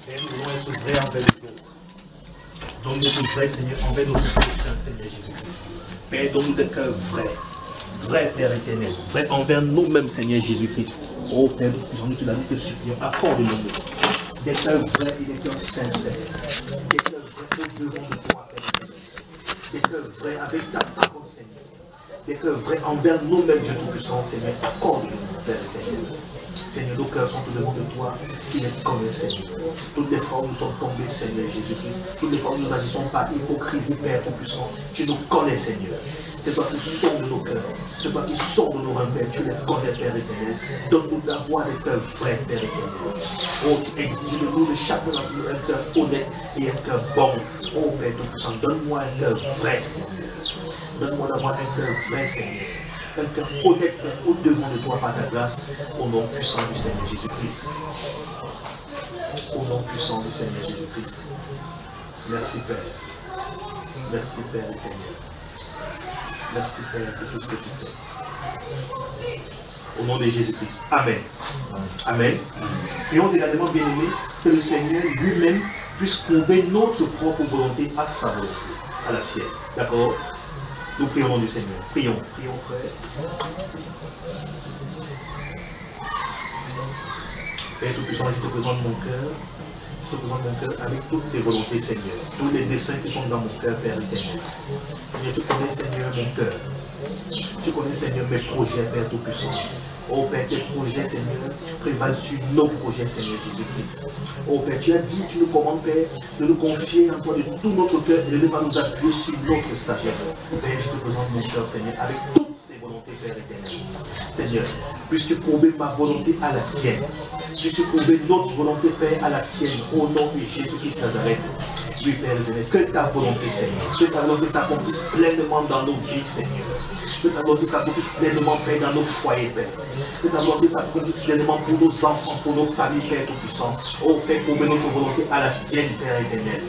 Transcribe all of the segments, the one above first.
Et nous voulons être vrais envers les autres. Donne-nous des vrais, Seigneur, envers notre prochain, Seigneur Jésus-Christ. Père, donne-nous des cœurs vrais. Vrai Père éternel, vrai envers nous-mêmes, Seigneur Jésus-Christ. Oh Père, nous te l'avons te supplions, accorde-nous des cœurs vrais et des cœurs sincères, des cœurs vrais au-devant de toi, Père éternel, des cœurs vrais avec ta parole, Seigneur, des cœurs vrais envers nous-mêmes, Dieu Tout-Puissant, Seigneur, accorde-nous, Père éternel. Seigneur, nos cœurs sont au-devant de toi, tu les connais, Seigneur. Toutes les fois où nous sommes tombés, Seigneur Jésus-Christ, toutes les fois où nous agissons par hypocrisie, Père Tout-Puissant, tu nous connais, Seigneur. C'est toi qui sondes nos cœurs, c'est toi qui sondes nos reins, Père, tu les connais, Père éternel. Donne-nous d'avoir des cœurs vrais, Père éternel. Oh, tu exiges de nous de chacun d'entre nous un cœur honnête et un cœur bon. Oh, Père Tout-Puissant, donne-moi un cœur vrai, Seigneur. Donne-moi d'avoir un cœur vrai, Seigneur. Un cœur honnête, Père, au-devant de toi par ta grâce, au nom puissant du Seigneur Jésus-Christ. Au nom puissant du Seigneur Jésus-Christ. Merci, Père. Merci, Père éternel. Merci, Père, pour tout ce que tu fais. Au nom de Jésus-Christ. Amen. Amen. Prions également, bien-aimés, que le Seigneur lui-même puisse prouver notre propre volonté à sa volonté, à la sienne. D'accord? Nous prions au nom du Seigneur. Prions, prions, frère. Père Tout-Puissant, je te présente mon cœur. Je te présente mon cœur avec toutes ses volontés, Seigneur. Tous les desseins qui sont dans mon cœur, Père éternel. Seigneur, tu connais, Seigneur, mon cœur. Tu connais, Seigneur, mes projets, Père Tout-Puissant. Oh Père, tes projets, Seigneur, prévalent sur nos projets, Seigneur Jésus-Christ. Oh Père, tu as dit, tu nous commandes, Père, de nous confier en toi de tout notre cœur et de ne pas nous appuyer sur notre sagesse. Père, je te présente mon cœur, Seigneur, avec toutes ses volontés, Père éternel. Seigneur, puisses-tu prouver ma volonté à la tienne. Puisses-tu prouver notre volonté, Père, à la tienne, au nom de Jésus-Christ Nazareth. Oui, Père éternel, que ta volonté, Seigneur, que ta volonté s'accomplisse pleinement dans nos vies, Seigneur. Que ta volonté s'accomplisse pleinement, Père, dans nos foyers, Père. Que ta volonté s'accomplisse pleinement pour nos enfants, pour nos familles, Père Tout-Puissant. Oh, fais prouver notre volonté à la tienne, Père éternel.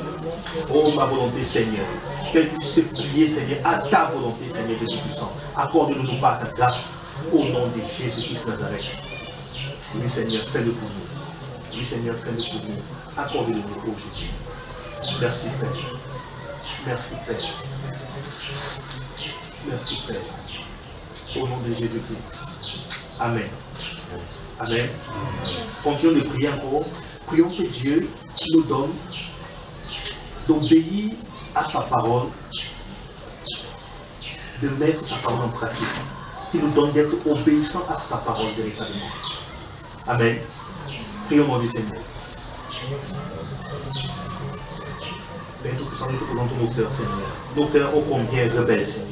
Oh, ma volonté, Seigneur. Qu'elle puisse se plier, Seigneur, à ta volonté, Seigneur Dieu Tout-Puissant. Accorde-nous par ta grâce, au nom de Jésus-Christ Nazareth. Oui, Seigneur, fais-le pour nous. Oui, Seigneur, fais-le pour nous. Accorde-le nous, oh Jésus. Merci, Père. Merci, Père. Merci, Père. Au nom de Jésus-Christ. Amen. Amen. Continuons de prier encore. Prions que Dieu nous donne d'obéir à sa parole, de mettre sa parole en pratique, qui nous donne d'être obéissants à sa parole véritablement. Amen. Prions au nom du Seigneur. Père Tout-Puissant, nous te présentons nos cœurs, Seigneur. Nos cœurs ô combien rebelles, Seigneur.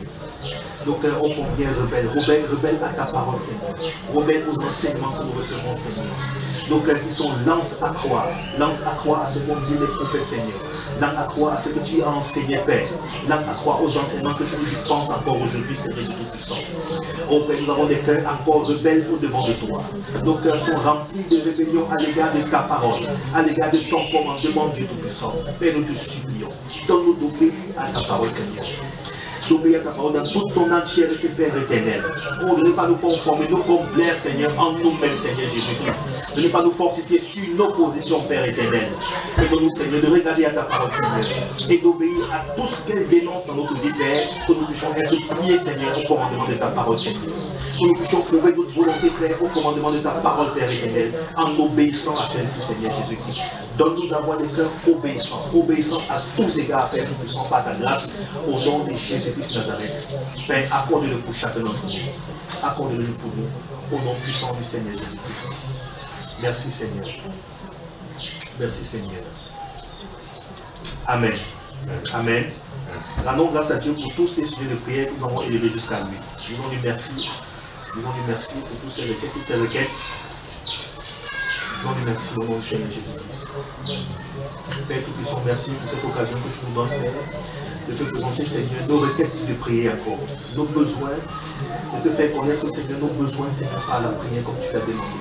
Nos cœurs ô combien rebelles. Rebelles à ta parole, Seigneur. Rebelles aux enseignements que nous recevons, Seigneur. Nos cœurs qui sont lents à croire à ce qu'ont dit les prophètes, Seigneur. Lents à croire à ce que tu as enseigné, Père. Lents à croire aux enseignements que tu nous dispenses encore aujourd'hui, Seigneur du Tout-Puissant. Oh Père, nous avons des cœurs encore rebelles au-devant de toi. Nos cœurs sont remplis de rébellion à l'égard de ta parole, à l'égard de ton commandement, Dieu Tout-Puissant. Père, nous te supplions. Donne-nous d'obéir à ta parole, Seigneur. D'obéir à ta parole dans toute ton entièreté, Père éternel. Oh, de ne pas nous conformer, nous complaire, Seigneur, en nous-mêmes, Seigneur Jésus-Christ. De ne pas nous fortifier sur nos positions, Père éternel. Mais de nous, Seigneur, de regarder à ta parole, Seigneur, et d'obéir à tout ce qu'elle dénonce dans notre vie, Père, que nous puissions être pliés, Seigneur, au commandement de ta parole, Seigneur. Que nous puissions prouver notre volonté, Père, au commandement de ta parole, Père éternel, en obéissant à celle-ci, Seigneur Jésus-Christ. Donne-nous d'avoir des cœurs obéissants à tous égards, Père, nous puissions par ta grâce, au nom de Jésus-Christ Nazareth. Père, accorde-le pour chacun d'entre nous. Accorde-le pour nous, au nom puissant du Seigneur Jésus-Christ. Merci, Seigneur. Merci, Seigneur. Amen. Amen. Rendons grâce à Dieu pour tous ces sujets de prière que nous avons élevés jusqu'à lui. Disons-lui merci. Disons-lui merci pour toutes ces requêtes. Disons-lui merci au nom du Seigneur Jésus-Christ. Père Tout-Puissant, merci pour cette occasion que tu nous donnes, Père, de te présenter, Seigneur, nos requêtes de prier encore, nos besoins, de te faire connaître, Seigneur, nos besoins, Seigneur, par la prière comme tu l'as demandé.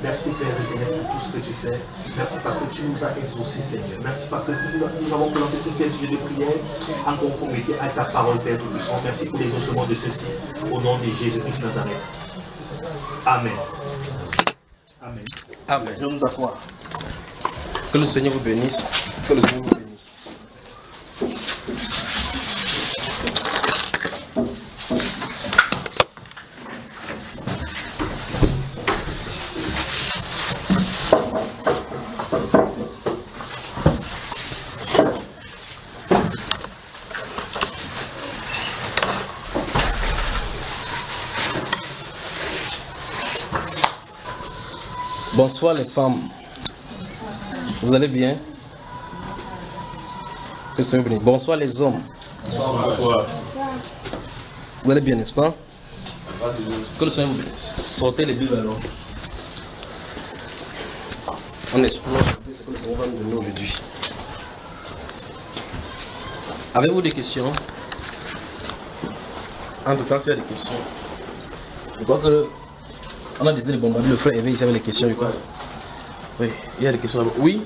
Merci, Père éternel, pour tout ce que tu fais. Merci parce que tu nous as exaucés, Seigneur. Merci parce que nous avons présenté tous ces sujets de prière en conformité à ta parole, Père Tout-Puissant. Merci pour les ossements de ceci, au nom de Jésus-Christ Nazareth. Amen. Amen. Amen. Je nous asseoir. Que le Seigneur vous bénisse. Que le Seigneur vous bénisse. Bonsoir les femmes. Vous allez bien? Que Seigneur vous bénisse. Bonsoir les hommes. Bonsoir. Vous allez bien, n'est-ce pas? Que le Seigneur vous bénisse. Sortez les Bibles alors. On explore ce que le Seigneur va nous donner aujourd'hui. Avez-vous des questions? Entre temps, s'il y a des questions. Je crois que on a décidé de bombarder le frère Hervé, il savait les questions, je crois. Oui, il y a des questions là-bas. Oui?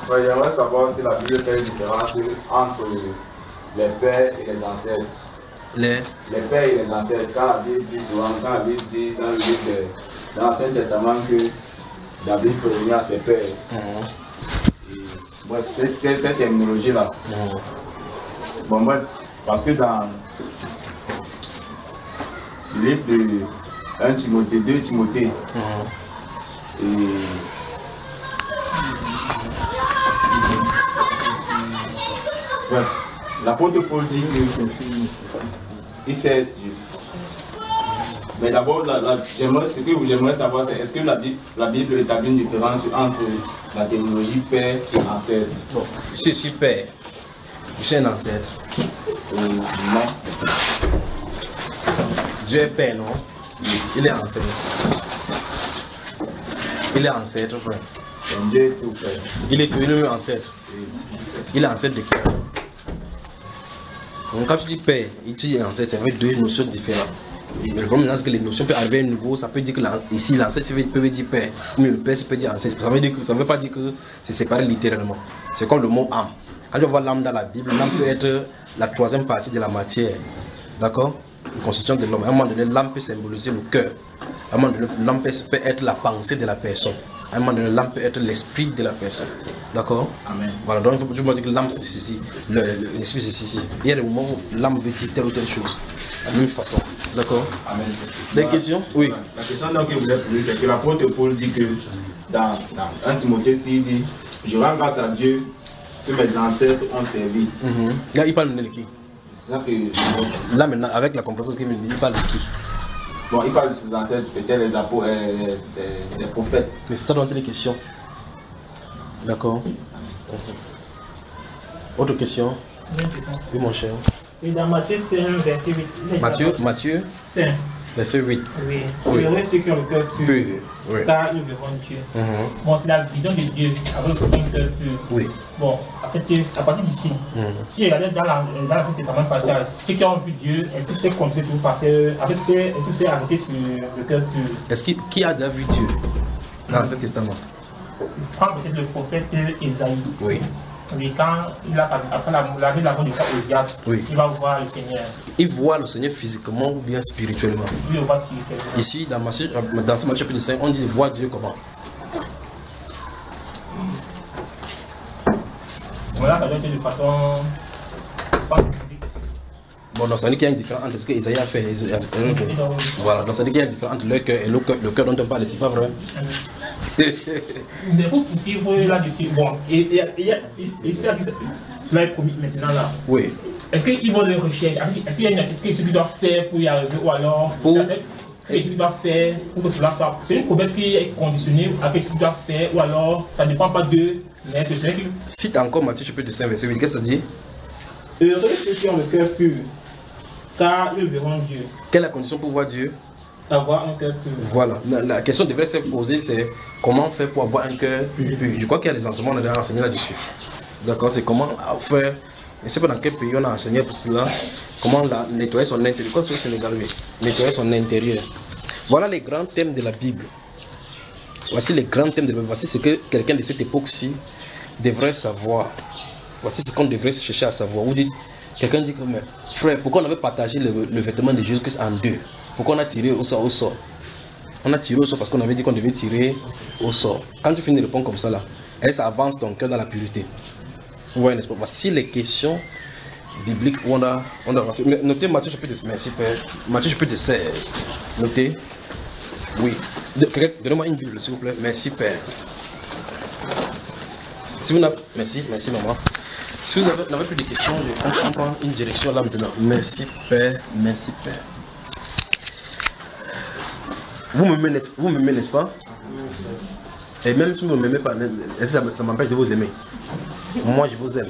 Ouais, j'aimerais savoir si la Bible fait une différence entre les pères et les ancêtres. Les pères et les ancêtres. Quand la Bible dit souvent, quand la Bible dit dans le livre de l'Ancien Testament que David faut revenir à ses pères. Et, bref, cette terminologie-là. Bon, bref, parce que dans le livre de 1 Timothée, 2 Timothée, et bref, l'apôtre Paul dit qu'il sait Dieu. Mais d'abord, ce que j'aimerais savoir, c'est est-ce que la Bible établit une différence entre la terminologie père et ancêtre? Bon, je suis père. Je suis un ancêtre. Non. Dieu est père, non? Il est ancêtre. Il est ancêtre, frère. Dieu est tout père. Il est même ancêtre. Il est ancêtre de qui? Donc, quand tu dis père et tu dis ancêtre, c'est avec deux notions différentes. Mais le problème, c'est que les notions peuvent arriver à un niveau, ça peut dire que ici l'ancêtre peut dire père, mais le père ça peut dire ancêtre. Ça ne veut pas dire que c'est séparé littéralement. C'est comme le mot âme. Quand tu vois l'âme dans la Bible, l'âme peut être la troisième partie de la matière. D'accord? La constitution de l'homme. À un moment donné, l'âme peut symboliser le cœur. À un moment donné, l'âme peut être la pensée de la personne. À un moment donné, l'âme peut être l'esprit de la personne. D'accord? Amen. Voilà, donc il faut toujours dire que l'âme c'est ceci, l'esprit c'est ceci. Il y a des moments où l'âme veut dire telle ou telle chose. De la même façon. D'accord? Amen. Des questions? Oui. La question que je voulais poser, c'est que l'apôtre Paul dit que dans 1 Timothée 6, il dit je rends grâce à Dieu que mes ancêtres ont servi. Là, il parle de qui? C'est ça que. Là, maintenant, avec la compréhension qu'il me dit, il parle de qui? Bon, il parle de ses ancêtres, peut-être les apôtres, des prophètes. Mais c'est ça dont il est question. D'accord. Autre question? Oui, mon cher. Et dans Matthieu 5, verset 8. Matthieu 5. Verset 8. Oui. Oui. Heureux ceux qui ont le cœur pur, Oui. car ils verront Dieu. Bon, c'est la vision de Dieu avec le cœur pur. Oui. Bon, à partir d'ici, si vous regardez dans l'Ancien Testament passage, ceux qui ont vu Dieu, est-ce que c'était continué tout parce que est-ce que c'était arrêté sur le cœur pur? Est-ce qui a déjà vu Dieu dans l'Ancien Testament? Prends peut-être le prophète Esaïe. Oui. Oui, quand il a après la mort du roi Osias, Oui. il va voir le Seigneur. Il voit le Seigneur physiquement ou bien spirituellement? Oui, on va spirituellement. Ici, dans ce chapitre 5, on dit voir Dieu comment? Voilà, ça doit être de façon. Bon, donc ça veut dire qu'il y a une différence entre ce que Isaïe a fait et voilà, donc ça veut dire qu'il y a une différence entre le cœur et le cœur dont on parle, c'est pas vrai? Mais pour poursuivre là-dessus, bon, et cela est promis maintenant là. Oui. Est-ce qu'ils vont le rechercher? Est-ce qu'il y a une activité qu'ils doivent faire pour y arriver ou alors qu'est-ce qu'ils doivent faire pour que cela soit? C'est une promesse qui est conditionnée à ce qu'ils doivent faire ou alors ça ne dépend pas d'eux. Cite encore Matthieu chapitre 5 verset 8, qu'est-ce que ça dit? Heureux ceux qui ont le cœur pur, car ils verront Dieu. Quelle est la condition pour voir Dieu? Avoir un cœur pur. Voilà, la question devrait se poser, c'est comment faire pour avoir un cœur pur. Je crois qu'il y a des enseignements, on a déjà enseigné là-dessus. D'accord, c'est comment faire, je ne sais pas dans quel pays on a enseigné pour cela, comment nettoyer son intérieur. Quoi, c'est au Sénégal, oui. Nettoyer son intérieur. Voilà les grands thèmes de la Bible. Voici les grands thèmes de la Bible. Voici ce que quelqu'un de cette époque-ci devrait savoir. Voici ce qu'on devrait chercher à savoir. Vous dites, quelqu'un dit que, mais frère, pourquoi on avait partagé le vêtement de Jésus-Christ en deux? Pourquoi on a tiré au sort? On a tiré au sort parce qu'on avait dit qu'on devait tirer au sort. Quand tu finis de répondre comme ça là, ça avance ton cœur dans la pureté. Vous voyez, n'est-ce pas? Voici les questions bibliques où on a avancé. Notez Matthieu chapitre 16. Merci Père. Matthieu chapitre 16. Notez. Oui. Donnez-moi une Bible s'il vous plaît. Merci Père. Si vous n'avez... Merci maman. Si vous n'avez plus de questions, on prend une direction là maintenant. Merci Père. Merci Père. Vous m'aimez, n'est-ce pas? Et même si vous ne m'aimez pas, ça m'empêche de vous aimer. Moi, je vous aime.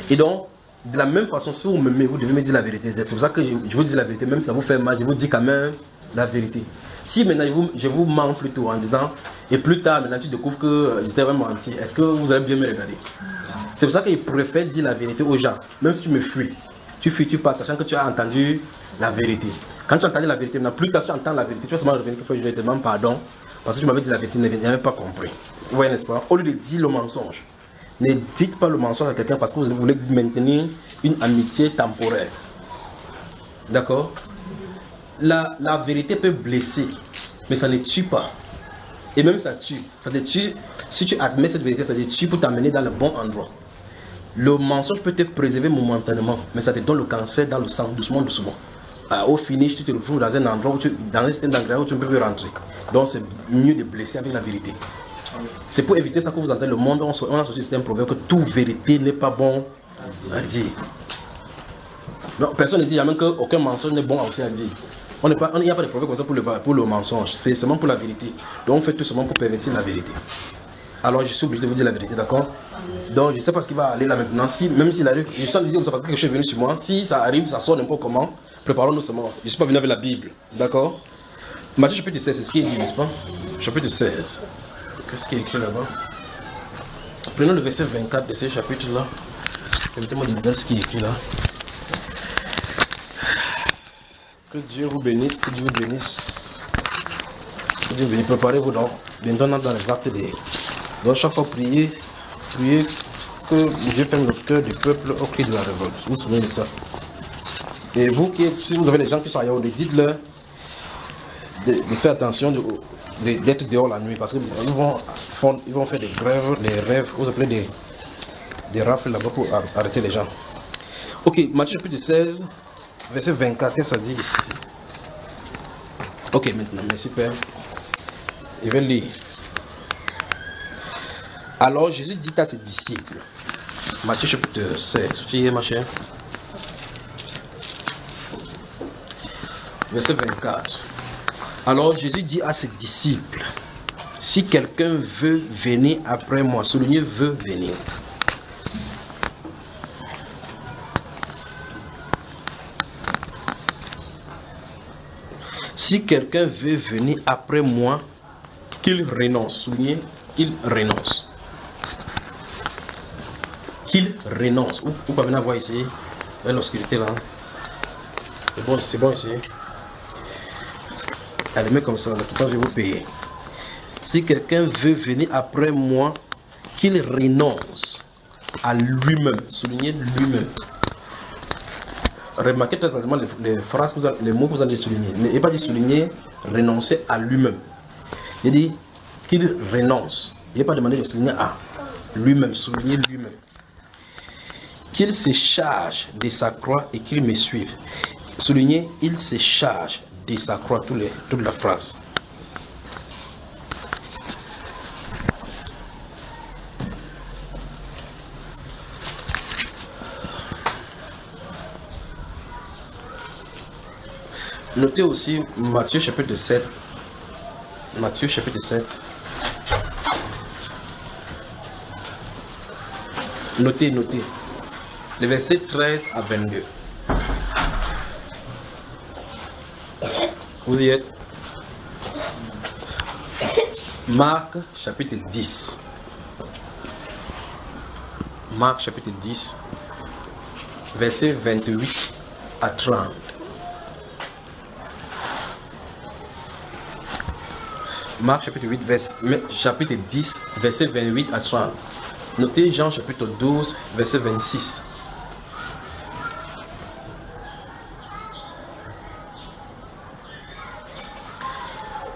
Et donc, de la même façon, si vous m'aimez, vous devez me dire la vérité. C'est pour ça que je vous dis la vérité, même si ça vous fait mal, je vous dis quand même la vérité. Si maintenant je vous mens plutôt en disant, et plus tard, maintenant tu découvres que j'étais vraiment menti, est-ce que vous allez bien me regarder? C'est pour ça que je préfère dire la vérité aux gens, même si tu me fuis. Tu fuis, tu passes, sachant que tu as entendu la vérité. Quand tu as entendu la vérité, maintenant plus tard tu entends la vérité, tu vas seulement revenir que je te demande pardon, parce que tu m'avais dit la vérité, tu n'avais pas compris. Vous voyez, n'est-ce pas? Au lieu de dire le mensonge, ne dites pas le mensonge à quelqu'un parce que vous voulez maintenir une amitié temporaire. D'accord? La vérité peut blesser, mais ça ne tue pas. Et même ça tue. Ça te tue. Si tu admets cette vérité, ça te tue pour t'amener dans le bon endroit. Le mensonge peut te préserver momentanément, mais ça te donne le cancer dans le sang, doucement, doucement. Au finish, tu te retrouves dans un endroit où dans un système d'engrais où tu ne peux plus rentrer. Donc c'est mieux de blesser avec la vérité. C'est pour éviter ça que vous entendez le monde, on a sorti un proverbe que toute vérité n'est pas bon à dire. Non, personne ne dit jamais qu'aucun mensonge n'est bon aussi à dire. Il n'y a pas de proverbe comme ça pour le mensonge, c'est seulement pour la vérité. Donc on fait tout seulement pour pervertir la vérité. Alors je suis obligé de vous dire la vérité, d'accord? Donc je ne sais pas ce qui va aller là maintenant. Même s'il arrive, je sens le dire comme ça parce que quelque chose est venu sur moi. Si ça arrive, ça sort n'importe comment, préparons-nous seulement. Je ne suis pas venu avec la Bible, d'accord? Matthieu chapitre 16, c'est ce qui est dit, n'est-ce pas? Chapitre 16. Qu'est-ce qui est écrit là-bas? Prenons le verset 24 de ce chapitre-là. Permettez-moi de regarder ce qui est écrit là. Que Dieu vous bénisse, que Dieu vous bénisse. Que Dieu vous bénisse. Préparez-vous donc. Bientôt dans les actes des... Donc chaque fois priez que Dieu ferme le cœur du peuple au cri de la révolte. Vous vous souvenez de ça? Et vous, si vous avez des gens qui sont ailleurs, dites-leur de faire attention d'être dehors la nuit parce qu'ils vont faire des grèves, des rêves, vous appelez des rafles là-bas pour arrêter les gens. Ok, Matthieu chapitre 16, verset 24, qu'est-ce que ça dit ici? Ok, maintenant, merci Père. Je vais lire. Alors Jésus dit à ses disciples, Matthieu chapitre 16, tu y es ma chère? Verset 24. Alors Jésus dit à ses disciples, si quelqu'un veut venir après moi, soulignez veut venir. Si quelqu'un veut venir après moi, qu'il renonce, soulignez, il renonce. Qu'il renonce. Vous pouvez venir voir ici, l'obscurité là. C'est bon ici. Allez, mets comme ça, là, je vais vous payer. Si quelqu'un veut venir après moi, qu'il renonce à lui-même. Soulignez lui-même. Remarquez très attentivement les phrases, les mots que vous allez souligner. Mais il n'est pas dit souligner, renoncer à lui-même. Il dit qu'il renonce. Il n'est pas demandé de souligner à lui-même, souligner lui-même. Qu'il se charge de sa croix et qu'il me suive. Souligner, il se charge de sa croix, toute la phrase. Notez aussi Matthieu chapitre 7. Matthieu chapitre 7. Notez. Les versets 13 à 22. Vous y êtes? Marc chapitre 10. Marc chapitre 10. Versets 28 à 30. Marc chapitre 10, verset 28 à 30. Notez Jean chapitre 12, verset 26.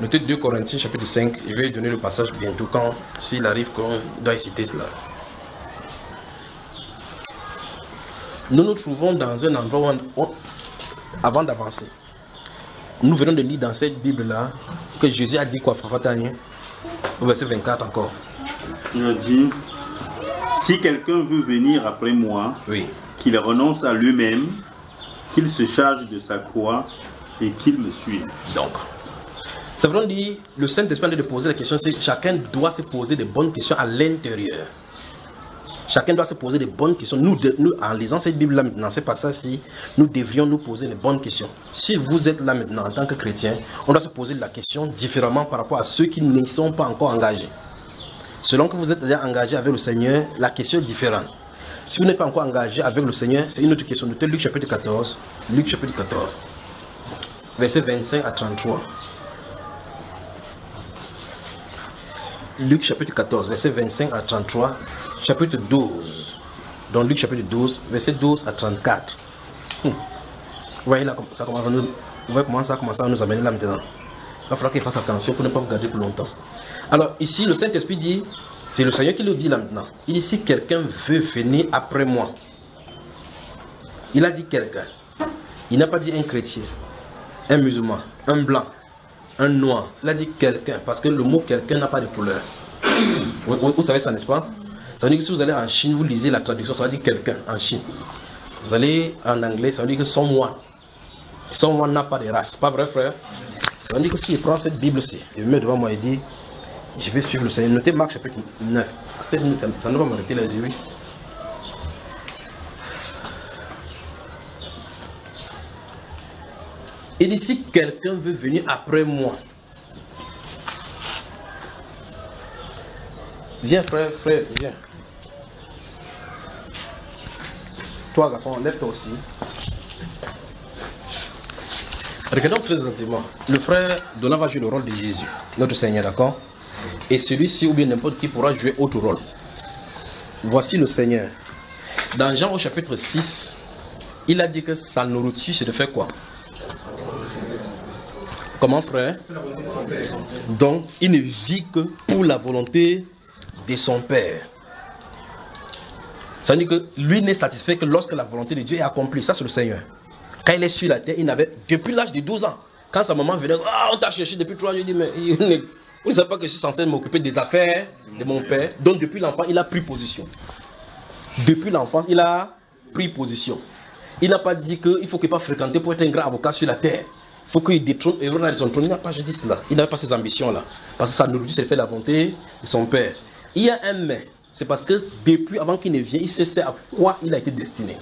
Notez 2 Corinthiens chapitre 5. Je vais donner le passage bientôt quand, s'il arrive, qu'on doit citer cela. Nous nous trouvons dans un endroit où, avant d'avancer, nous venons de lire dans cette Bible-là que Jésus a dit quoi, Fafatani, au verset 24 encore. Il a dit, si quelqu'un veut venir après moi, oui, qu'il renonce à lui-même, qu'il se charge de sa croix et qu'il me suive. Donc, c'est vraiment dit, le Saint-Esprit de poser la question, c'est que chacun doit se poser des bonnes questions à l'intérieur. Chacun doit se poser des bonnes questions. Nous en lisant cette Bible-là maintenant, ces passages-ci, nous devrions nous poser les bonnes questions. Si vous êtes là maintenant en tant que chrétien, on doit se poser la question différemment par rapport à ceux qui ne sont pas encore engagés. Selon que vous êtes déjà engagé avec le Seigneur, la question est différente. Si vous n'êtes pas encore engagé avec le Seigneur, c'est une autre question. Notez Luc chapitre 14. Luc chapitre 14. Versets 25 à 33. Luc chapitre 14, verset 25 à 33. Chapitre 12. Donc Luc chapitre 12, verset 12 à 34. Vous voyez là, ça commence à nous amener là maintenant. Il va falloir qu'il fasse attention pour ne pas vous garder plus longtemps. Alors ici, le Saint-Esprit dit, c'est le Seigneur qui le dit là maintenant. Il dit, si quelqu'un veut venir après moi. Il a dit quelqu'un. Il n'a pas dit un chrétien, un musulman, un blanc, un noir. Il a dit quelqu'un, parce que le mot quelqu'un n'a pas de couleur. Vous savez ça, n'est-ce pas? Ça veut dire que si vous allez en Chine, vous lisez la traduction, ça veut dire quelqu'un en Chine. Vous allez en anglais, ça veut dire que someone. Someone n'a pas de race. Pas vrai, frère? Ça veut dire que s'il prend cette Bible-ci, il met devant moi et dit, je vais suivre le Seigneur. Notez Marc chapitre 9. Ça ne va m'arrêter les yeux. Il dit, si quelqu'un veut venir après moi, viens frère, viens. Toi garçon, lève-toi aussi. Regardons très attentivement. Le frère Donat va jouer le rôle de Jésus, notre Seigneur, d'accord? Et celui-ci ou bien n'importe qui pourra jouer autre rôle. Voici le Seigneur. Dans Jean au chapitre 6, il a dit que sa nourriture c'est de faire quoi? Comment frère? Donc il ne vit que pour la volonté de son Père. Ça veut dire que lui n'est satisfait que lorsque la volonté de Dieu est accomplie. Ça c'est le Seigneur. Quand il est sur la terre, il n'avait, depuis l'âge de 12 ans, quand sa maman venait, on t'a cherché depuis 3 jours, il dit, mais vous ne savez pas que je suis censé m'occuper des affaires de mon père. Donc depuis l'enfant, il a pris position. Depuis l'enfance, il a pris position. Il n'a pas dit qu'il faut qu'il ne pas fréquenter pour être un grand avocat sur la terre. Il faut qu'il détrône et de son trône. Il n'a pas dit cela. Il n'avait pas ces ambitions-là. Parce que sa nourriture, c'est de faire la volonté de son père. Il y a un mais. C'est parce que depuis, avant qu'il ne vienne, il sait à quoi il a été destiné.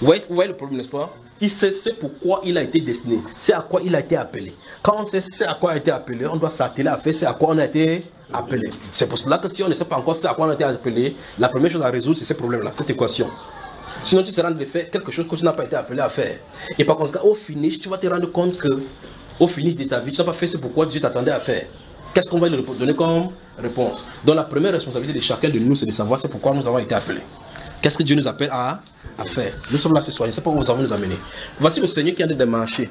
Vous voyez le problème, n'est-ce pas? Il sait pourquoi il a été destiné. C'est à quoi il a été appelé. Quand on sait à quoi il a été appelé, on doit s'atteler à faire c'est à quoi on a été appelé. C'est pour cela que si on ne sait pas encore c'est à quoi on a été appelé, la première chose à résoudre, c'est ce problème-là, cette équation. Sinon, tu seras en train de faire quelque chose que tu n'as pas été appelé à faire. Et par conséquent, au finish, tu vas te rendre compte que, au finish de ta vie, tu n'as pas fait ce pourquoi Dieu t'attendait à faire. Qu'est-ce qu'on va lui donner comme réponse? Donc, la première responsabilité de chacun de nous, c'est de savoir c'est pourquoi nous avons été appelés. Qu'est-ce que Dieu nous appelle à faire? Nous sommes là ce soir, je ne sais pas où nous avons nous amener. Voici le Seigneur qui a démarché.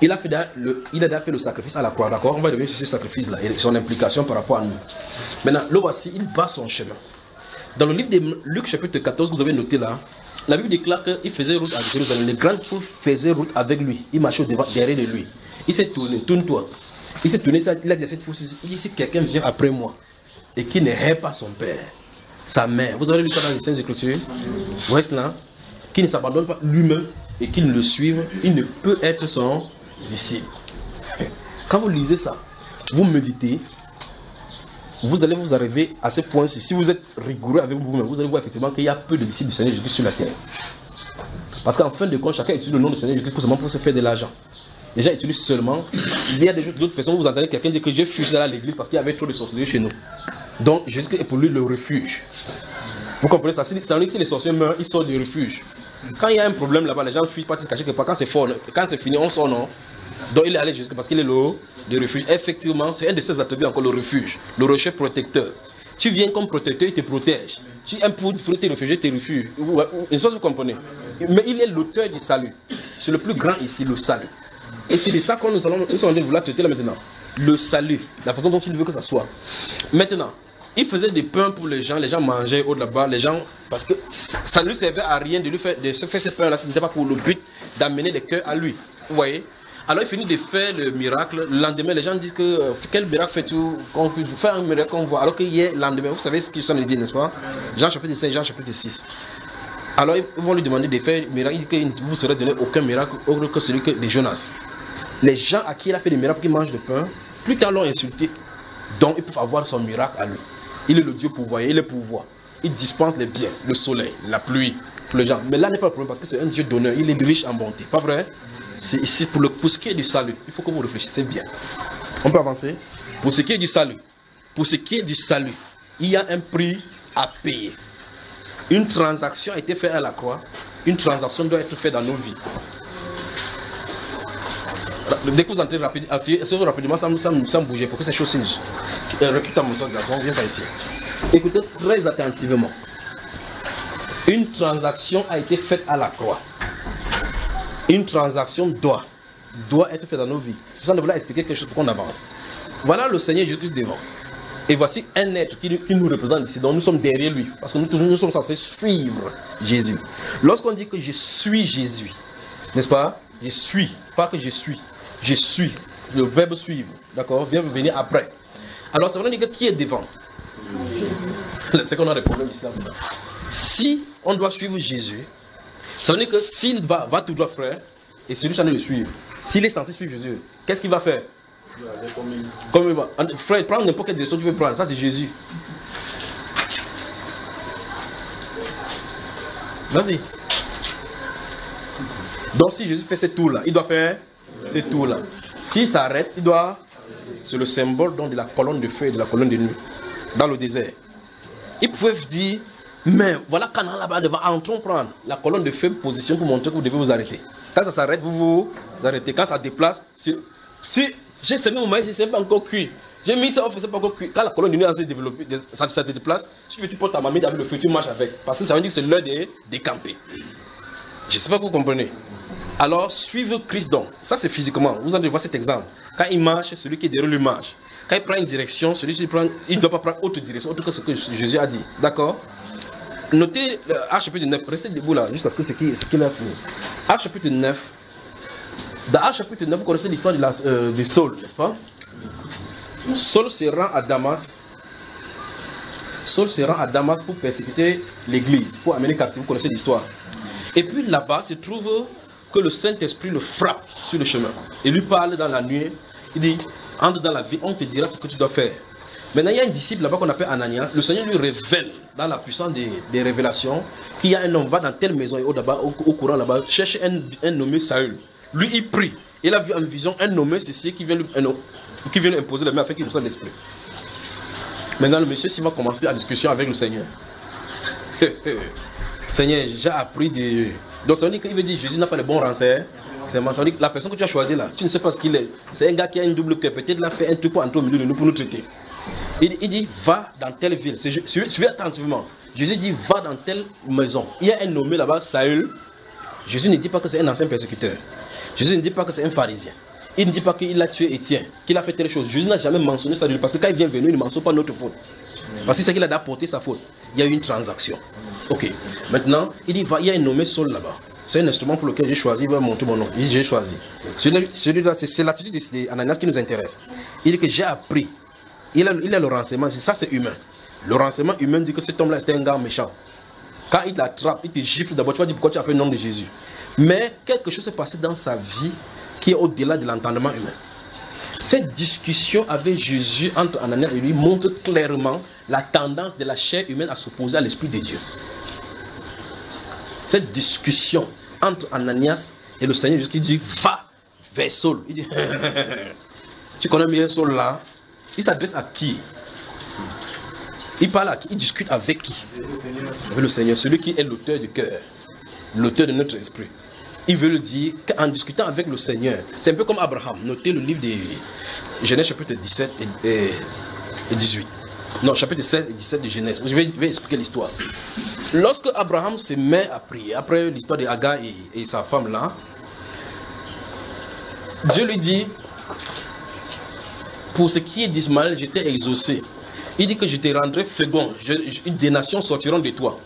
Il a déjà fait le sacrifice à la croix, d'accord? On va revenir sur ce sacrifice-là et son implication par rapport à nous. Maintenant, le voici, il bat son chemin. Dans le livre de Luc chapitre 14, vous avez noté là, la Bible déclare qu'il faisait route à Jérusalem. Les grandes foules faisaient route avec lui. Il marchait derrière de lui. Il s'est tourné, tourne-toi. Il s'est tourné, il a dit à cette foule, il dit, si quelqu'un vient après moi et qui ne hait pas son père, sa mère, vous avez lu ça dans les Saintes Écritures, vous voyez cela, qui ne s'abandonne pas lui-même et qui ne le suive, il ne peut être son disciple. Quand vous lisez ça, vous méditez, vous allez vous arriver à ce point-ci. Si vous êtes rigoureux avec vous-même, vous allez voir effectivement qu'il y a peu de disciples du Seigneur Jésus sur la terre. Parce qu'en fin de compte, chacun utilise le nom du Seigneur Jésus pour se faire de l'argent. Les gens utilisent seulement. Il y a d'autres personnes où vous entendez quelqu'un dire que j'ai fui à l'église parce qu'il y avait trop de sorcellerie chez nous. Donc Jésus est pour lui le refuge. Vous comprenez ça? Si les sorciers meurent, ils sortent du refuge. Quand il y a un problème là-bas, les gens fuient, pas se cacher quelque part. Quand c'est fort, quand c'est fini, on sort, non? Donc il est allé jusqu'à parce qu'il est le refuge. Effectivement, c'est un de ses attributs encore, le refuge, le rocher protecteur. Tu viens comme protecteur, il te protège. Tu aimes pour te réfugier, te refuges. Une chose vous comprenez. Mais il est l'auteur du salut. C'est le plus grand ici, le salut. Et c'est de ça que nous allons vouloir traiter là maintenant. Le salut, la façon dont il veut que ça soit. Maintenant, il faisait des pains pour les gens mangeaient au là-bas, les gens, parce que ça ne lui servait à rien de se faire ces pains-là, ce n'était pas pour le but d'amener les cœurs à lui. Vous voyez? Alors il finit de faire le miracle, le lendemain les gens disent que quel miracle fais-tu, qu'on peut faire un miracle qu'on voit, alors qu'il y a le lendemain, vous savez ce qu'ils sont dit, n'est-ce pas? Jean chapitre 5, Jean chapitre 6. Alors ils vont lui demander de faire un miracle, il dit qu'il ne vous serait donné aucun miracle autre que celui de Jonas. Les gens à qui il a fait des miracles, qui mangent de pain, plus tard l'ont insulté, donc ils peuvent avoir son miracle à lui. Il est le Dieu pourvoyeur, il est pourvoyeur. Il dispense les biens, le soleil, la pluie, pour les gens. Mais là n'est pas le problème parce que c'est un Dieu d'honneur, il est riche en bonté, pas vrai? C'est ici pour ce qui est du salut, il faut que vous réfléchissiez bien. On peut avancer? Pour ce qui est du salut, il y a un prix à payer. Une transaction a été faite à la croix, une transaction doit être faite dans nos vies. Dès que vous entrez rapidement, sans bouger, pour que ces choses signent. Recule ta mousson, garçon, viens pas ici. Écoutez très attentivement. Une transaction a été faite à la croix. Une transaction doit être faite dans nos vies. Je suis en train de vous expliquer quelque chose pour qu'on avance. Voilà le Seigneur Jésus devant. Et voici un être qui nous représente ici. Donc nous sommes derrière lui. Parce que nous sommes censés suivre Jésus. Lorsqu'on dit que je suis Jésus, n'est-ce pas? Je suis, pas que je suis. Je suis. Le verbe suivre. D'accord? Vient venir après. Alors ça veut dire que qui est devant? C'est qu'on a des problèmes ici. Si on doit suivre Jésus, ça veut dire que s'il va tout droit, frère, et celui qui est le suivre, s'il est censé suivre Jésus, qu'est-ce qu'il va faire? Comme il va. Frère, prends n'importe quelle direction que tu veux prendre, ça c'est Jésus. Vas-y. Donc si Jésus fait ce tour-là, il doit faire ce tour-là. S'il s'arrête, il doit... C'est le symbole donc de la colonne de feu et de la colonne de nuit dans le désert. Ils pouvaient dire, mais voilà Canaan là-bas devant, entrons prendre la colonne de feu position pour montrer que vous devez vous arrêter. Quand ça s'arrête, vous vous arrêtez. Quand ça déplace, si j'ai semé mon maïs, c'est pas encore cuit. J'ai mis ça, c'est pas encore cuit. Quand la colonne de nuit s'est développée, ça se déplace. Si tu portes ta mamie avec le feu, tu marches avec. Parce que ça veut dire que c'est l'heure de décamper. Je ne sais pas que vous comprenez. Alors, suivre Christ donc. Ça, c'est physiquement. Vous allez voir cet exemple. Quand il marche, celui qui est derrière lui marche. Quand il prend une direction, celui qui prend, il ne doit pas prendre autre direction, autre que ce que Jésus a dit. D'accord? Notez Actes chapitre 9. Restez debout là, jusqu'à ce que ce qu'il a fini. Actes chapitre 9. Dans Actes chapitre 9, vous connaissez l'histoire de Saul, n'est-ce pas? Saul se rend à Damas. Saul se rend à Damas pour persécuter l'église, pour amener captif. Vous connaissez l'histoire. Et puis là-bas se trouve que le Saint-Esprit le frappe sur le chemin. Et lui parle dans la nuit. Il dit, entre dans la vie, on te dira ce que tu dois faire. Maintenant, il y a un disciple là-bas qu'on appelle Ananias. Le Seigneur lui révèle, dans la puissance des révélations, qu'il y a un homme, va dans telle maison et au courant là-bas, cherche un nommé Saül. Lui, il prie. Il a vu en vision un nommé Cécile qui vient lui imposer les mains afin qu'il reçoive l'esprit. Maintenant, le monsieur, s'il va commencer la discussion avec le Seigneur. Seigneur, j'ai appris de... Donc ça veut dire qu'il veut dire Jésus n'a pas de bons renseignements. Ça veut dire que la personne que tu as choisie là, tu ne sais pas ce qu'il est. C'est un gars qui a une double cœur. Peut-être qu'il a fait un truc pour entrer au milieu de nous pour nous traiter. Il dit, va dans telle ville. Suivez attentivement. Jésus dit, va dans telle maison. Il y a un nommé là-bas, Saül. Jésus ne dit pas que c'est un ancien persécuteur. Jésus ne dit pas que c'est un pharisien. Il ne dit pas qu'il a tué Étienne, qu'il a fait telle chose. Jésus n'a jamais mentionné ça parce que quand il vient venir, il ne mentionne pas notre faute. Parce que c'est qu'il a d'apporter sa faute. Il y a eu une transaction. Ok. Maintenant, il dit, il y a un nommé Saul là-bas. C'est un instrument pour lequel j'ai choisi, il va montrer mon nom. Il dit, j'ai choisi. Celui-là, c'est l'attitude d'Ananias qui nous intéresse. Il dit que j'ai appris. Il a le renseignement. Ça, c'est humain. Le renseignement humain dit que cet homme-là, c'est un gars méchant. Quand il t'attrape, il te gifle d'abord, tu vas dire pourquoi tu as fait le nom de Jésus. Mais quelque chose s'est passé dans sa vie qui est au-delà de l'entendement humain. Cette discussion avec Jésus entre Ananias et lui montre clairement la tendance de la chair humaine à s'opposer à l'Esprit de Dieu. Cette discussion entre Ananias et le Seigneur Jésus qui dit va vers Saul. Il dit tu connais bien Saul là? Il s'adresse à qui? Il parle à qui? Il discute avec qui? Avec le Seigneur, celui qui est l'auteur du cœur, l'auteur de notre esprit. Il veut le dire qu'en discutant avec le Seigneur, c'est un peu comme Abraham. Notez le livre de Genèse chapitre 17 et 18. Non, chapitre 17 et 17 de Genèse. Je vais expliquer l'histoire. Lorsque Abraham se met à prier, après l'histoire de Agar et sa femme là, Dieu lui dit, pour ce qui est d'Ismaël, je t'ai exaucé. Il dit que je te rendrai fécond, des nations sortiront de toi.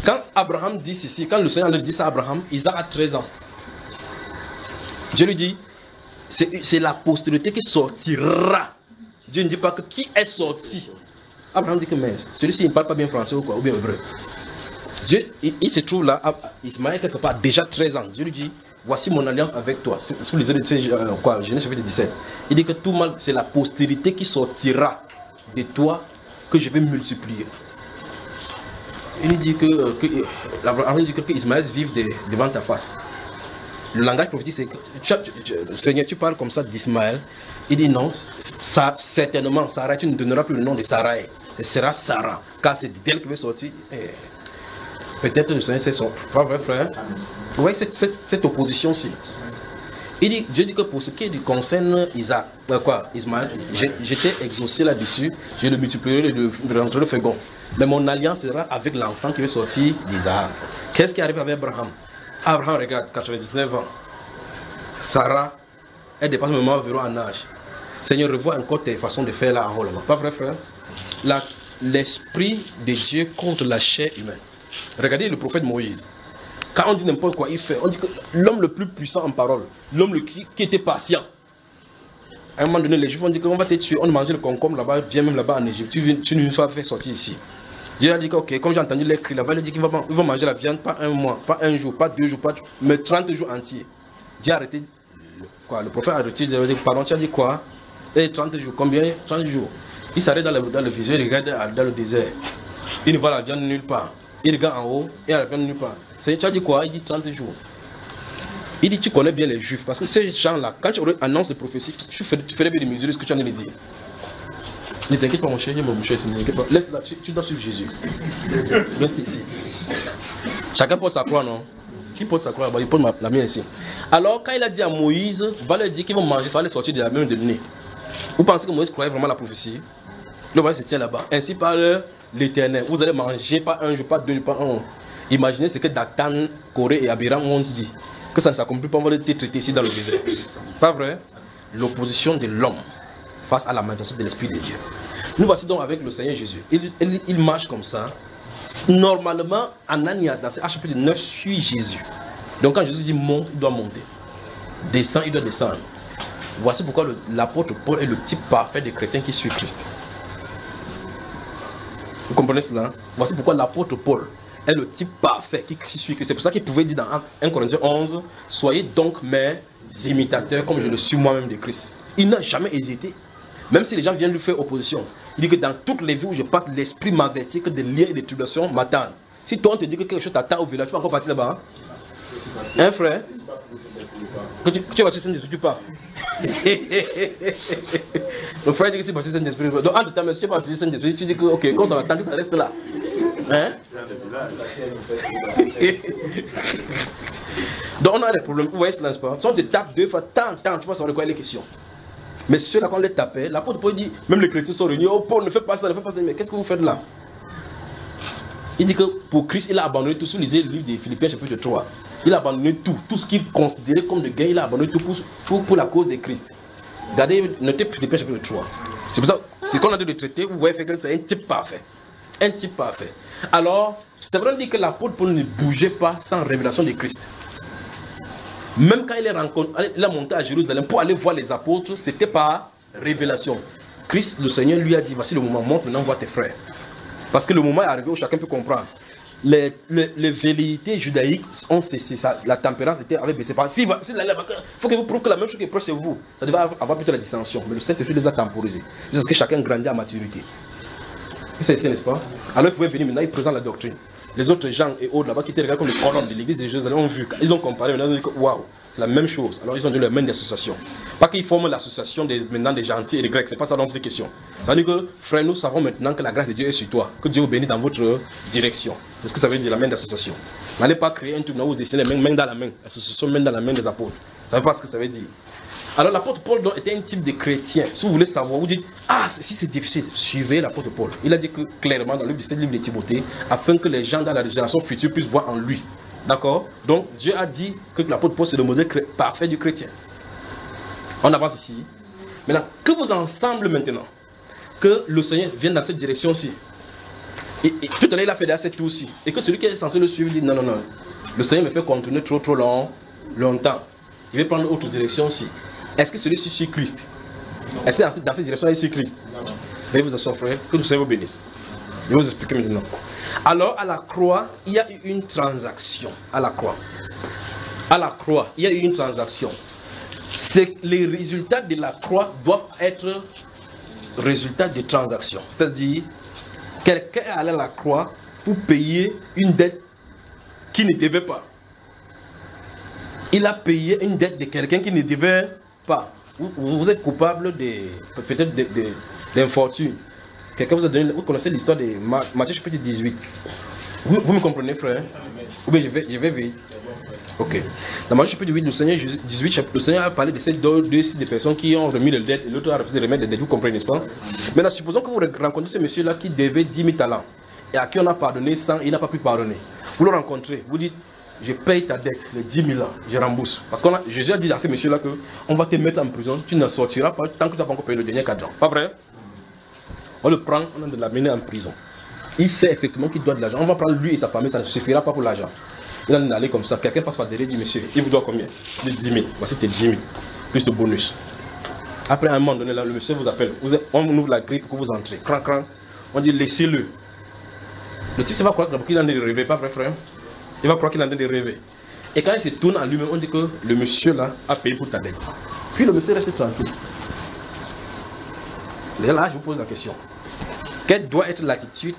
Quand Abraham dit ceci, quand le Seigneur lui dit ça à Abraham, Isaac a 13 ans. Dieu lui dit, c'est la postérité qui sortira. Dieu ne dit pas que qui est sorti. Abraham dit que mais celui-ci ne parle pas bien français ou quoi, ou bien hébreu. Dieu, il se trouve là, Ismaël quelque part, déjà 13 ans. Dieu lui dit, voici mon alliance avec toi. Si vous lisez Genèse chapitre 17, il dit que tout mal, c'est la postérité qui sortira de toi que je vais multiplier. Il dit que Ismaël vive devant ta face. Le langage prophétique, c'est que Seigneur, tu parles comme ça d'Ismaël. Il dit non, ça, certainement, Sarah, tu ne donneras plus le nom de Sarah. Ce sera Sarah, car c'est d'elle qui va sortir. Peut-être le Seigneur, c'est son. Pas vrai, frère? Vous voyez cette opposition-ci. Dieu dit que pour ce qui concerne Ismaël, j'étais exaucé là-dessus, je le multiplierai de rentrer le fécond. Mais mon alliance sera avec l'enfant qui va sortir d'Isaac. Qu'est-ce qui arrive avec Abraham? Abraham regarde, 99 ans. Sarah, elle dépasse le moment environ en âge. Seigneur, revois encore tes façons de faire là en haut. Pas vrai, frère? L'esprit de Dieu contre la chair humaine. Regardez le prophète Moïse. Quand on dit n'importe quoi il fait, on dit que l'homme le plus puissant en parole, l'homme qui était patient. À un moment donné, les Juifs ont dit qu'on va te tuer, on mangeait le concombre là-bas, bien même là-bas en Égypte. Tu nous as fait sortir ici. Dieu a dit que, ok, comme j'ai entendu les cris là-bas, il a dit qu'il va manger la viande, pas un mois, pas un jour, pas 2 jours, mais 30 jours entiers. Dieu a arrêté, quoi, le prophète a arrêté, il a dit, pardon, tu as dit quoi? Et 30 jours, combien? 30 jours. Il s'arrête dans le visuel, il regarde dans le désert. Il ne voit la viande nulle part. Il regarde en haut, et la viande nulle part. Tu as dit quoi? Il dit 30 jours. Il dit, tu connais bien les Juifs, parce que ces gens-là, quand tu annonces les prophéties, tu ferais bien de mesurer ce que tu as envie de dire. Ne t'inquiète pas mon cher, mon cher, ne t'inquiète pas. Laisse là, tu dois suivre Jésus. Reste ici. Chacun porte sa croix, non? Qui porte sa croix là-bas? Il porte la mienne ici. Alors, quand il a dit à Moïse, va leur dire qu'ils vont manger, ça va les sortir de la main de nez. Vous pensez que Moïse croyait vraiment la prophétie? Le voyage se tient là-bas. Ainsi parle l'Éternel. Vous allez manger pas un jour, pas 2 jours, pas un. Imaginez ce que Dathan, Corée et Abiram ont dit. Que ça ne s'accomplit pas, on va être traité ici dans le désert. Pas vrai? L'opposition de l'homme face à la manifestation de l'Esprit de Dieu. Nous voici donc avec le Seigneur Jésus. Il marche comme ça. Normalement, Ananias, dans ce chapitre 9, suit Jésus. Donc quand Jésus dit monte, il doit monter. Descend, il doit descendre. Voici pourquoi l'apôtre Paul est le type parfait des chrétiens qui suit Christ. Vous comprenez cela? Voici pourquoi l'apôtre Paul est le type parfait qui suit Christ. C'est pour ça qu'il pouvait dire dans 1 Corinthiens 11, soyez donc mes imitateurs comme je le suis moi-même de Christ. Il n'a jamais hésité. Même si les gens viennent lui faire opposition. Il dit que dans toutes les vies où je passe, l'esprit m'avertit que des liens et des tribulations m'attendent. Si toi on te dit que quelque chose t'attend au village, tu vas encore partir là-bas. Hein frère? Que tu vas baptiser Saint-Esprit, tu pars. Le frère dit que c'est baptiser Saint-Esprit. Donc entre temps, si tu vas baptiser Saint-Esprit, tu dis que ok, comme ça va tant que ça reste là. Hein? Donc on a des problèmes. Vous voyez cela, n'est-ce pas? Si on te tape 2 fois, tant, tu vas savoir de quoi il est question. Mais ceux-là, quand on les tapait, l'apôtre Paul dit, même les chrétiens sont réunis, oh Paul, ne fais pas ça, ne fais pas ça. Mais qu'est-ce que vous faites là? Il dit que pour Christ, il a abandonné tout. Si vous lisez le livre de Philippiens, chapitre 3, il a abandonné tout. Tout ce qu'il considérait comme de gain, il a abandonné tout pour la cause de Christ. Regardez, notez Philippiens, chapitre 3. C'est pour ça, c'est qu'on a dû le traiter, vous voyez que c'est un type parfait. Un type parfait. Alors, c'est vrai dire que l'apôtre Paul ne bougeait pas sans révélation de Christ. Même quand il a monté à Jérusalem pour aller voir les apôtres, c'était par révélation. Christ, le Seigneur, lui a dit, voici le moment, monte maintenant, vois tes frères. Parce que le moment est arrivé où chacun peut comprendre. Les velléités judaïques ont cessé, la tempérance avait baissé. Il faut que vous prouviez que la même chose qui est proche de vous, ça devait avoir plutôt la dissension. Mais le Saint-Esprit les a temporisés. Jusqu'à ce que chacun grandit à maturité. C'est ça, n'est-ce pas? Alors ils pouvaient venir maintenant, ils présentent la doctrine. Les autres gens et autres là-bas qui étaient regardés comme les colonnes de l'église de Jérusalem ont vu, ils ont comparé, maintenant ils ont dit que waouh, c'est la même chose. Alors ils ont donné leur main d'association. Pas qu'ils forment l'association maintenant des gentils et des grecs, c'est pas ça dont il est question. Ça veut dire que, frère, nous savons maintenant que la grâce de Dieu est sur toi, que Dieu vous bénit dans votre direction. C'est ce que ça veut dire, la main d'association. N'allez pas créer un truc où vous dessinez les mains dans la main, l'association main dans la main des apôtres. Ça ne veut pas ce que ça veut dire. Alors l'apôtre Paul était un type de chrétien. Si vous voulez savoir, vous dites, ah, si c'est difficile, suivez l'apôtre Paul. Il a dit que, clairement dans le livre de Timothée, afin que les gens dans la génération future puissent voir en lui. D'accord? Donc Dieu a dit que l'apôtre Paul c'est le modèle parfait du chrétien. On avance ici. Maintenant, que vous ensemble maintenant, que le Seigneur vienne dans cette direction-ci. Et tout à l'heure, il a fait dans cette tour-ci. Et que celui qui est censé le suivre dit non, non, non. Le Seigneur me fait continuer trop longtemps. Il va prendre une autre direction-ci. Est-ce que celui-ci suit Christ? Est-ce que dans cette direction, il suit Christ? Veuillez vous asseoir, frère. Que le Seigneur vous bénisse. Je vais vous expliquer maintenant. Alors, à la croix, il y a eu une transaction. À la croix, il y a eu une transaction. C'est les résultats de la croix doivent être résultats de transactions. C'est-à-dire, quelqu'un est allé à la croix pour payer une dette qui ne devait pas. Il a payé une dette de quelqu'un qui ne devait pas. Vous êtes coupable peut-être d'infortune. Quelqu'un vous a donné. Vous connaissez l'histoire de Matthieu chapitre 18. Vous me comprenez, frère? Ou bien je vais vite. Ok. Dans Matthieu chapitre 8, le Seigneur 18, le Seigneur a parlé de ces deux personnes qui ont remis les dettes et l'autre a refusé de remettre les dettes. Vous comprenez, n'est-ce pas? Maintenant, supposons que vous rencontrez ce monsieur-là qui devait 10 000 talents et à qui on a pardonné 100 et il n'a pas pu pardonner. Vous le rencontrez, vous dites, je paye ta dette, les 10 000 là, je rembourse. Parce que Jésus a dit à ce monsieur-là qu'on va te mettre en prison, tu ne sortiras pas tant que tu n'as pas encore payé le dernier cadran. Pas vrai? On le prend, on va l'amener en prison. Il sait effectivement qu'il doit de l'argent. On va prendre lui et sa famille, ça ne suffira pas pour l'argent. Il va aller comme ça. Quelqu'un passe par derrière et dit, monsieur, il vous doit combien? Il dit 10 000. Voici tes 10 000. Plus de bonus. Après, à un moment donné, là, le monsieur vous appelle. On ouvre la grille pour que vous entrez. Cran, cran. On dit, laissez-le. Le type, il va croire qu'il est en train de rêver, pas vrai, frère? Il va croire qu'il est en train de rêver. Et quand il se tourne en lui-même, on dit que le monsieur là a payé pour ta dette. Puis le monsieur reste tranquille. Là, je vous pose la question. Quelle doit être l'attitude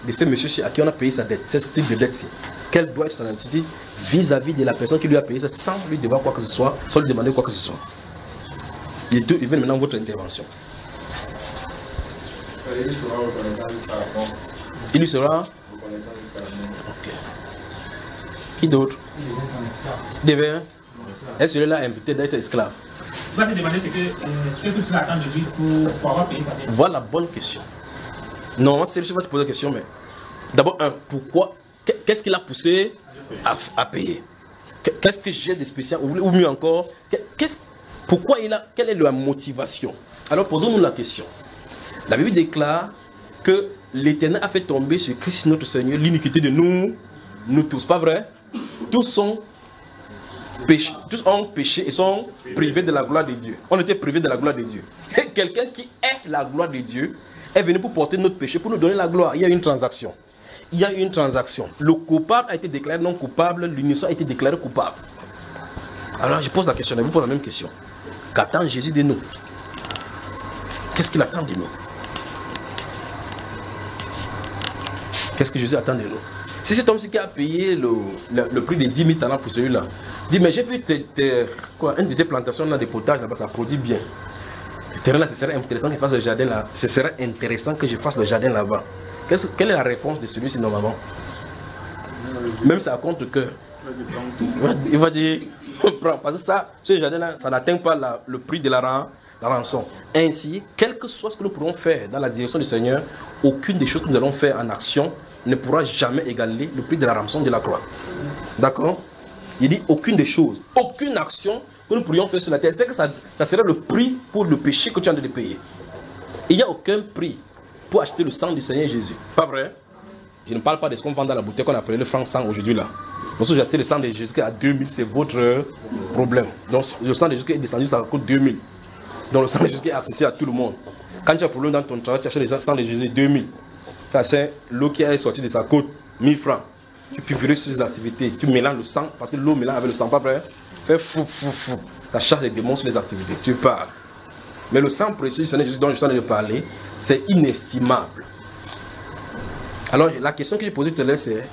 de ce monsieur à qui on a payé sa dette, ce type de dette-ci? Quelle doit être son attitude vis-à-vis de la personne qui lui a payé ça sans lui devoir quoi que ce soit, sans lui demander quoi que ce soit? Il veut maintenant votre intervention. Il lui sera reconnaissant jusqu'à la mort. Il lui sera Reconnaissant jusqu'à la mort. Ok. Qui d'autre? Devait. Est-ce que celui-là invité d'être esclave? Il va se demander ce que cela attend de lui pour avoir payé sa dette. Voilà la bonne question. Non, c'est je vais te poser la question, mais d'abord, pourquoi? Qu'est-ce qui l'a poussé à payer? Qu'est-ce que j'ai de spécial? Ou mieux encore, pourquoi quelle est la motivation? Alors posons-nous la question. La Bible déclare que l'Éternel a fait tomber sur Christ notre Seigneur l'iniquité de nous tous, pas vrai? Tous ont péché et sont privés de la gloire de Dieu. On était privés de la gloire de Dieu. Et quelqu'un qui est la gloire de Dieu est venu pour porter notre péché, pour nous donner la gloire. Il y a une transaction. Il y a une transaction. Le coupable a été déclaré non coupable, l'innocent a été déclaré coupable. Alors je pose la question, je vous pose la même question. Qu'attend Jésus de nous? Qu'est-ce qu'il attend de nous? Qu'est-ce que Jésus attend de nous? Si cet homme-ci qui a payé le prix de 10 000 talents pour celui-là, dit, mais j'ai vu une de tes plantations là, de potage là-bas, ça produit bien. Le terrain là, ce serait intéressant que je fasse le jardin là. Ce serait intéressant que je fasse le jardin là-bas. Quelle est la réponse de celui-ci normalement? Même ça compte que il va dire, prends, parce que ça, ce jardin-là, ça n'atteint pas le prix de la rançon. Ainsi, quel que soit ce que nous pourrons faire dans la direction du Seigneur, aucune des choses que nous allons faire en action ne pourra jamais égaler le prix de la rançon de la croix. D'accord? Il dit aucune des choses, aucune action que nous pourrions faire sur la terre, c'est que ça serait le prix pour le péché que tu as de payer. Il n'y a aucun prix pour acheter le sang du Seigneur Jésus. Pas vrai? Je ne parle pas de ce qu'on vend dans la boutique qu'on appelle le franc sang aujourd'hui là. Donc si j'ai acheté le sang de Jésus à 2000, c'est votre problème. Donc le sang de Jésus est descendu, ça coûte 2000. Donc le sang de Jésus est accessible à tout le monde. Quand tu as un problème dans ton travail, tu achètes le sang de Jésus 2000. Tu achètes l'eau qui est sortie de sa côte, 1000 francs. Tu pulvérises sur les activités, tu mélanges le sang, parce que l'eau mélange avec le sang, pas vrai? Fais fou. Ça chasse les démons sur les activités, tu parles. Mais le sang précieux du Seigneur Jésus dont je suis en train de parler, c'est inestimable. Alors la question que j'ai posée tout à l'heure, c'est,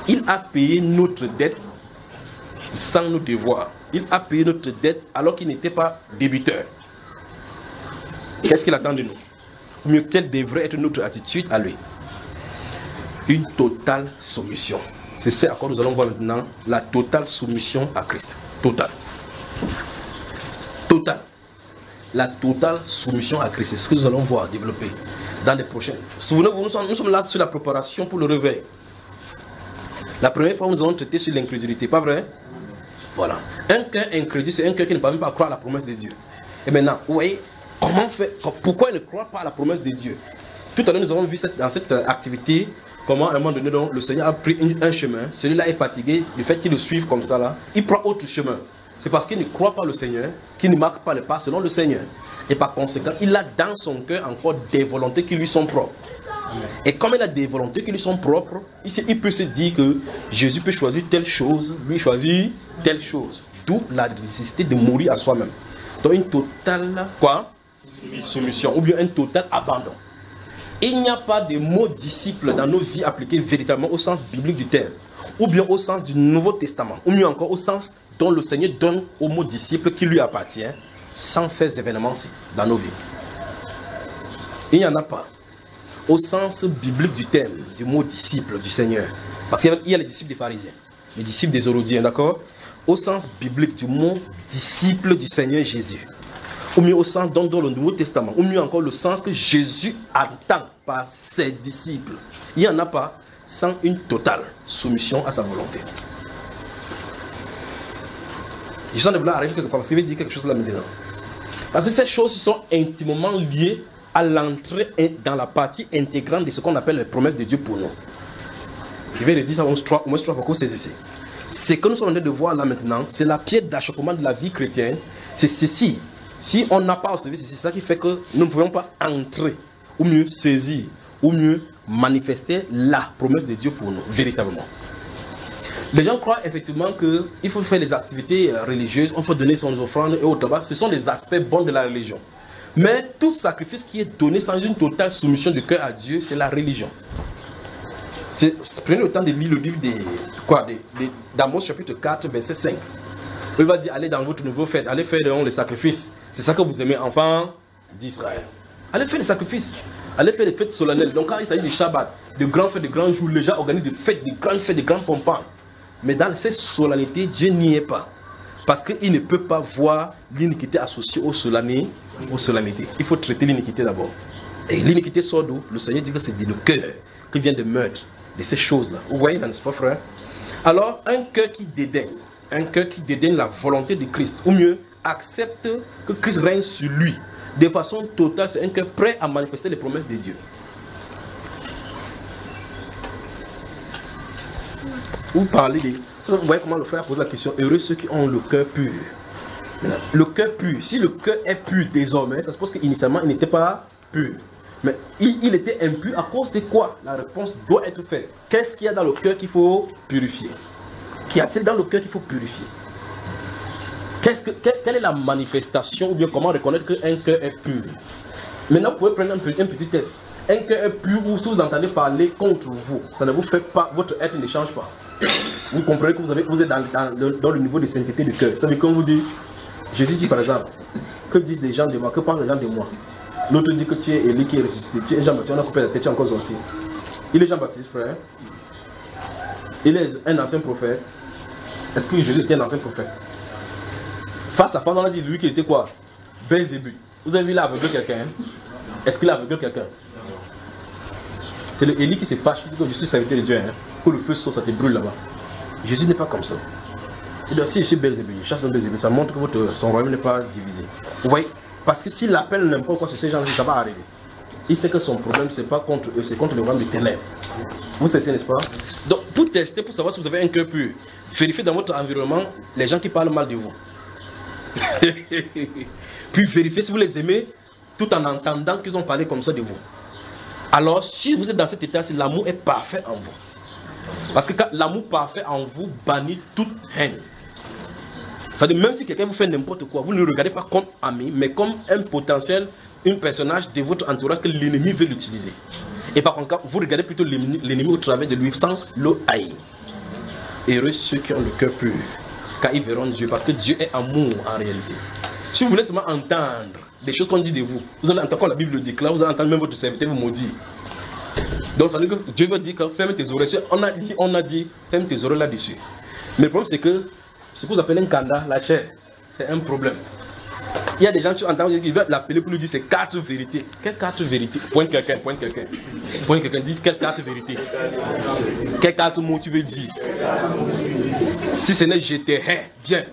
il a payé notre dette sans nous devoir. Il a payé notre dette alors qu'il n'était pas débiteur. Qu'est-ce qu'il attend de nous? Ou mieux, quelle devrait être notre attitude à lui? Une totale soumission. C'est ce à quoi nous allons voir maintenant, la totale soumission à Christ. Totale. Totale. La totale soumission à Christ. C'est ce que nous allons voir développer dans les prochaines. Souvenez-vous, nous sommes là sur la préparation pour le réveil. La première fois, nous avons traité sur l'incrédulité, pas vrai? Voilà. Un cœur incrédule, c'est un cœur qui ne peut même pas croire à la promesse de Dieu. Et maintenant, vous voyez, pourquoi il ne croit pas à la promesse de Dieu? Tout à l'heure, nous avons vu dans cette activité, comment à un moment donné, donc, le Seigneur a pris un chemin. Celui-là est fatigué, du fait qu'il le suive comme ça, là, il prend autre chemin. C'est parce qu'il ne croit pas le Seigneur, qu'il ne marque pas le pas selon le Seigneur. Et par conséquent, il a dans son cœur encore des volontés qui lui sont propres. Et comme il a des volontés qui lui sont propres, il peut se dire que Jésus peut choisir telle chose, lui choisir telle chose. D'où la nécessité de mourir à soi-même. Donc une totale quoi? Soumission, ou bien un total abandon. Il n'y a pas de mot disciple dans nos vies appliqués véritablement au sens biblique du terme, ou bien au sens du Nouveau Testament, ou mieux encore au sens dont le Seigneur donne au mot disciple qui lui appartient, sans ces événements-ci dans nos vies. Il n'y en a pas. Au sens biblique du terme, du mot disciple du Seigneur. Parce qu'il y a les disciples des pharisiens, les disciples des Hérodiens, d'accord? Au sens biblique du mot disciple du Seigneur Jésus. Ou mieux au sens dans le Nouveau Testament. Ou mieux encore le sens que Jésus attend par ses disciples. Il n'y en a pas sans une totale soumission à sa volonté. Je suis en train de arriver quelque part parce qu'il veut dire quelque chose là maintenant. Parce que ces choses sont intimement liées à l'entrée dans la partie intégrante de ce qu'on appelle les promesses de Dieu pour nous. Je vais le dire ça au moins trois fois que c'est ici. Ce que nous sommes en train de voir là maintenant, c'est la pierre d'achoppement de la vie chrétienne. C'est ceci. Si on n'a pas observé ceci, c'est ça qui fait que nous ne pouvons pas entrer, ou mieux saisir, ou mieux manifester la promesse de Dieu pour nous, véritablement. Les gens croient effectivement qu'il faut faire des activités religieuses, on faut donner son offrande et autres. Ce sont des aspects bons de la religion. Mais tout sacrifice qui est donné sans une totale soumission de cœur à Dieu, c'est la religion. Prenez le temps de lire le livre d'Amos chapitre 4, verset 5. Il va dire, allez dans votre nouveau fête, allez faire les sacrifices. C'est ça que vous aimez, enfants d'Israël. Allez faire les sacrifices. Allez faire les fêtes solennelles. Donc quand il s'agit de Shabbat, de grands fêtes, de grands jours, les gens organisent des fêtes, de grands pompons. Mais dans ces solennités, Dieu n'y est pas. Parce qu'il ne peut pas voir l'iniquité associée aux solennités. Il faut traiter l'iniquité d'abord. Et l'iniquité sort d'où? Le Seigneur dit que c'est le cœur qui vient de meurtre, de ces choses-là. Vous voyez, n'est-ce pas, frère? Alors, un cœur qui dédaigne la volonté de Christ, ou mieux, accepte que Christ règne sur lui, de façon totale, c'est un cœur prêt à manifester les promesses de Dieu. Vous voyez comment le frère a posé la question. Heureux ceux qui ont le cœur pur. Le cœur pur, si le cœur est pur désormais, ça suppose qu'initialement il n'était pas pur. Mais il était impur à cause de quoi? La réponse doit être faite. Qu'est-ce qu'il y a dans le cœur qu'il faut purifier? Qu'y a-t-il dans le cœur qu'il faut purifier? Quelle est la manifestation ou bien comment reconnaître qu'un cœur est pur? Maintenant vous pouvez prendre un petit test. Un cœur est pur ou si vous entendez parler contre vous, ça ne vous fait pas, votre être ne change pas. Vous comprenez que vous êtes dans le niveau de sainteté du cœur. Ça veut dire qu'on vous dit, Jésus dit par exemple, que disent les gens de moi, que parlent les gens de moi? L'autre dit que tu es Élie qui est ressuscité, tu es Jean-Baptiste, on a coupé la tête, tu es encore sorti. Il est Jean-Baptiste, frère. Il est un ancien prophète. Est-ce que Jésus était un ancien prophète? Face à face, on a dit lui qui était quoi? Belzébuth. Vous avez vu là aveugle quelqu'un? Est-ce qu'il a aveugle quelqu'un? C'est le Élie qui se fâche, qui dit que je suis serviteur de Dieu, que le feu saute, ça te brûle là-bas. Jésus n'est pas comme ça. Il dit si je suis Belzébuth, je chasse dans Belzébuth, ça montre que son royaume n'est pas divisé. Vous voyez? Parce que s'il appelle n'importe quoi sur ces gens-là, ça va arriver. Il sait que son problème, ce n'est pas contre eux, c'est contre le royaume des ténèbres. Vous savez, n'est-ce pas? Donc, tout tester pour savoir si vous avez un cœur pur. Vérifiez dans votre environnement les gens qui parlent mal de vous. Puis vérifiez si vous les aimez, tout en entendant qu'ils ont parlé comme ça de vous. Alors, si vous êtes dans cet état, c'est l'amour est parfait en vous. Parce que l'amour parfait en vous bannit toute haine. C'est-à-dire, même si quelqu'un vous fait n'importe quoi, vous ne le regardez pas comme ami, mais comme un potentiel, un personnage de votre entourage que l'ennemi veut l'utiliser. Et par contre, vous regardez plutôt l'ennemi au travers de lui sans le haïr. Heureux ceux qui ont le cœur pur, car ils verront Dieu, parce que Dieu est amour en réalité. Si vous voulez seulement entendre les choses qu'on dit de vous, vous allez entendre quand la Bible le déclare, vous allez entendre même votre serviteur vous maudire. Donc ça veut dire que Dieu veut dire que ferme tes oreilles. On a dit, ferme tes oreilles là-dessus. Mais le problème c'est que ce que vous appelez un kanda, la chair, c'est un problème. Il y a des gens qui entendent, ils veulent l'appeler pour lui dire c'est 4 vérités. Quelles 4 vérités? Pointe quelqu'un. Pointe quelqu'un, dit quelles 4 vérités? Quels 4 mots tu veux dire? Si ce n'est je te hais, bien.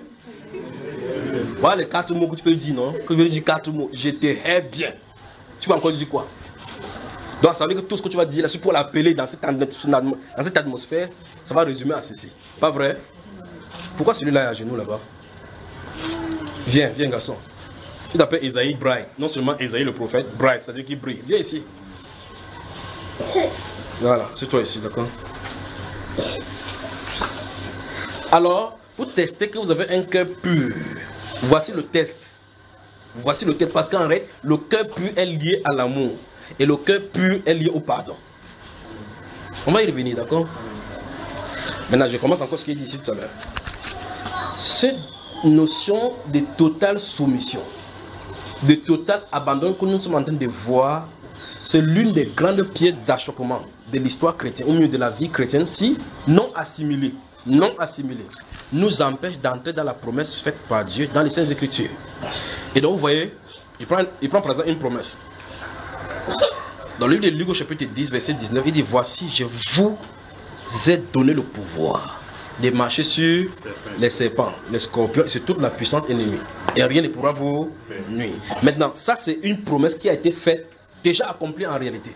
Voilà les 4 mots que tu peux dire, non? Que je veux dire 4 mots. Je te hais bien. Tu vas encore dire quoi? Donc ça veut dire que tout ce que tu vas dire là, c'est pour l'appeler dans cette atmosphère, ça va résumer à ceci. Pas vrai? Pourquoi celui-là est à genoux là-bas? Viens, viens garçon. Tu t'appelles Esaïe Braille. Non seulement Esaïe le prophète, Braille, c'est-à-dire qu'il brille. Viens ici. Voilà, c'est toi ici, d'accord? Alors, pour tester que vous avez un cœur pur, voici le test. Voici le test, parce qu'en vrai, le cœur pur est lié à l'amour. Et le cœur pur est lié au pardon. On va y revenir, d'accord? Maintenant, je commence encore ce qu'il dit ici tout à l'heure. Cette notion de totale soumission, de total abandon que nous sommes en train de voir, c'est l'une des grandes pièces d'achoppement de l'histoire chrétienne, au milieu de la vie chrétienne, si non assimilée, nous empêche d'entrer dans la promesse faite par Dieu dans les Saintes Écritures. Et donc, vous voyez, il prend par exemple une promesse. Dans le livre de Luc au chapitre 10, verset 19, il dit, voici, je vous ai donné le pouvoir de marcher sur les serpents, les scorpions et sur toute la puissance ennemie. Et rien ne pourra vous nuire. Maintenant, ça c'est une promesse qui a été faite, déjà accomplie en réalité.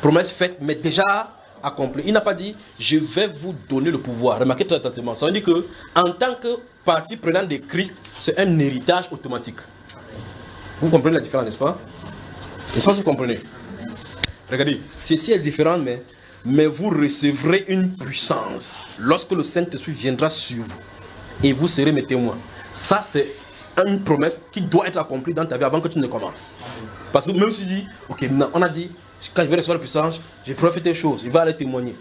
Promesse faite, mais déjà accomplie. Il n'a pas dit, je vais vous donner le pouvoir. Remarquez très attentivement. Ça veut dire que, en tant que partie prenante de Christ, c'est un héritage automatique. Vous comprenez la différence, n'est-ce pas? N'est-ce pas que vous comprenez? Regardez, ceci est différent, mais vous recevrez une puissance lorsque le Saint-Esprit viendra sur vous et vous serez mes témoins. Ça, c'est une promesse qui doit être accomplie dans ta vie avant que tu ne commences. Parce que même si tu dis, ok, non, on a dit, quand je vais recevoir la puissance, je pourrais faire telle chose, il va aller témoigner.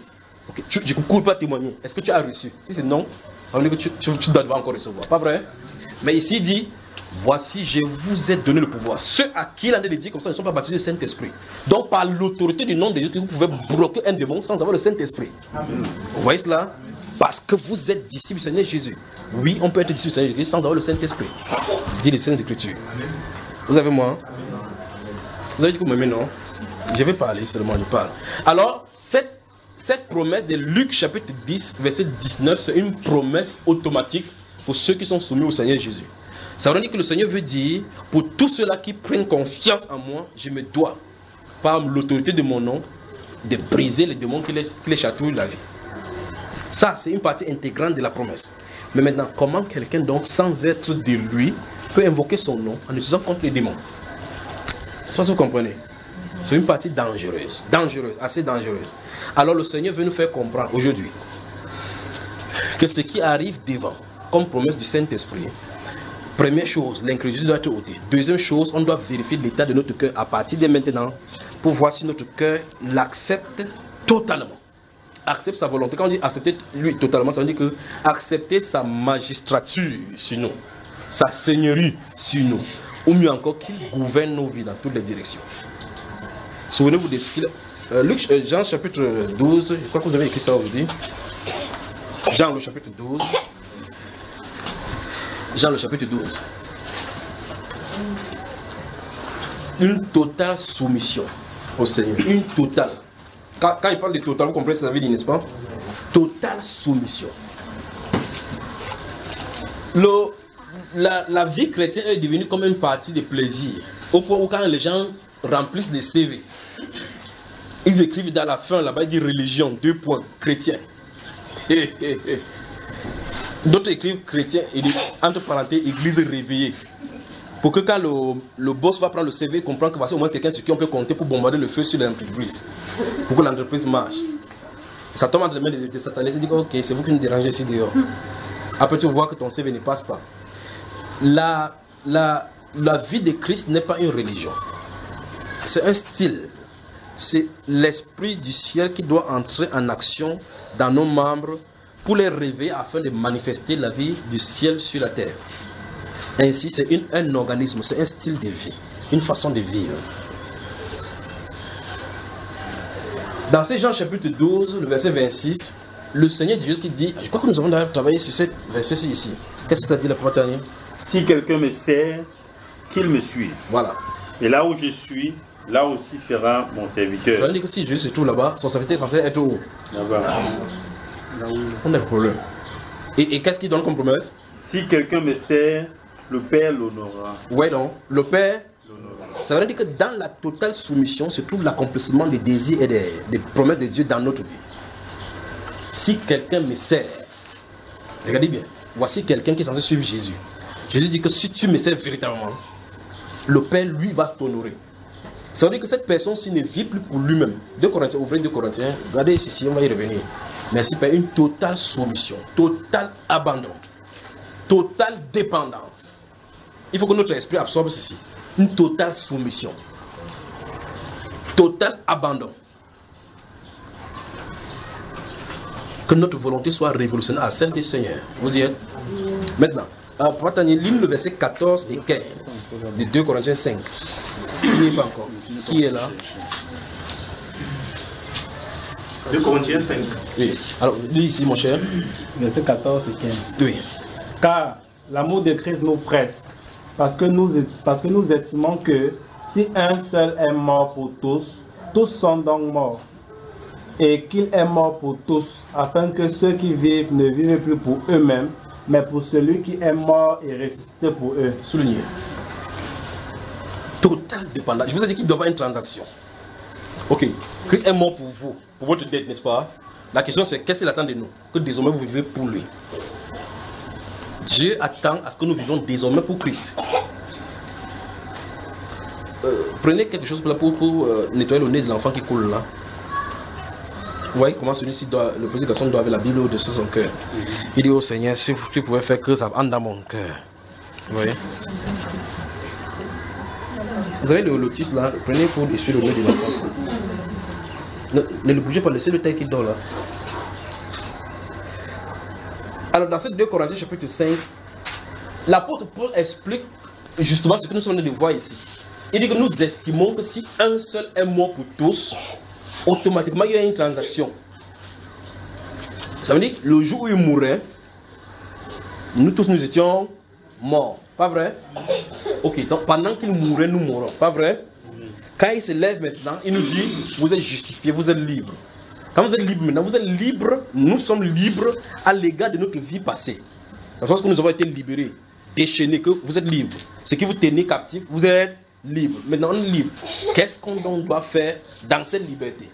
Okay, je ne cours pas témoigner. Est-ce que tu as reçu? Si c'est non, ça veut dire que tu dois encore recevoir. Pas vrai? Mais ici, il dit, voici, je vous ai donné le pouvoir. Ceux à qui il en est dit comme ça ne sont pas baptisés du Saint-Esprit. Donc, par l'autorité du nom de Jésus, vous pouvez bloquer un démon sans avoir le Saint-Esprit. Vous voyez cela? Parce que vous êtes disciples du Seigneur Jésus. Oui, on peut être disciple du Seigneur Jésus sans avoir le Saint-Esprit. Dit les Saintes Écritures. Vous avez moi? Vous avez dit que vous m'aimez, non? Je vais parler seulement, je parle. Alors, cette promesse de Luc chapitre 10, verset 19, c'est une promesse automatique pour ceux qui sont soumis au Seigneur Jésus. Ça veut dire que le Seigneur veut dire, pour tous ceux-là qui prennent confiance en moi, je me dois, par l'autorité de mon nom, de briser les démons qui les chatouillent la vie. Ça, c'est une partie intégrante de la promesse. Mais maintenant, comment quelqu'un, donc, sans être de lui, peut invoquer son nom en utilisant contre les démons? C'est pas ce que vous comprenez? C'est une partie dangereuse, assez dangereuse. Alors le Seigneur veut nous faire comprendre aujourd'hui que ce qui arrive devant, comme promesse du Saint-Esprit, première chose, l'incrédulité doit être ôtée. Deuxième chose, on doit vérifier l'état de notre cœur à partir de maintenant pour voir si notre cœur l'accepte totalement. Accepte sa volonté. Quand on dit accepter lui totalement, ça veut dire que accepter sa magistrature sur nous, sa seigneurie sur nous, ou mieux encore qu'il gouverne nos vies dans toutes les directions. Souvenez-vous de ce qu'il a. Jean chapitre 12, je crois que vous avez écrit ça aujourd'hui. Jean le chapitre 12. Jean le chapitre 12. Une totale soumission au Seigneur. Une totale. Quand il parle de total, vous comprenez ce que ça veut dire, n'est-ce pas? Totale soumission. La vie chrétienne est devenue comme une partie de plaisir. Au point où quand les gens remplissent des CV, ils écrivent dans la fin, là-bas, ils disent religion, 2 points, chrétien. D'autres écrivent chrétien, et entre parenthèses, église réveillée. Pour que quand le boss va prendre le CV, il comprend que voici au moins quelqu'un sur qui on peut compter pour bombarder le feu sur l'entreprise. Pour que l'entreprise marche. Ça tombe entre les mains des évités satanistes, il dit ok, c'est vous qui nous dérangez ici dehors. Après tu vois que ton CV ne passe pas. La vie de Christ n'est pas une religion. C'est un style. C'est l'esprit du ciel qui doit entrer en action dans nos membres pour les réveiller afin de manifester la vie du ciel sur la terre. Ainsi, c'est un organisme, c'est un style de vie, une façon de vivre. Dans ces Jean chapitre 12, le verset 26, le Seigneur Jésus qui dit, je crois que nous avons d'ailleurs travaillé sur ce verset ici. Qu'est-ce que ça dit la première dernière? Si quelqu'un me sert, qu'il me suive. Voilà. Et là où je suis, là aussi sera mon serviteur. Ça veut dire que si Jésus se trouve là-bas, son serviteur est censé être où? Là-bas. On a le problème. Et qu'est-ce qu'il donne comme promesse? Si quelqu'un me sert, Le Père l'honorera. Ouais, donc, le Père, ça veut dire que dans la totale soumission se trouve l'accomplissement des désirs et des promesses de Dieu dans notre vie. Si quelqu'un me sert, regardez bien, voici quelqu'un qui est censé suivre Jésus. Jésus dit que si tu me sers véritablement, le Père, lui, va t'honorer. Ça veut dire que cette personne-ci ne vit plus pour lui-même. 2 Corinthiens, ouvrez 2 Corinthiens, regardez ici, on va y revenir. Merci Père, une totale soumission, total abandon, totale dépendance. Il faut que notre esprit absorbe ceci. Une totale soumission, total abandon. Que notre volonté soit révolutionnaire à celle du Seigneur. Vous y êtes? Maintenant, pour attendre, lis le verset 14 et 15 de 2 Corinthiens 5. Qui n'est pas encore? Qui est là? 2 Corinthiens 5. Oui. Alors, lis ici, mon cher. Verset 14 et 15. Oui. Car l'amour de Christ nous presse, parce que nous estimons que si un seul est mort pour tous, tous sont donc morts. Et qu'il est mort pour tous, afin que ceux qui vivent ne vivent plus pour eux-mêmes, mais pour celui qui est mort et ressuscité pour eux. Souligné. Total dépendance. Je vous ai dit qu'il doit y avoir une transaction. Ok, Christ est mort pour vous, pour votre dette, n'est-ce pas? La question c'est qu'est-ce qu'il attend de nous? Que désormais vous vivez pour lui. Dieu attend à ce que nous vivions désormais pour Christ. Prenez quelque chose pour nettoyer le nez de l'enfant qui coule là. Vous voyez comment celui-ci doit, le petit garçon doit avoir la Bible au-dessus de son cœur. Il dit au Seigneur, si tu pouvais faire que ça entre dans mon cœur. Vous voyez? Vous avez le lotus là, prenez pour essuyer le nez de l'enfant. Ne le bougez pas, laissez le taille qui dort là. Alors dans cette 2 Corinthiens chapitre 5, l'apôtre Paul explique justement ce que nous sommes en train de voir ici. Il dit que nous estimons que si un seul est mort pour tous, automatiquement il y a une transaction. Ça veut dire le jour où il mourait, nous tous nous étions morts. Pas vrai? Ok, donc pendant qu'il mourait, nous mourons. Pas vrai? Quand il se lève maintenant, il nous dit, vous êtes justifiés, vous êtes libres. Quand vous êtes libres maintenant, vous êtes libres, nous sommes libres à l'égard de notre vie passée. Lorsque nous avons été libérés, déchaînés, que vous êtes libres. Ce qui vous tenait captif, vous êtes libres. Maintenant, on est libre. Qu'est-ce qu'on doit faire dans cette liberté?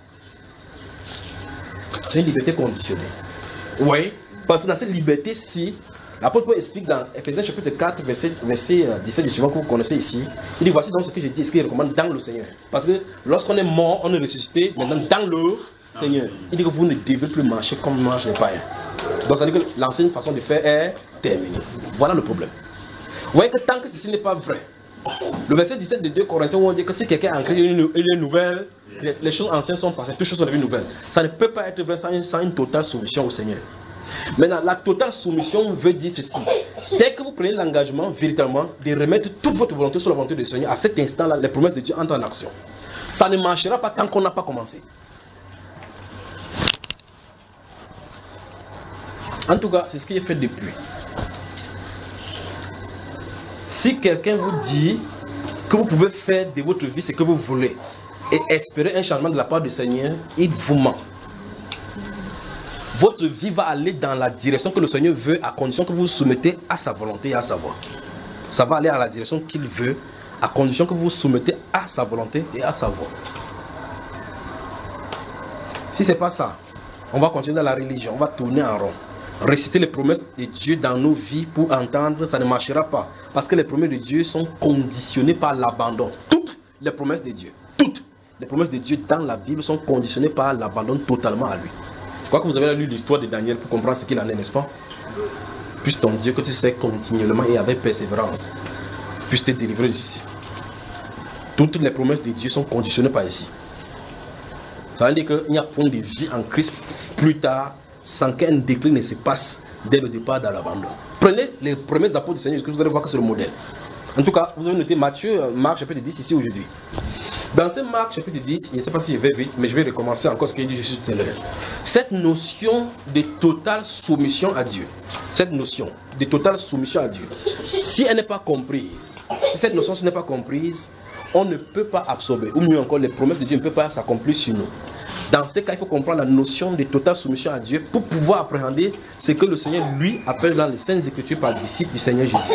C'est une liberté conditionnée. Oui, parce que dans cette liberté-ci, l'apôtre Paul explique dans Ephésiens chapitre 4, verset 17 du suivant que vous connaissez ici. Il dit, voici donc ce que j'ai dit, ce qu'il recommande dans le Seigneur. Parce que lorsqu'on est mort, on est ressuscité, maintenant dans le Seigneur. Il dit que vous ne devez plus marcher comme marchent les païens. Donc ça veut dire que l'ancienne façon de faire est terminée. Voilà le problème. Vous voyez que tant que ceci n'est pas vrai, le verset 17 de 2 Corinthiens où on dit que si quelqu'un a en Christ, il y a une nouvelle, les choses anciennes sont passées, toutes choses sont devenues nouvelles. Ça ne peut pas être vrai sans une totale soumission au Seigneur. Maintenant, la totale soumission veut dire ceci. Dès que vous prenez l'engagement véritablement de remettre toute votre volonté sur la volonté du Seigneur, à cet instant-là, les promesses de Dieu entrent en action. Ça ne marchera pas tant qu'on n'a pas commencé. En tout cas, c'est ce qui est fait depuis. Si quelqu'un vous dit que vous pouvez faire de votre vie ce que vous voulez et espérer un changement de la part du Seigneur, il vous ment. Votre vie va aller dans la direction que le Seigneur veut à condition que vous vous soumettez à sa volonté et à sa voix. Ça va aller à la direction qu'il veut à condition que vous vous soumettez à sa volonté et à sa voix. Si ce n'est pas ça, on va continuer dans la religion, on va tourner en rond. Réciter les promesses de Dieu dans nos vies pour entendre, ça ne marchera pas. Parce que les promesses de Dieu sont conditionnées par l'abandon. Toutes les promesses de Dieu, toutes les promesses de Dieu dans la Bible sont conditionnées par l'abandon totalement à lui. Je crois que vous avez lu l'histoire de Daniel pour comprendre ce qu'il en est, n'est-ce pas? Puisse ton Dieu que tu sais continuellement et avec persévérance, puisse te délivrer d'ici. Toutes les promesses de Dieu sont conditionnées par ici. Ça veut dire qu'il n'y a point de vie en Christ plus tard sans qu'un déclin ne se passe dès le départ dans l'abandon. Prenez les premiers apôtres du Seigneur Jésus, vous allez voir que c'est le modèle. En tout cas, vous avez noté Marc chapitre 10 ici aujourd'hui. Dans ce Marc chapitre 10, je ne sais pas si je vais vite, mais je vais recommencer encore ce qu'il dit Jésus tout à l'heure. Cette notion de totale soumission à Dieu, cette notion de totale soumission à Dieu, si elle n'est pas comprise, si cette notion n'est pas comprise, on ne peut pas absorber, ou mieux encore, les promesses de Dieu ne peuvent pas s'accomplir sur nous. Dans ce cas, il faut comprendre la notion de totale soumission à Dieu pour pouvoir appréhender ce que le Seigneur lui appelle dans les Saintes Écritures par disciple du Seigneur Jésus.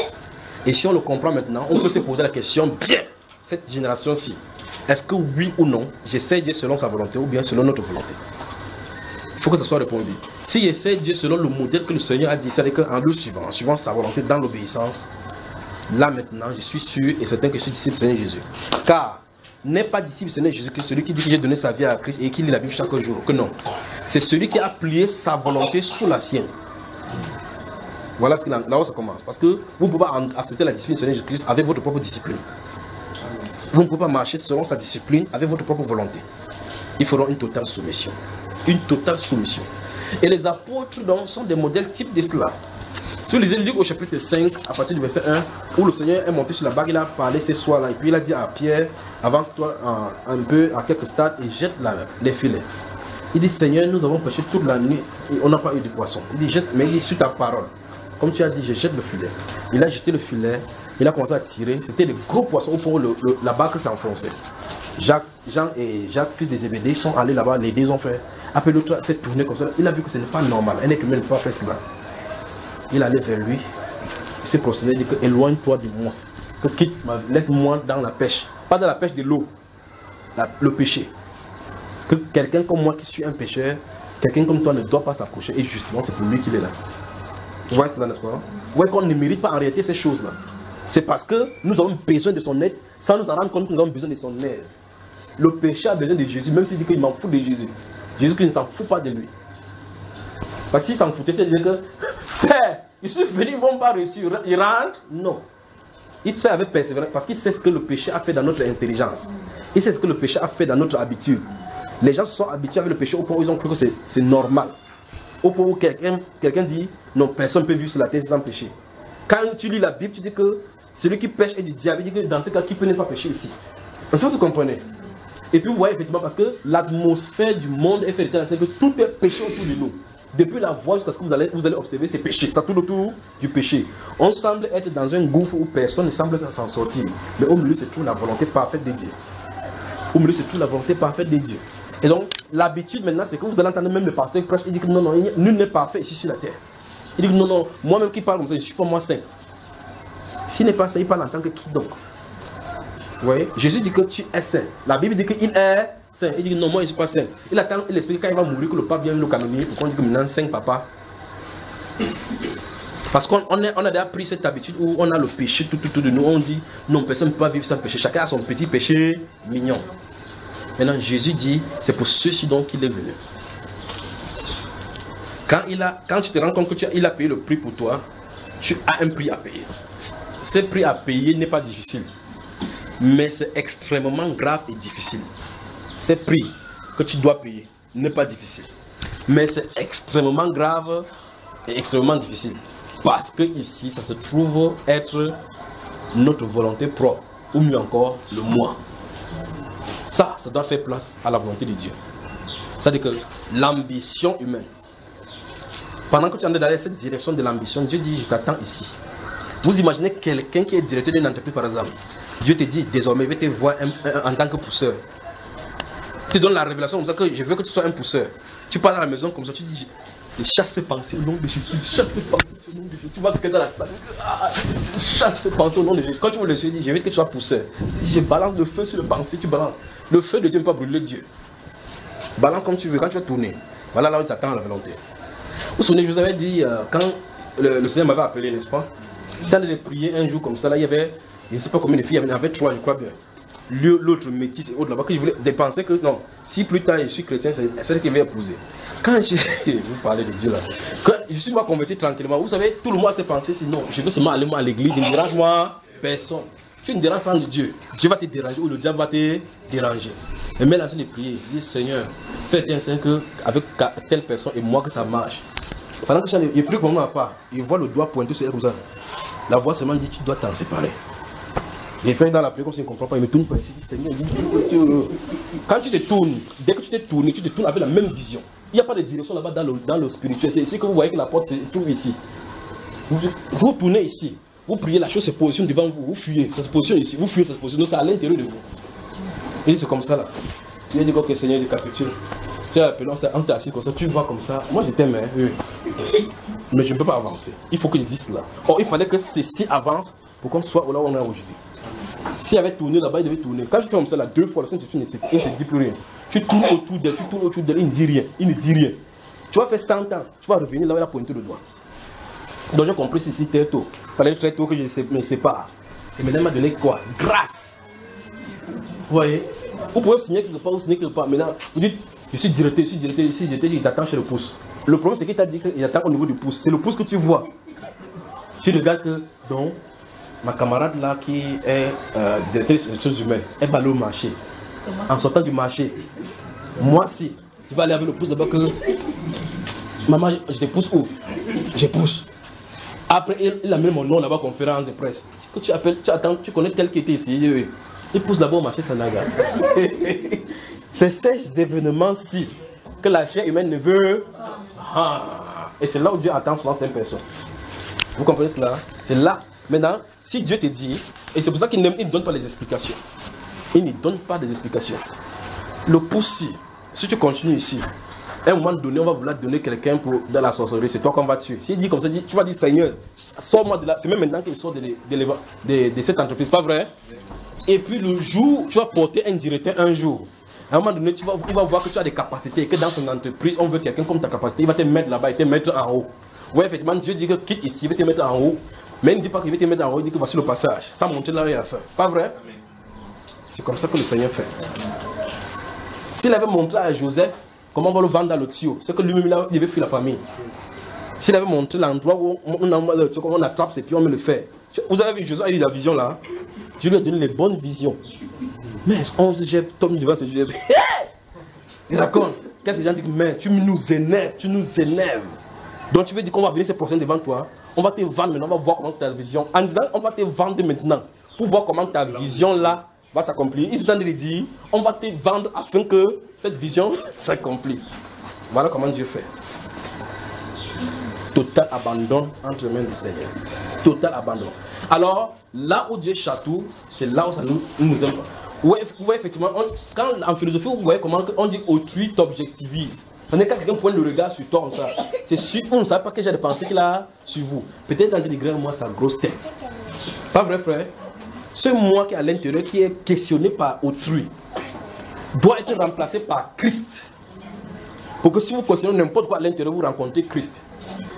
Et si on le comprend maintenant, on peut se poser la question, bien, cette génération-ci, est-ce que oui ou non, j'essaie Dieu selon sa volonté ou bien selon notre volonté? Il faut que ça soit répondu. Si j'essaie Dieu selon le modèle que le Seigneur a dit, c'est-à-dire qu'en le suivant, en suivant sa volonté dans l'obéissance, là maintenant, je suis sûr et certain que je suis disciple du Seigneur Jésus. Car n'est pas disciple du Seigneur Jésus que celui qui dit que j'ai donné sa vie à Christ et qui lit la Bible chaque jour. Que non. C'est celui qui a plié sa volonté sous la sienne. Voilà là où ça commence. Parce que vous ne pouvez pas accepter la discipline du Seigneur Jésus-Christ avec votre propre discipline. Vous ne pouvez pas marcher selon sa discipline avec votre propre volonté. Il faudra une totale soumission. Une totale soumission. Et les apôtres donc sont des modèles types de cela. Si vous lisez Luc au chapitre 5, à partir du verset 1, où le Seigneur est monté sur la barque, il a parlé ces soirs-là, et puis il a dit à Pierre, avance-toi un peu à quelques stades et jette les filets. Il dit, Seigneur, nous avons pêché toute la nuit et on n'a pas eu de poisson. Il dit, jette, mais il dit, sur ta parole. Comme tu as dit, je jette le filet. Il a jeté le filet, il a commencé à tirer. C'était des gros poissons au point où la barque s'est enfoncée. Jean et Jacques, fils des Zébédée, sont allés là-bas, les deux ont fait. Après l'autre s'est tourné comme ça. Il a vu que ce n'est pas normal. Un être humain ne peut pas faire cela. Il allait vers lui. Il s'est prosterné et dit que éloigne-toi de moi. Que quitte, laisse-moi dans la pêche. Pas dans la pêche de l'eau. Le péché. Que quelqu'un comme moi qui suis un pécheur, quelqu'un comme toi ne doit pas s'approcher. Et justement, c'est pour lui qu'il est là. Vous voyez cela, n'est-ce pas? Vous voyez qu'on ne mérite pas en réalité ces choses-là. C'est parce que nous avons besoin de son aide, sans nous en rendre compte que nous avons besoin de son aide. Le péché a besoin de Jésus, même s'il dit qu'il m'en fout de Jésus. Jésus ne s'en fout pas de lui. Parce qu'il s'en foutait, c'est-à-dire que, Père, ils sont venus, ils ne vont pas réussir. Ils rentrent? Non. Il sait avec persévérance, parce qu'il sait ce que le péché a fait dans notre intelligence. Il sait ce que le péché a fait dans notre habitude. Les gens se sont habitués avec le péché au point où ils ont cru que c'est normal. Au point où quelqu'un dit, non, personne ne peut vivre sur la terre sans péché. Quand tu lis la Bible, tu dis que celui qui pêche est du diable. Il dit que dans ce cas, qui peut ne pas pécher ici? Est-ce que vous comprenez? Et puis vous voyez effectivement, parce que l'atmosphère du monde est faite, c'est que tout est péché autour de nous. Depuis la voie jusqu'à ce que vous allez observer, c'est péché. Ça tourne autour du péché. On semble être dans un gouffre où personne ne semble s'en sortir. Mais au milieu se trouve la volonté parfaite de Dieu. Au milieu se trouve la volonté parfaite de Dieu. Et donc, l'habitude maintenant, c'est que vous allez entendre même le pasteur qui prêche, il dit que non, nul n'est parfait ici sur la terre. Il dit que non, moi-même qui parle comme ça, je ne suis pas moi saint. S'il n'est pas saint, il parle en tant que qui donc? Vous voyez? Jésus dit que tu es saint. La Bible dit qu'il est saint. Il dit que non, moi je ne suis pas saint. Il attend, il explique quand il va mourir que le pape vient le canoniser. Pourquoi on dit que maintenant saint papa? Parce qu'on a déjà pris cette habitude où on a le péché tout de nous. On dit non, personne ne peut pas vivre sans péché. Chacun a son petit péché mignon. Maintenant, Jésus dit, c'est pour ceci donc qu'il est venu. Quand tu te rends compte qu'il a payé le prix pour toi, tu as un prix à payer. Ce prix à payer n'est pas difficile, mais c'est extrêmement grave et difficile. Ce prix que tu dois payer n'est pas difficile, mais c'est extrêmement grave et extrêmement difficile. Parce que ici, ça se trouve être notre volonté propre, ou mieux encore, le moi. Ça doit faire place à la volonté de Dieu. C'est-à-dire que l'ambition humaine, pendant que tu es en train d'aller dans cette direction de l'ambition, Dieu dit, je t'attends ici. Vous imaginez quelqu'un qui est directeur d'une entreprise par exemple. Dieu te dit, désormais, je vais te voir en tant que pousseur. Tu donnes la révélation comme ça, que je veux que tu sois un pousseur. Tu pars à la maison comme ça, tu dis, je chasse ces pensées au nom de Jésus, chasse ces pensées au nom de Jésus. Tu vas que dans la salle, chasse ces pensées au nom de Jésus. Quand tu veux le Seigneur, je veux que tu sois pousseur. Je balance le feu sur le pensée, tu balances. Le feu de Dieu ne peut pas brûler Dieu. Balance comme tu veux, quand tu vas tourner. Voilà là où tu attends la volonté. Vous vous souvenez, je vous avais dit, quand le Seigneur m'avait appelé, n'est-ce pas? Quand il prier un jour comme ça, là, il y avait, je ne sais pas combien de filles, il y en avait 3, je crois bien. L'autre métis et autre là-bas, que je voulais dépenser que non, si plus tard je suis chrétien, c'est celle qui va épouser. Quand vous parlez de Dieu là, quand je suis moi converti tranquillement, vous savez, tout le monde s'est pensé, sinon, je veux seulement aller moi à l'église, il ne dérange moi personne. Tu ne déranges pas de Dieu, Dieu va te déranger ou le diable va te déranger. Mais mets la scène de prier, dis Seigneur, fais un saint que avec telle personne et moi que ça marche. Pendant que je prie pour moi à part, il voit le doigt pointé sur elle comme ça. La voix seulement dit tu dois t'en séparer. Il fait dans la prière comme s'il ne comprend pas, il me tourne par ici, il dit Seigneur, quand tu te tournes, dès que tu te tournes avec la même vision. Il n'y a pas de direction là-bas dans le spirituel. C'est ici que vous voyez que la porte se trouve ici. Vous tournez ici, vous priez, la chose se positionne devant vous, vous fuyez, ça se positionne ici, vous fuyez, ça se positionne, c'est à l'intérieur de vous. Et c'est comme ça là. Il dit que Seigneur, je capitule. Tu as appelé, on s'est assis comme ça, tu vois comme ça. Moi je t'aime, hein, mais je ne peux pas avancer. Il faut que je dise cela. Or, il fallait que ceci avance pour qu'on soit là où on est aujourd'hui. S'il avait tourné là-bas, il devait tourner. Quand je fais comme ça, là, 2 fois, le Saint-Esprit ne te dit plus rien. Tu tournes autour d'elle, il ne dit rien. Il ne dit rien. Tu vas faire 100 ans, tu vas revenir là où il a pointé le doigt. Donc j'ai compris ceci très tôt. Il fallait très tôt que je me sépare. Et maintenant, il m'a donné quoi? Grâce. Vous voyez? Vous pouvez signer quelque part, vous signez quelque part. Maintenant, vous dites, je suis directeur, il t'attend chez le pouce. Le problème, c'est qu'il t'a dit qu'il attend au niveau du pouce. C'est le pouce que tu vois. Tu regardes que, donc, ma camarade là qui est directrice des ressources humaines, elle va aller au marché. En sortant du marché, moi si, je vais aller avec le pouce d'abord que maman, je te pousse où? Je pousse. Après, il a mis mon nom là-bas, conférence de presse. Que tu appelles, tu attends, tu connais tel qui était ici. Il pousse là-bas au marché Sanaga. C'est ces événements-ci que la chair humaine ne veut. Et c'est là où Dieu attend souvent certaines personnes. Vous comprenez cela? C'est là. Maintenant, si Dieu te dit, et c'est pour ça qu'il ne donne pas les explications. Il ne donne pas des explications. Le pouce, si tu continues ici, à un moment donné, on va vouloir donner quelqu'un dans la sorcellerie, c'est toi qu'on va tuer. S'il dit comme ça, tu vas dire Seigneur, sors-moi de là. C'est même maintenant qu'il sort de cette entreprise, pas vrai? Et puis le jour, tu vas porter un directeur un jour. À un moment donné, il va voir que tu as des capacités et que dans son entreprise, on veut quelqu'un comme ta capacité. Il va te mettre là-bas et te mettre en haut. Oui, effectivement, Dieu dit que quitte ici, il va te mettre en haut. Mais il ne dit pas qu'il va te mettre en haut, il dit que voici le passage. Sans monter là où il a fait. Pas vrai? C'est comme ça que le Seigneur fait. S'il avait montré à Joseph comment on va le vendre dans le tuyau, c'est que lui-même il avait fuir la famille. S'il avait montré l'endroit où on attrape ses pieds, on met le fer. Vous avez vu, Joseph a eu la vision là. Dieu lui a donné les bonnes visions. Mais 11 j'ai tombé devant ses yeux. Il raconte. Qu'est-ce que les gens disent? Mais tu nous énerves. Donc tu veux dire qu'on va venir se prochaine devant toi. On va te vendre maintenant, on va voir comment c'est ta vision. En disant, on va te vendre maintenant. Pour voir comment ta vision là va s'accomplir. Ils sont en train de dire, on va te vendre afin que cette vision s'accomplisse. Voilà comment Dieu fait. Total abandon entre les mains du Seigneur. Total abandon. Alors, là où Dieu château, c'est là où ça nous aime. Oui, effectivement, quand en philosophie, vous voyez comment on dit autrui t'objectivise. On est quand quelqu'un pointe le regard sur toi comme ça. C'est sûr qu'on ne sait pas quel genre de pensée qu'il a sur vous. Peut-être dans des moi, sa grosse tête. Pas vrai, frère? Ce moi qui est à l'intérieur, qui est questionné par autrui, doit être remplacé par Christ. Pour que si vous questionnez n'importe quoi à l'intérieur, vous rencontrez Christ.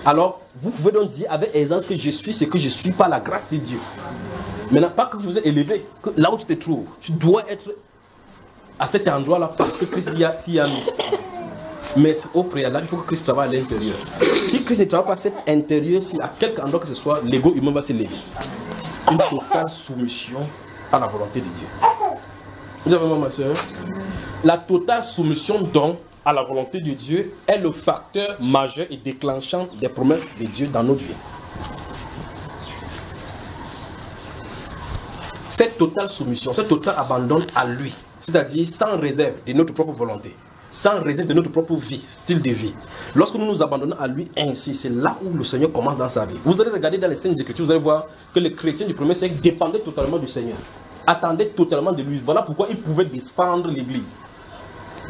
Alors, vous pouvez donc dire avec aisance que je suis ce que je suis par la grâce de Dieu. Maintenant, pas que je vous ai élevé, que là où tu te trouves, tu dois être à cet endroit-là parce que Christ t'y a mis. Mais au préalable, il faut que Christ travaille à l'intérieur. Si Christ ne travaille pas à cet intérieur-ci, à quelque endroit que ce soit, l'ego humain va se lever. Une totale soumission à la volonté de Dieu. Vous avez ma soeur? La totale soumission donc à la volonté de Dieu est le facteur majeur et déclenchant des promesses de Dieu dans notre vie. Cette totale soumission, ce total abandon à lui, c'est-à-dire sans réserve de notre propre volonté, sans réserve de notre propre vie, style de vie. Lorsque nous nous abandonnons à lui ainsi, c'est là où le Seigneur commence dans sa vie. Vous allez regarder dans les Saintes Écritures, vous allez voir que les chrétiens du premier siècle dépendaient totalement du Seigneur, attendaient totalement de lui. Voilà pourquoi ils pouvaient défendre l'Église.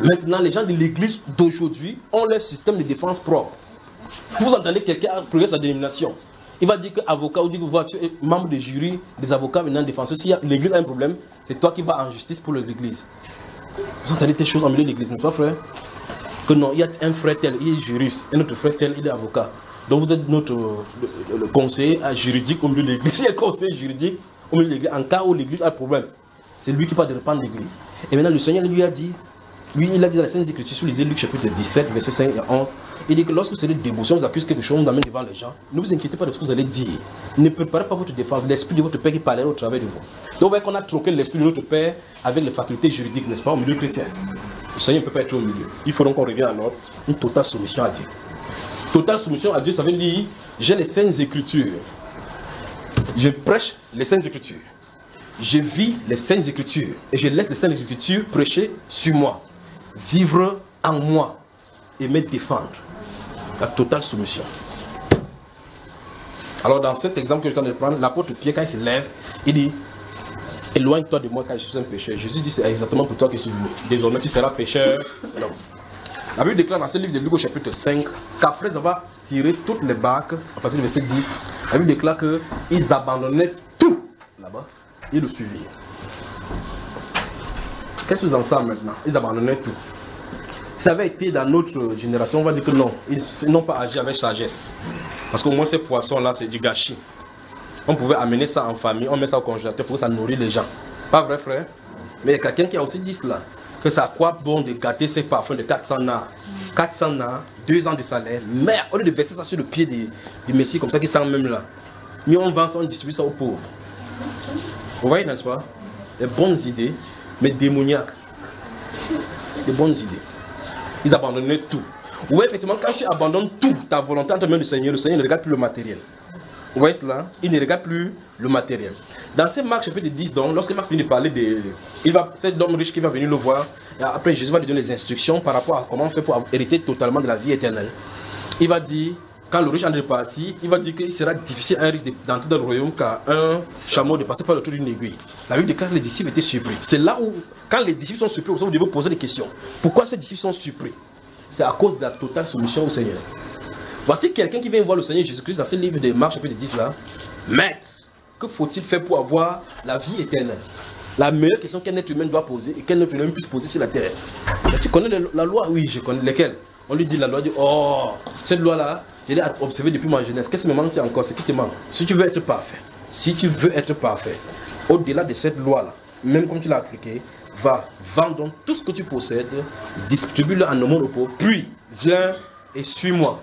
Maintenant, les gens de l'Église d'aujourd'hui ont leur système de défense propre. Vous entendez quelqu'un progresser sa dénomination. Il va dire qu'avocat, ou dit que tu es membre de jury, des avocats maintenant défenseurs. Si l'Église a un problème, c'est toi qui vas en justice pour l'Église. Vous entendez des choses en milieu de l'Église, n'est-ce pas, frère? Que non, il y a un frère tel, il est juriste, et notre frère tel, il est avocat. Donc vous êtes le conseiller juridique au milieu de l'Église. Il y a le conseiller juridique au milieu de l'Église. En cas où l'Église a un problème, c'est lui qui va reprendre l'Église. Et maintenant, le Seigneur lui a dit, il a dit dans les Saintes Écritures, sur les Luc chapitre 17, versets 5 et 11, il dit que lorsque vous allez débaucher, on vous accuse quelque chose, on vous amène devant les gens, ne vous inquiétez pas de ce que vous allez dire. Ne préparez pas votre défense, l'esprit de votre Père qui parlera au travers de vous. Donc vous voyez qu'on a troqué l'esprit de notre Père avec les facultés juridiques, n'est-ce pas, au milieu chrétien. Le Seigneur ne peut pas être au milieu. Il faut donc qu'on revienne à notre une totale soumission à Dieu. Totale soumission à Dieu, ça veut dire, j'ai les Saintes Écritures. Je prêche les Saintes Écritures. Je vis les Saintes Écritures. Et je laisse les Saintes Écritures prêcher sur moi. Vivre en moi et me défendre. La totale soumission. Alors dans cet exemple que je viens de prendre, l'apôtre Pierre, quand il se lève, il dit, éloigne-toi de moi car je suis un pécheur. Jésus dit, c'est exactement pour toi que je suis venu. Désormais tu seras pécheur. Non. La Bible déclare dans ce livre de Luc au chapitre 5 qu'après avoir tiré toutes les barques, à partir du verset 10, la Bible déclare qu'ils abandonnaient tout là-bas. Ils le suivirent. Qu'est-ce qu'ils en savent maintenant? Ils abandonnaient tout. Si ça avait été dans notre génération, on va dire que non. Ils n'ont pas agi avec sagesse. Parce qu'au moins ces poissons-là, c'est du gâchis. On pouvait amener ça en famille, on met ça au congélateur pour que ça nourrit les gens. Pas vrai, frère? Mais il y a quelqu'un qui a aussi dit cela. Que ça a quoi bon de gâter ces parfums de 400 nars. 400 nars, 2 ans de salaire. Mais au lieu de verser ça sur le pied du Messie, comme ça qui sent même là. Mais on vend ça, on distribue ça aux pauvres. Vous voyez, n'est-ce pas? Des bonnes idées, mais démoniaques. Des bonnes idées. Ils abandonnaient tout. Oui, effectivement, quand tu abandonnes tout, ta volonté entre les mains du Seigneur, le Seigneur ne regarde plus le matériel. Vous voyez cela? Il ne regarde plus le matériel. Dans ces Marc chapitre 10, donc, lorsque Marc finit de parler de... C'est l'homme riche qui va venir le voir. Et après, Jésus va lui donner les instructions par rapport à comment on fait pour hériter totalement de la vie éternelle. Il va dire, quand le riche en est parti, il va dire qu'il sera difficile à un riche d'entrer dans le royaume qu'à un chameau de passer par le trou d'une aiguille. La Bible déclare que les disciples étaient surpris. C'est là où, quand les disciples sont surpris, vous devez poser des questions. Pourquoi ces disciples sont surpris? C'est à cause de la totale soumission au Seigneur. Voici quelqu'un qui vient voir le Seigneur Jésus-Christ dans ce livre de Marc chapitre 10 là. Maître, que faut-il faire pour avoir la vie éternelle? La meilleure question qu'un être humain doit poser et qu'un être humain puisse poser sur la terre. Et tu connais la loi? Oui, je connais. Lesquelles? On lui dit la loi, dit oh, cette loi là, je l'ai observée depuis ma jeunesse. Qu'est-ce qui me manque encore? C'est qui te manque? Si tu veux être parfait, au-delà de cette loi là, même comme tu l'as appliquée, va, vends donc tout ce que tu possèdes, distribue-le en aumône aux pauvres, puis viens et suis-moi.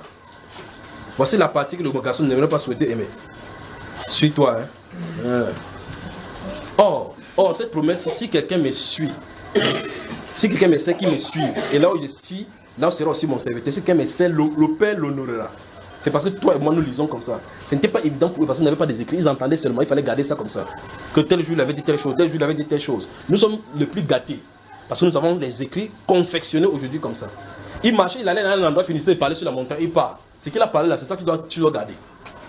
Voici la partie que le garçon n'aimerait pas souhaiter aimer. Suis-toi. Hein? Or, cette promesse, si quelqu'un me suit, si quelqu'un me sait qui me suit, et là où je suis, là où sera aussi mon serviteur, si quelqu'un me sait, le Père l'honorera. C'est parce que toi et moi nous lisons comme ça. Ce n'était pas évident pour eux parce qu'ils n'avaient pas des écrits, ils entendaient seulement, il fallait garder ça comme ça. Que tel jour il avait dit telle chose, tel jour il avait dit telle chose. Nous sommes les plus gâtés parce que nous avons des écrits confectionnés aujourd'hui comme ça. Il marchait, il allait dans un endroit, il finissait de parler sur la montagne, il part. Ce qu'il a parlé là, c'est ça que tu dois garder.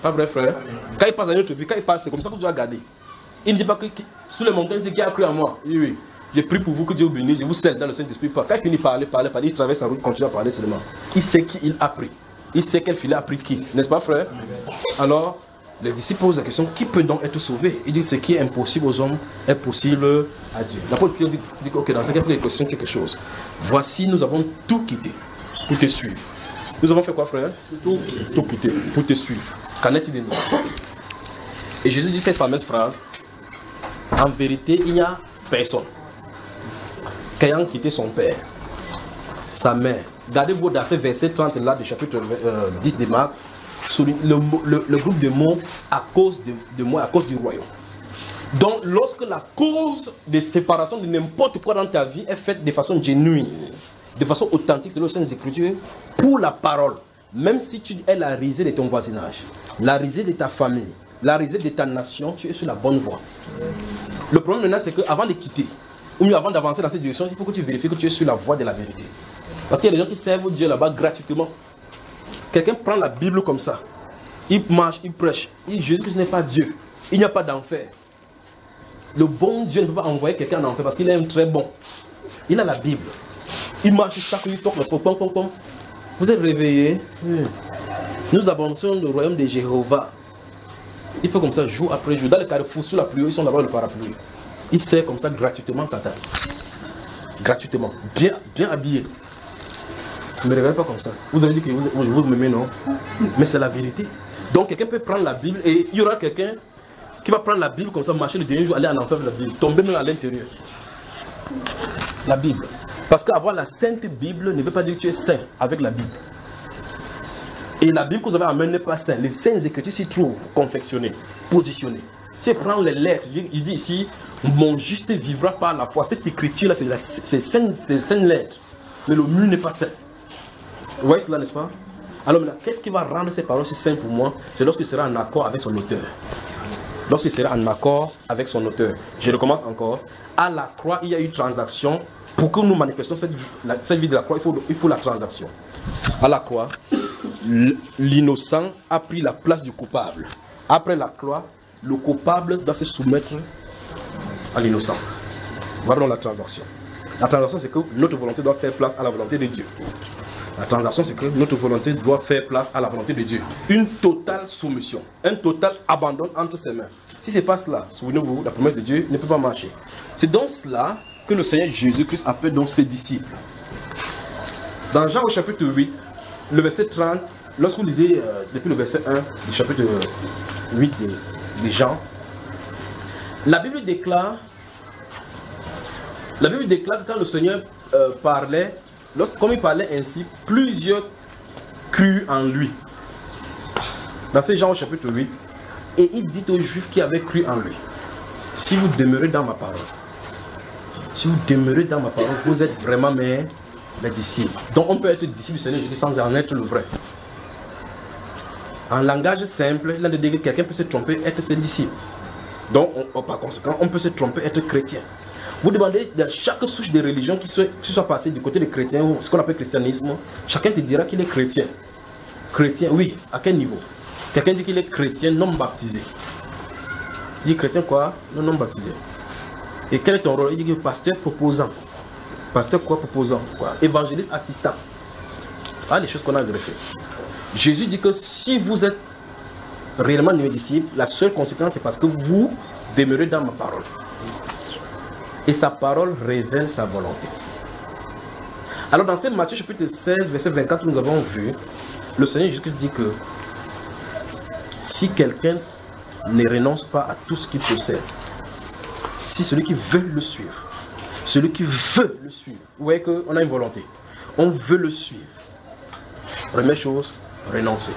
Pas vrai, frère? Quand il passe dans notre vie, quand il passe, c'est comme ça que tu dois garder. Il ne dit pas que sous les montagnes, c'est qui a cru à moi. Oui, oui. J'ai pris pour vous que Dieu vous bénisse, je vous scelle dans le Saint-Esprit. Quand il finit par parler, il traverse la route, il continue à parler seulement. Il sait qui il a pris. Il sait quel filet a pris qui. N'est-ce pas, frère? Alors, les disciples posent la question, qui peut donc être sauvé? Il dit, ce qui est impossible aux hommes est possible à Dieu. L'apôtre Pierre dit, ok, dans cette question, quelque chose. Voici, nous avons tout quitté pour te suivre. Nous avons fait quoi, frère? Tout quitter pour te suivre. Qu'en est-il de nous? Et Jésus dit cette fameuse phrase. En vérité, il n'y a personne qu'ayant quitté son père, sa mère. Gardez-vous dans ce verset 30 là du chapitre 10 de Marc, sur le groupe de mots à cause de moi, à cause du royaume. Donc, lorsque la cause de séparation de n'importe quoi dans ta vie est faite de façon genuine, de façon authentique, selon les Saintes Écritures, pour la parole, même si tu es la risée de ton voisinage, la risée de ta famille, la risée de ta nation, tu es sur la bonne voie. Le problème maintenant, c'est qu'avant de quitter, ou mieux avant d'avancer dans cette direction, il faut que tu vérifies que tu es sur la voie de la vérité. Parce qu'il y a des gens qui servent Dieu là-bas gratuitement. Quelqu'un prend la Bible comme ça, il marche, il prêche, il dit Jésus-Christ n'est pas Dieu, il n'y a pas d'enfer. Le bon Dieu ne peut pas envoyer quelqu'un en enfer parce qu'il est un très bon. Il a la Bible. Il marche chaque nuit, toque le pom. Vous êtes réveillés. Nous abandonnons le royaume de Jéhovah. Il fait comme ça jour après jour. Dans le carrefour, sous la pluie, ils sont là-bas le parapluie. Il sert comme ça gratuitement Satan. Gratuitement. Bien habillé. Ne me réveillez pas comme ça. Vous avez dit que vous m'aimez, non? Mais c'est la vérité. Donc quelqu'un peut prendre la Bible et il y aura quelqu'un qui va prendre la Bible comme ça, marcher le dernier jour, aller en enfer de la Bible, tomber même à l'intérieur. La Bible. Parce qu'avoir la Sainte Bible ne veut pas dire que tu es saint avec la Bible. Et la Bible que vous avez amenée n'est pas sainte. Les saintes écritures s'y trouvent confectionnées, positionnées. Si tu prends les lettres, il dit ici, mon juste vivra par la foi. Cette écriture-là, c'est sainte lettre. Mais le mur n'est pas saint. Vous voyez cela, n'est-ce pas? Alors maintenant, qu'est-ce qui va rendre ces paroles si saintes pour moi? C'est lorsqu'il sera en accord avec son auteur. Lorsqu'il sera en accord avec son auteur. Je recommence encore. À la croix, il y a eu transaction. Pour que nous manifestions cette vie de la croix, il faut la transaction. À la croix, l'innocent a pris la place du coupable. Après la croix, le coupable doit se soumettre à l'innocent. Voilà donc la transaction. La transaction, c'est que notre volonté doit faire place à la volonté de Dieu. La transaction, c'est que notre volonté doit faire place à la volonté de Dieu. Une totale soumission, un total abandon entre ses mains. Si ce n'est pas cela, souvenez-vous, la promesse de Dieu ne peut pas marcher. C'est donc cela que le Seigneur Jésus-Christ appelle donc ses disciples. Dans Jean au chapitre 8, le verset 30, lorsque vous lisez depuis le verset 1 du chapitre 8 de Jean, la Bible déclare que quand le Seigneur parlait, comme il parlait ainsi, plusieurs crurent en lui. Dans ces Jean au chapitre 8, et il dit aux Juifs qui avaient cru en lui, si vous demeurez dans ma parole, si vous demeurez dans ma parole, vous êtes vraiment mes disciples. Donc on peut être disciple du Seigneur Jésus sans en être le vrai. En langage simple, il a dit que quelqu'un peut se tromper, être ses disciples. Donc par conséquent, on peut se tromper, être chrétien. Vous demandez dans chaque souche de religion qui soit passée du côté des chrétiens ou ce qu'on appelle christianisme, chacun te dira qu'il est chrétien. Chrétien, oui, à quel niveau? Quelqu'un dit qu'il est chrétien non baptisé. Il dit chrétien quoi? Non baptisé. Et quel est ton rôle? Il dit que pasteur proposant. Pasteur quoi proposant? Quoi? Évangéliste assistant. Ah, les choses qu'on a greffées. Jésus dit que si vous êtes réellement mes disciples, la seule conséquence c'est parce que vous demeurez dans ma parole. Et sa parole révèle sa volonté. Alors dans ce Matthieu chapitre 16, verset 24, nous avons vu, le Seigneur Jésus dit que si quelqu'un ne renonce pas à tout ce qu'il possède, si celui qui veut le suivre, vous voyez qu'on a une volonté, on veut le suivre. Première chose, renoncer.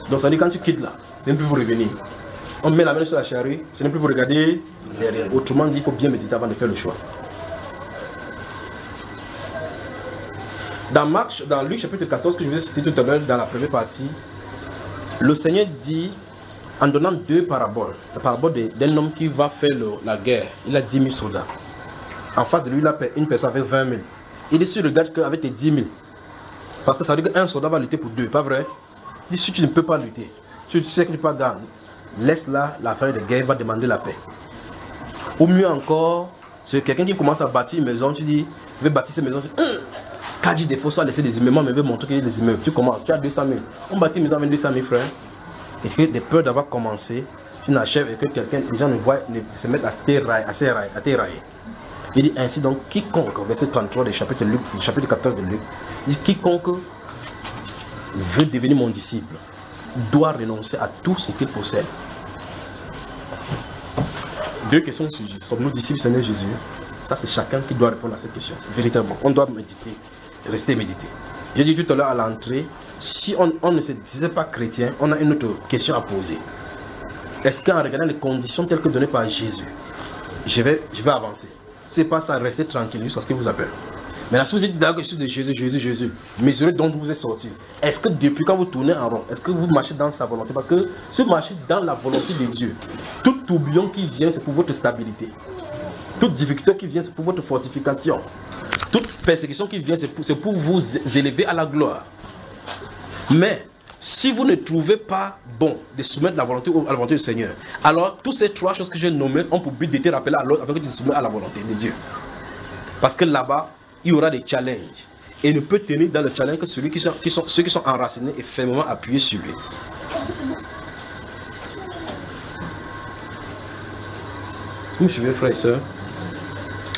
Donc ça dit quand tu quittes là, ce n'est plus pour revenir. On met la main sur la charrue, ce n'est plus pour regarder derrière. Autrement dit, il faut bien méditer avant de faire le choix. Dans Luc chapitre 14, que je vous ai cité tout à l'heure dans la première partie, le Seigneur dit, en donnant deux paraboles, la parabole d'un homme qui va faire la guerre, il a 10 000 soldats. En face de lui, il a une personne avec 20 000. Il dit, si tu regardes qu'avec tes 10 000, parce que ça veut dire qu'un soldat va lutter pour deux, pas vrai? Il dit, si tu ne peux pas lutter, tu sais que tu ne peux pas gagner, laisse là, l'affaire de guerre va demander la paix. Ou mieux encore, c'est quelqu'un qui commence à bâtir une maison, tu dis, je vais bâtir cette maison, quand il défaut, ça laisser des immeubles, mais veut montrer qu'il y a des immeubles. Tu commences, tu as 200 000. On bâtit une maison avec 200 000 frères. Est-ce que des peurs d'avoir commencé, tu n'achèves et que les gens ne se mettent à t'érailler. Il dit ainsi donc, quiconque, verset 33 du chapitre 14 de Luc, il dit quiconque veut devenir mon disciple doit renoncer à tout ce qu'il possède. Deux questions au sujet. Sommes-nous disciples du Seigneur Jésus? Ça, c'est chacun qui doit répondre à cette question. Véritablement, on doit méditer, rester méditer. J'ai dit tout à l'heure à l'entrée, si on ne se disait pas chrétien, on a une autre question à poser. Est-ce qu'en regardant les conditions telles que données par Jésus, je vais avancer? Si ce n'est pas ça, restez tranquille jusqu'à ce qu'il vous appelle. Maintenant, si vous êtes d'accord de Jésus, mesurez d'où vous êtes sorti. Est-ce que depuis quand vous tournez en rond, est-ce que vous marchez dans sa volonté? Parce que si vous marchez dans la volonté de Dieu, tout tourbillon qui vient, c'est pour votre stabilité. Toute difficulté qui vient, c'est pour votre fortification. Toute persécution qui vient, c'est pour vous élever à la gloire. Mais, si vous ne trouvez pas bon de soumettre la volonté à la volonté du Seigneur, alors toutes ces trois choses que j'ai nommées ont pour but de te rappeler à l'autre afin que tu te soumets à la volonté de Dieu. Parce que là-bas, il y aura des challenges. Et il ne peut tenir dans le challenge que ceux qui sont enracinés et fermement appuyés sur lui. Vous me suivez, frères et sœurs?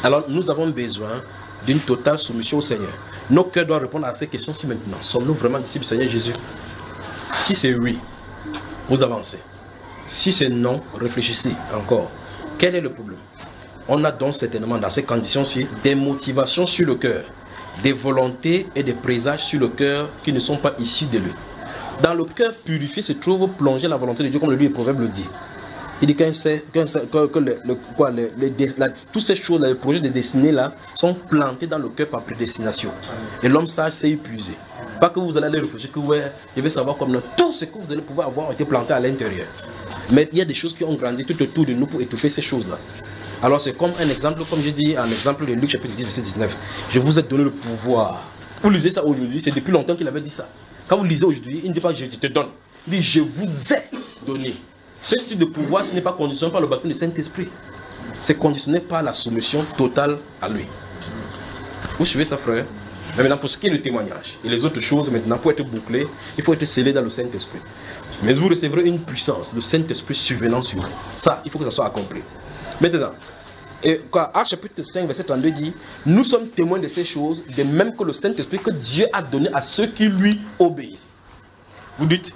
Alors, nous avons besoin d'une totale soumission au Seigneur. Nos cœurs doivent répondre à ces questions-ci maintenant. Sommes-nous vraiment disciples du Seigneur Jésus? Si c'est oui, vous avancez. Si c'est non, réfléchissez encore. Quel est le problème? On a donc certainement dans ces conditions-ci des motivations sur le cœur, des volontés et des présages sur le cœur qui ne sont pas issus de lui. Dans le cœur purifié se trouve plongée la volonté de Dieu, comme le livre des Proverbes le dit. Il dit toutes ces choses, les projets de destinée là, sont plantés dans le cœur par prédestination. Et l'homme sage s'est épuisé. Pas que vous allez aller réfléchir que ouais, je vais savoir comme tout ce que vous allez pouvoir avoir été planté à l'intérieur. Mais il y a des choses qui ont grandi tout autour de nous pour étouffer ces choses-là. Alors c'est comme un exemple, comme j'ai dit, un exemple de Luc chapitre 10, verset 19. Je vous ai donné le pouvoir. Vous lisez ça aujourd'hui, c'est depuis longtemps qu'il avait dit ça. Quand vous lisez aujourd'hui, il ne dit pas je te donne. Il dit je vous ai donné. Ce style de pouvoir, ce n'est pas conditionné par le baptême du Saint-Esprit. C'est conditionné par la soumission totale à lui. Vous suivez ça, frère? Mais maintenant, pour ce qui est du témoignage et les autres choses, maintenant, pour être bouclé, il faut être scellé dans le Saint-Esprit. Mais vous recevrez une puissance, le Saint-Esprit survenant sur vous. Ça, il faut que ça soit accompli. Maintenant, et quoi, Actes chapitre 5, verset 32 dit, nous sommes témoins de ces choses, de même que le Saint-Esprit que Dieu a donné à ceux qui lui obéissent. Vous dites,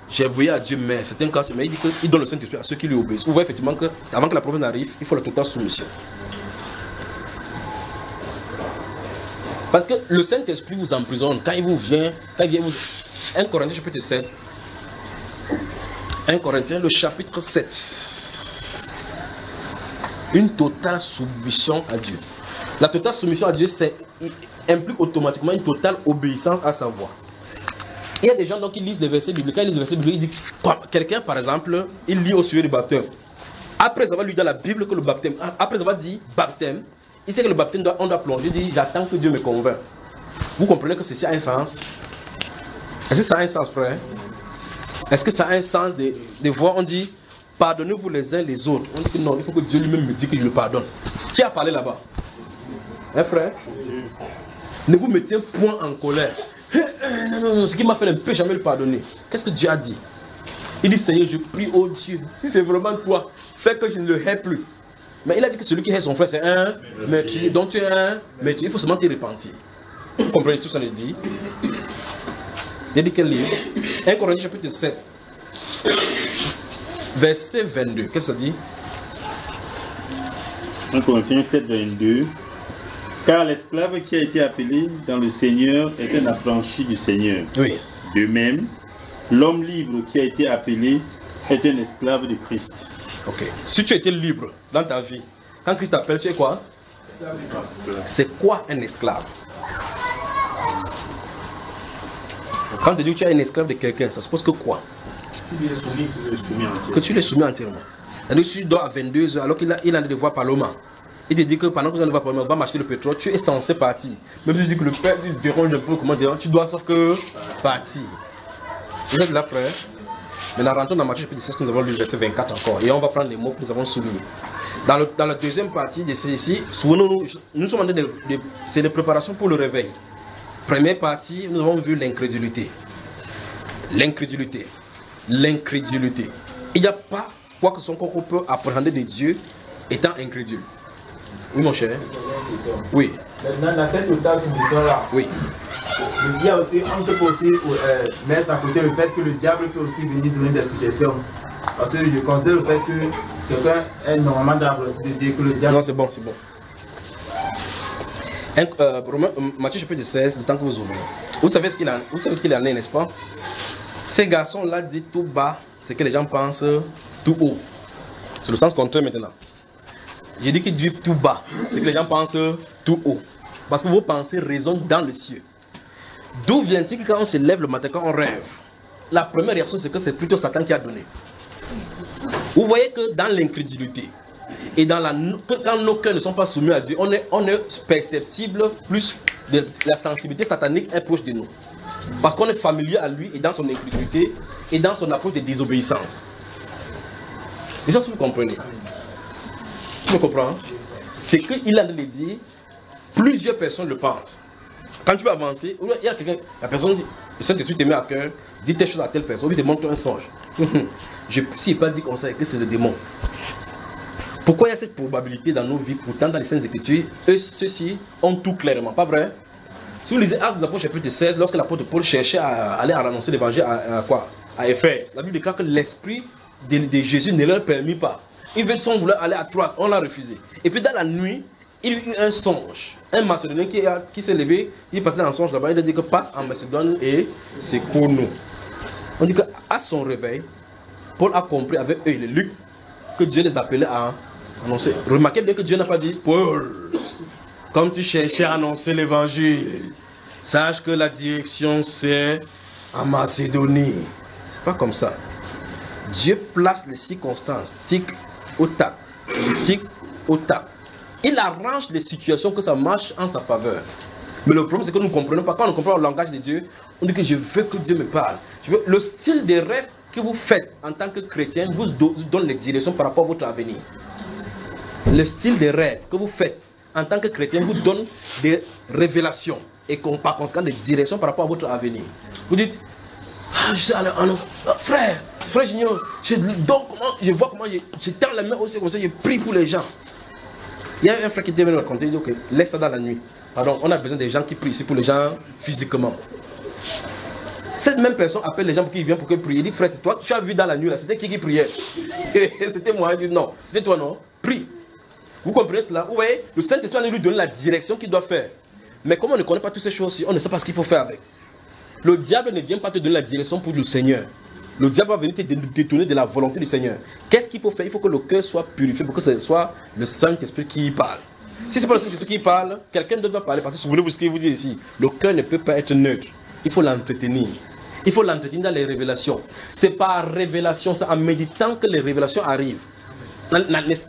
j'ai obéi à Dieu, mais c'est un cas, mais il dit qu'il donne le Saint-Esprit à ceux qui lui obéissent. Vous voyez effectivement que, avant que la promesse n'arrive, il faut la totale soumission. Parce que le Saint-Esprit vous emprisonne quand il vous vient, vous... 1 Corinthiens chapitre 7. 1 Corinthiens le chapitre 7. Une totale soumission à Dieu. La totale soumission à Dieu implique automatiquement une totale obéissance à sa voix. Il y a des gens donc, qui lisent des versets bibliques. Quand ils lisent des versets bibliques, ils disent, quelqu'un par exemple, il lit au sujet du baptême. Après avoir lu dans la Bible que le baptême, après avoir dit baptême, il sait que le baptême, on doit plonger. Il dit, j'attends que Dieu me convainc. Vous comprenez que ceci a un sens? Est-ce que ça a un sens, frère? Est-ce que ça a un sens de voir, on dit, pardonnez-vous les uns les autres? On dit que non, il faut que Dieu lui-même me dise que je le pardonne. Qui a parlé là-bas? Hein, frère? Ne vous mettez point en colère. Non, ce qui m'a fait ne peut jamais le pardonner. Qu'est-ce que Dieu a dit? Il dit, Seigneur, je prie au Dieu, si c'est vraiment toi, fais que je ne le hais plus. Mais il a dit que celui qui hait son frère, c'est un meurtrier. Donc tu es un meurtrier, il faut seulement te repentir. Vous comprenez ce que ça veut dire? Il a dit quel livre? 1 Corinthiens chapitre 7, verset 22. Qu'est-ce que ça dit? 1 Corinthiens 7, 22. Car l'esclave qui a été appelé dans le Seigneur est un affranchi du Seigneur. Oui. De même, l'homme libre qui a été appelé est un esclave de Christ. Ok. Si tu étais libre dans ta vie, quand Christ t'appelle, tu es quoi? C'est quoi un esclave? Quand tu dis que tu es un esclave de quelqu'un, ça suppose que quoi? Que tu l'es soumis entièrement. C'est-à-dire que si tu dors à 22h alors qu'il a des devoirs Paloma, il te dit que pendant que vous allez voir Paloma, on va m'acheter le pétrole, tu es censé partir. Même si tu dis que le père il dérange un peu, comment dire, tu dois sauf que partir. Vous êtes là, frère? Maintenant, rentrons dans Matthieu chapitre 16, nous avons lu le verset 24 encore. Et on va prendre les mots que nous avons soulignés. Dans la deuxième partie de ceci, nous sommes en train de c'est les préparations pour le réveil. Première partie, nous avons vu l'incrédulité. L'incrédulité. L'incrédulité. Il n'y a pas quoi que ce soit qu'on peut appréhender de Dieu étant incrédule. Oui, mon cher. Oui. Maintenant, dans cette totale soumission-là, oui. Il y a aussi, on peut aussi mettre à côté le fait que le diable peut aussi venir donner des suggestions. Parce que je considère le fait que quelqu'un est normalement dans de dire que le diable... Non, c'est bon, c'est bon. Matthieu chapitre 16, le temps que vous ouvrez. Vous savez ce qu'il en est, n'est-ce pas? Ces garçons-là disent tout bas ce que les gens pensent tout haut. C'est le sens contraire maintenant. J'ai dit qu'ils disent tout bas ce que les gens pensent tout haut. Parce que vos pensées résonnent dans le ciel. D'où vient-il que quand on se lève le matin, quand on rêve, la première réaction c'est que c'est plutôt Satan qui a donné. Vous voyez que dans l'incrédulité et quand nos cœurs ne sont pas soumis à Dieu, on est perceptible plus de la sensibilité satanique est proche de nous. Parce qu'on est familier à lui et dans son incrédulité et dans son approche de désobéissance. Déjà, si vous comprenez. Tu me comprends? C'est qu'il a de le dire, plusieurs personnes le pensent. Quand tu vas avancer, il y a quelqu'un, la personne dit, le Saint-Esprit te met à cœur, dis telle chose à telle personne, il te montre un songe. Si il pas dit comme ça, que c'est le démon. Pourquoi il y a cette probabilité dans nos vies? Pourtant, dans les Saintes Écritures, ceux-ci ont tout clairement, pas vrai? Si vous lisez Actes des Apôtres chapitre 16, lorsque l'apôtre Paul cherchait à aller annoncer l'évangile à Éphèse, la Bible déclare que l'esprit de Jésus ne leur permit pas. Il veut son vouloir aller à Troie, on l'a refusé. Et puis dans la nuit, il y a eu un songe. Un Macédonien qui s'est levé, il est passé dans un songe là-bas, il a dit que passe en Macédoine et c'est pour nous. On dit qu'à son réveil, Paul a compris avec eux, les Luc, que Dieu les appelait à annoncer. Remarquez bien que Dieu n'a pas dit, Paul, comme tu cherchais à annoncer l'évangile, sache que la direction c'est en Macédonie. C'est pas comme ça. Dieu place les circonstances, tic au tac, tic au tac. Il arrange les situations que ça marche en sa faveur. Mais le problème c'est que nous ne comprenons pas. Quand on comprend le langage de Dieu, on dit que je veux que Dieu me parle. Le style de rêve que vous faites en tant que chrétien vous donne les directions par rapport à votre avenir. Le style de rêve que vous faites en tant que chrétien vous donne des révélations. et par conséquent des directions par rapport à votre avenir. Vous dites, je sais, frère Junior, je vois comment je tends la main aussi comme ça, je prie pour les gens. Il y a un frère qui était venu me raconter, il dit, ok, laisse ça dans la nuit. Pardon, on a besoin des gens qui prient ici pour les gens physiquement. Cette même personne appelle les gens pour qu'ils viennent pour qu'ils prient. Il dit, frère, c'est toi, tu as vu dans la nuit là, c'était qui priait? C'était moi. Il dit, non, c'était toi, non? Prie. Vous comprenez cela? Vous voyez, le Saint-Esprit va lui donner la direction qu'il doit faire. Mais comme on ne connaît pas toutes ces choses-ci, on ne sait pas ce qu'il faut faire avec. Le diable ne vient pas te donner la direction pour le Seigneur. Le diable va venir te détourner de la volonté du Seigneur. Qu'est-ce qu'il faut faire? Il faut que le cœur soit purifié pour que ce soit le Saint-Esprit qui parle. Si ce n'est pas le Saint-Esprit qui parle, quelqu'un d'autre va parler. Parce que souvenez-vous ce que je vous dis ici. Le cœur ne peut pas être neutre. Il faut l'entretenir. Il faut l'entretenir dans les révélations. C'est par révélation, c'est en méditant que les révélations arrivent.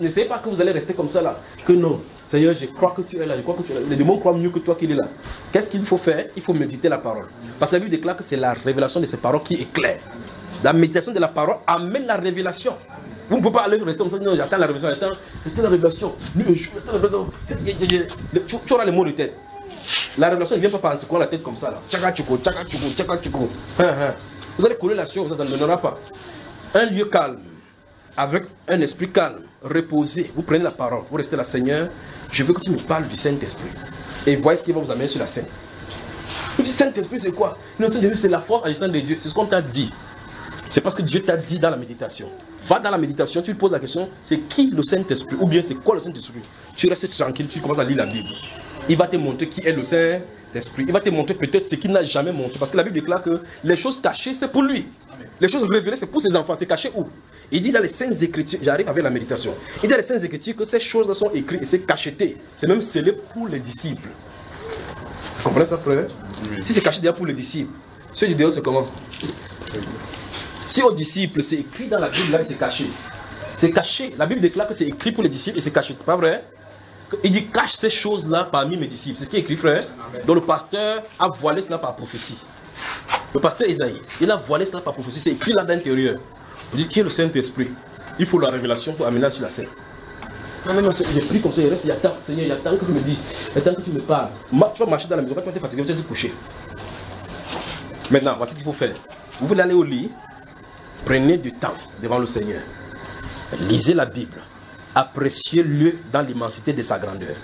N'essayez pas que vous allez rester comme ça là. Que non, Seigneur, je crois que tu es là, je crois que tu es là. Les démons croient mieux que toi qu'il est là. Qu'est-ce qu'il faut faire? Il faut méditer la parole. Parce que la Bible déclare que c'est la révélation de ces paroles qui éclaire. La méditation de la parole amène la révélation. Vous ne pouvez pas aller rester comme ça. Non, j'attends la révélation, j'attends la révélation. Tu auras les mots de tête. La révélation ne vient pas par en secouant la tête comme ça là. Tchaka tchouko, tchaka tchouko, tchaka tchouko. Vous allez coller la sueur, ça ne donnera pas. Un lieu calme, avec un esprit calme, reposé. Vous prenez la parole, vous restez là, Seigneur. Je veux que tu me parles du Saint-Esprit. Et voyez ce qui va vous amener sur la scène. Vous dites, Saint-Esprit, c'est quoi? Le Saint-Esprit, c'est la force agissante de Dieu. C'est ce qu'on t'a dit. C'est parce que Dieu t'a dit dans la méditation. Va dans la méditation, tu lui poses la question, c'est qui le Saint-Esprit? Ou bien c'est quoi le Saint-Esprit? Tu restes tranquille, tu commences à lire la Bible. Il va te montrer qui est le Saint-Esprit. Il va te montrer peut-être ce qu'il n'a jamais montré. Parce que la Bible déclare que les choses cachées, c'est pour lui. Les choses révélées, c'est pour ses enfants. C'est caché où? Il dit dans les Saintes Écritures, j'arrive avec la méditation. Il dit dans les Saintes Écritures que ces choses-là sont écrites et c'est cacheté. C'est même scellé pour les disciples. Vous comprenez ça, frère? Oui. Si c'est caché déjà pour les disciples, ceux du dehors, c'est comment? Si aux disciples, c'est écrit dans la Bible, là, c'est caché. C'est caché. La Bible déclare que c'est écrit pour les disciples et c'est caché. Pas vrai? Il dit cache ces choses-là parmi mes disciples. C'est ce qui est écrit, frère. Donc le pasteur a voilé cela par prophétie. Le pasteur Isaïe, il a voilé cela par prophétie. C'est écrit là d'intérieur. Vous dites qui est le Saint-Esprit? Il faut la révélation pour amener sur la scène. Non, j'ai pris comme ça, il reste, il attend, Seigneur, il attend que tu me dis, il attend que tu me parles. Tu vas marcher dans la maison, quand tu vas te fatiguer, tu vas te coucher. Maintenant, voici ce qu'il faut faire. Vous voulez aller au lit, prenez du temps devant le Seigneur. Lisez la Bible. Appréciez-le dans l'immensité de sa grandeur.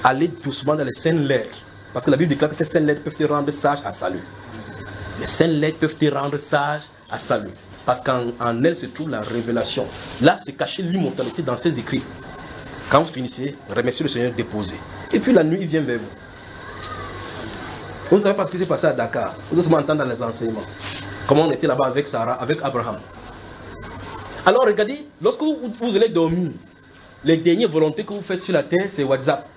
Allez doucement dans les saintes lettres. Parce que la Bible déclare que ces saintes lettres peuvent te rendre sage à salut. Les saintes lettres peuvent te rendre sage à salut. Parce qu'en elles se trouve la révélation. Là, c'est caché l'immortalité dans ses écrits. Quand vous finissez, remerciez le Seigneur, déposez. Et puis la nuit, il vient vers vous. Vous ne savez pas ce qui s'est passé à Dakar. Vous devez m'entendre dans les enseignements. Comment on était là-bas avec Sarah, avec Abraham. Alors regardez, lorsque vous allez dormir, les dernières volontés que vous faites sur la terre, c'est WhatsApp.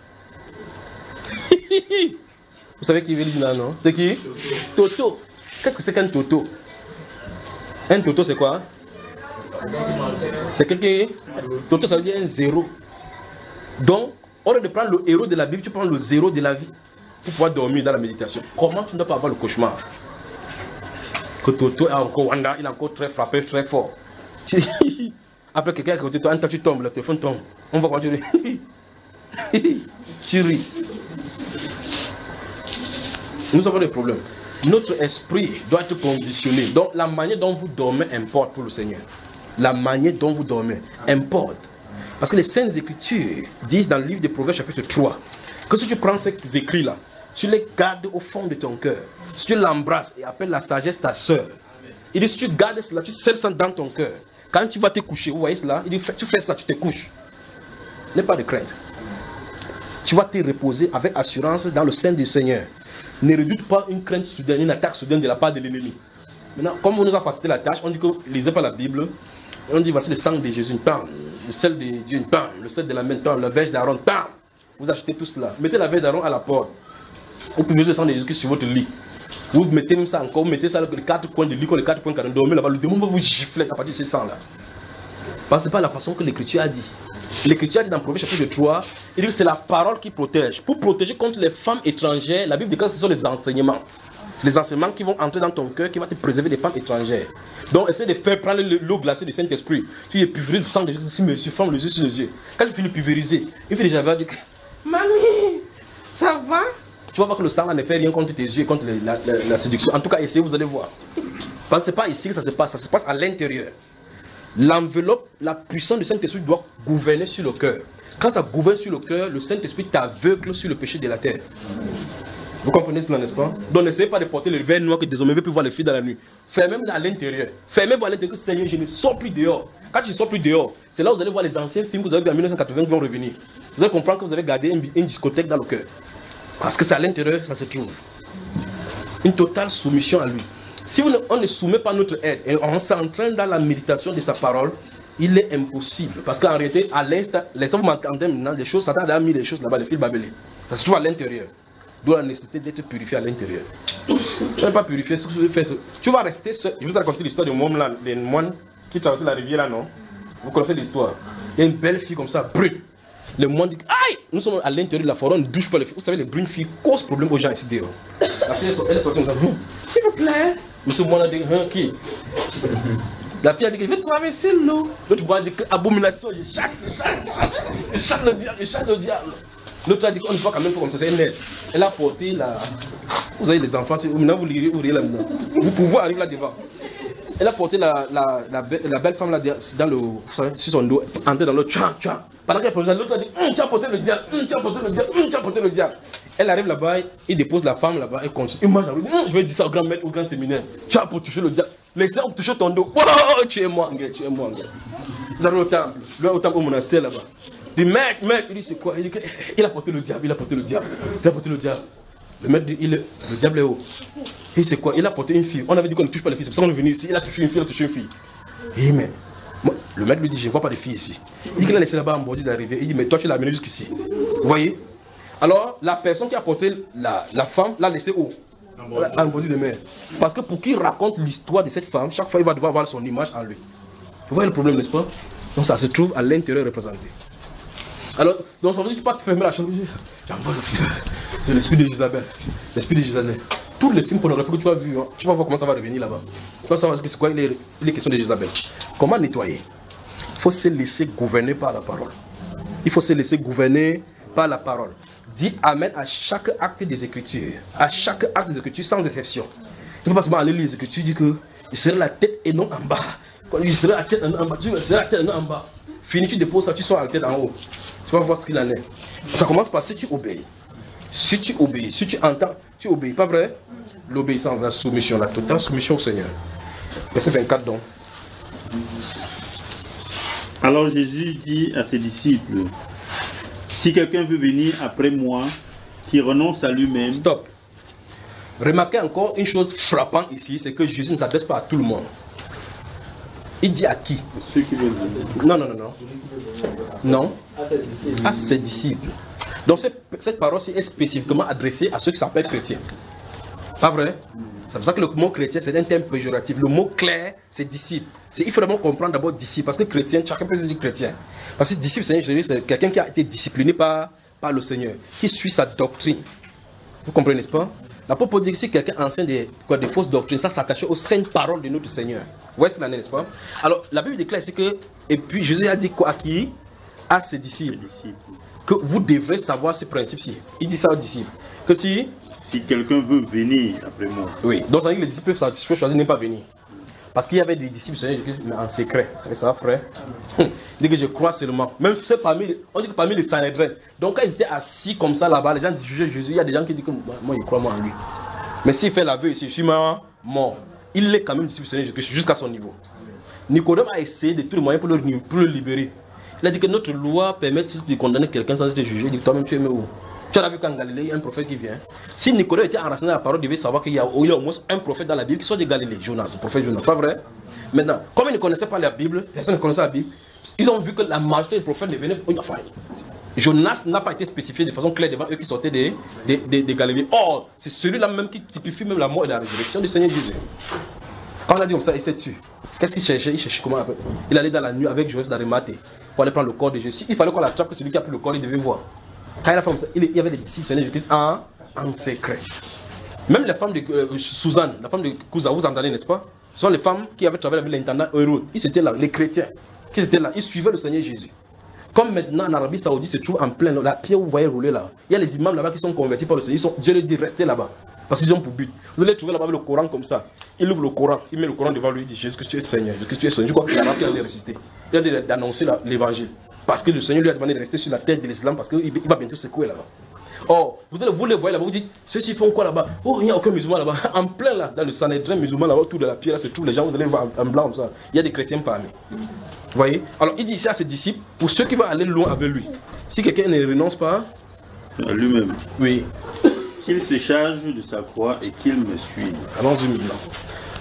Vous savez qui veut dire là, non? C'est qui? Toto. Qu'est-ce que c'est qu'un Toto? Un Toto, c'est quoi? C'est quelqu'un. Toto, ça veut dire un zéro. Donc, au lieu de prendre le héros de la Bible, tu prends le zéro de la vie pour pouvoir dormir dans la méditation. Comment tu ne dois pas avoir le cauchemar? Que Toto est encore Wanda, il est encore très frappé, très fort. Après quelqu'un à côté de toi, un temps tu tombes, le téléphone tombe. On va voir tu ris. Tu ris. Nous avons des problèmes. Notre esprit doit être conditionné. Donc la manière dont vous dormez importe pour le Seigneur. La manière dont vous dormez importe. Parce que les Saintes Écritures disent dans le livre des Proverbes chapitre 3 que si tu prends ces écrits-là, tu les gardes au fond de ton cœur. Si tu l'embrasses et appelles la sagesse ta soeur. Il dit si tu gardes cela, tu scelles ça dans ton cœur. Quand tu vas te coucher, vous voyez cela, il dit tu fais ça, tu te couches. N'aie pas de crainte. Tu vas te reposer avec assurance dans le sein du Seigneur. Ne redoute pas une crainte soudaine, une attaque soudaine de la part de l'ennemi. Maintenant, comme on nous a facilité la tâche, on dit que lisez pas la Bible. On dit voici le sang de Jésus, une parle. Le sel de Dieu, une parle. Le sel de la main, une parle. La verge d'Aaron, parle. Vous achetez tout cela. Mettez la verge d'Aaron à la porte. Vous pouvez mettre le sang de Jésus sur votre lit. Vous mettez même ça encore, vous mettez ça les 4 coins de lit, les 4 coins quand on dormez là-bas. Le démon va vous gifler à partir de ce sang-là. Parce que ce n'est pas la façon que l'Écriture a dit. L'Écriture a dit dans Proverbe chapitre 3, il dit que c'est la parole qui protège. Pour protéger contre les femmes étrangères, la Bible déclare que ce sont les enseignements. Les enseignements qui vont entrer dans ton cœur, qui vont te préserver des femmes étrangères. Donc essaie de faire prendre l'eau glacée du Saint-Esprit. Tu es pulvérisé le sang de Jésus, monsieur, ferme les yeux sur les yeux. Quand tu finis de pulvériser, il fait déjà dire, mamie, ça va? tu vas voir que le sang là ne fait rien contre tes yeux, contre la séduction. En tout cas, essayez, vous allez voir. Parce que ce n'est pas ici que ça se passe à l'intérieur. L'enveloppe, la puissance du Saint-Esprit doit gouverner sur le cœur. Quand ça gouverne sur le cœur, le Saint-Esprit t'aveugle sur le péché de la terre. Vous comprenez cela, n'est-ce pas? Donc n'essayez pas de porter le verre noir que désormais vous pouvez voir les filles dans la nuit. Fermez-le à l'intérieur. Fermez-vous à l'intérieur que Seigneur, je ne sors plus dehors. Quand tu ne sors plus dehors, c'est là où vous allez voir les anciens films que vous avez vus en 1980 qui vont revenir. Vous allez comprendre que vous avez gardé une discothèque dans le cœur. Parce que c'est à l'intérieur que ça se trouve. Une totale soumission à lui. Si on ne soumet pas notre aide et on s'entraîne dans la méditation de sa parole, il est impossible. Parce qu'en réalité, à l'instant, vous m'entendez maintenant, les choses, Satan a mis les choses là-bas, les fils barbelés. Ça se trouve à l'intérieur. D'où la nécessité d'être purifié à l'intérieur. Tu n'es pas purifié, tu vas rester seul. Je vous ai raconté l'histoire des moines qui traversaient la rivière là, non? Vous connaissez l'histoire. Il y a une belle fille comme ça, brune. Les moines disent, aïe, nous sommes à l'intérieur de la forêt, on ne bouge pas les filles. Vous savez, les brunes filles causent problème aux gens ici dehors. La fille, elle est sortie comme ça, s'il vous plaît. Monsieur moine a dit, qui? La fille a dit, je vais traverser l'eau. L'autre moine a dit, abomination, je chasse le diable. L'autre a dit qu'on ne voit quand même pas comme ça, c'est net. Elle a porté la... Vous avez les enfants, maintenant vous lirez là maintenant. Vous pouvez arriver là devant. Elle a porté la belle femme là sur son dos, entrée dans l'eau, pendant qu'elle posait, l'autre a dit, tu as porté le diable, tu as porté le diable, tu as porté le diable. Elle arrive là-bas, il dépose la femme là-bas, elle continue. Et moi je vais dire ça au grand maître, au grand séminaire. Tu as pour toucher le diable. Les hommes touchent ton dos. Oh, tu es moi, tu es moi. Vous allez au temple, au monastère là-bas. Il dit, mec, il dit, c'est quoi? Il dit, il a porté le diable, il a porté le diable, il a porté le diable. Le maître dit, le diable est haut. Il dit, c'est quoi? Il a porté une fille. On avait dit qu'on ne touche pas les filles, c'est pour ça qu'on est venu ici. Il a touché une fille, il a touché une fille. Il dit, mais moi, le maître lui dit, je ne vois pas de filles ici. Il dit qu'il a laissé là-bas en bordure d'arriver. Il dit, mais toi, tu l'as amené jusqu'ici. Vous voyez? Alors, la personne qui a porté la femme l'a laissé où? En bordure de mer. Parce que pour qu'il raconte l'histoire de cette femme, chaque fois, il va devoir avoir son image en lui. Vous voyez le problème, n'est-ce pas? Donc, ça se trouve à l'intérieur représenté. Alors, donc ça veut dire que tu ne peux pas te fermer la chambre. J'envoie le feu de l'esprit de Jézabel. L'esprit de Jézabel. Tous les films pornographiques que tu as vus, hein, tu vas voir comment ça va revenir là-bas. Tu vas savoir c'est quoi les questions de Jézabel. Comment nettoyer? Il faut se laisser gouverner par la parole. Il faut se laisser gouverner par la parole. Dis amen à chaque acte des Écritures. À chaque acte des Écritures, sans exception. Il ne faut pas seulement aller lire les Écritures, dire que je serai la tête et non en bas. Quand je serai la tête et non en bas, tu seras la tête et non en bas. Fini, tu déposes ça, tu sors la tête en haut. Tu vas voir ce qu'il en est. Ça commence par si tu obéis. Si tu obéis, si tu entends, tu obéis. Pas vrai? L'obéissance, la soumission, la totale soumission au Seigneur. Verset 24 donc. Alors Jésus dit à ses disciples, si quelqu'un veut venir après moi, qui renonce à lui-même... Stop. Remarquez encore une chose frappante ici, c'est que Jésus ne s'adresse pas à tout le monde. Il dit à qui? Ceux qui veulent venir. Non. Non. À ses disciples. Donc cette parole-ci est spécifiquement adressée à ceux qui s'appellent chrétiens. Pas vrai? C'est pour ça que le mot chrétien c'est un terme péjoratif. Le mot clair c'est disciple. Il faut vraiment comprendre d'abord disciple. Parce que chrétien, chacun peut dire chrétien. Parce que disciple, c'est quelqu'un qui a été discipliné par le Seigneur, qui suit sa doctrine. Vous comprenez, n'est-ce pas? L'apôtre dit que si quelqu'un enseigne des fausses doctrines, ça s'attache aux saintes paroles de notre Seigneur. Vous voyez ce qu'il en est, n'est-ce pas? Alors, la Bible déclare ici que, et puis Jésus a dit quoi à qui? À ses disciples. Que vous devrez savoir ce principe-ci. Il dit ça aux disciples. Que si quelqu'un veut venir après moi. Oui, donc ça veut dire que les disciples peuvent choisir de ne pas venir. Parce qu'il y avait des disciples, mais en secret. C'est ça, frère. Il dit que je crois seulement. Même on dit que parmi les Sanhédrin. Donc quand ils étaient assis comme ça là-bas, les gens jugeaient Jésus. Il y a des gens qui disent que moi, je crois en lui. Mais s'il fait l'aveu ici, je suis mort, il est quand même disciple jusqu'à son niveau. Nicodème a essayé de tous les moyens pour le libérer. Il a dit que notre loi permet de condamner quelqu'un sans te juger. Il dit toi-même tu es où? Tu as vu qu'en Galilée, il y a un prophète qui vient. Si Nicodème était enraciné à la parole, il devait savoir qu'il y a au moins un prophète dans la Bible qui soit de Galilée. Jonas, le prophète Jonas. Pas vrai? Maintenant, comme ils ne connaissaient pas la Bible, personne ne connaissait la Bible, ils ont vu que la majorité des prophètes ne venaient pas. Enfin, Jonas n'a pas été spécifié de façon claire devant eux qui sortaient de Galilée. Or, c'est celui-là même qui typifie même la mort et la résurrection du Seigneur Jésus. Quand on a dit comme ça, il s'est tué. Qu'est-ce qu'il cherchait? Il cherchait comment? Il allait dans la nuit avec Joseph d'Arimathée pour aller prendre le corps de Jésus. Il fallait qu'on l'attrape, que celui qui a pris le corps, il devait voir. Quand il a fait comme ça, il y avait des disciples de Jésus-Christ en secret. Même la femme de Suzanne, la femme de Kouza, vous entendez, n'est-ce pas? Ce sont les femmes qui avaient travaillé avec l'intendant Hérode. Ils étaient là, les chrétiens. Qui étaient là, ils suivaient le Seigneur Jésus. Comme maintenant en Arabie Saoudite se trouve en plein, la pierre où vous voyez rouler là, il y a les imams là-bas qui sont convertis par le Seigneur. Dieu leur dit restez là-bas. Parce qu'ils ont pour but. Vous allez trouver là-bas le Coran comme ça. Il ouvre le Coran, il met le Coran devant lui, il dit Jésus que tu es Seigneur, Jésus que tu es Seigneur. Je crois que l'Arabe a résisté. Il a dit d'annoncer l'évangile. Parce que le Seigneur lui a demandé de rester sur la tête de l'islam parce qu'il va bientôt secouer là-bas. Or, vous les voyez là-bas, vous dites, ceux-ci font quoi là-bas? Oh, il n'y a aucun musulman là-bas. En plein là, dans le Sanhédrin musulman là-bas, autour de la pierre, là, c'est tous les gens, vous allez voir en blanc comme ça. Il y a des chrétiens parmi. Vous voyez? Alors, il dit ici à ses disciples, pour ceux qui vont aller loin avec lui, si quelqu'un ne renonce pas à lui-même, oui, qu'il se charge de sa croix et qu'il me suive. Allons-y maintenant.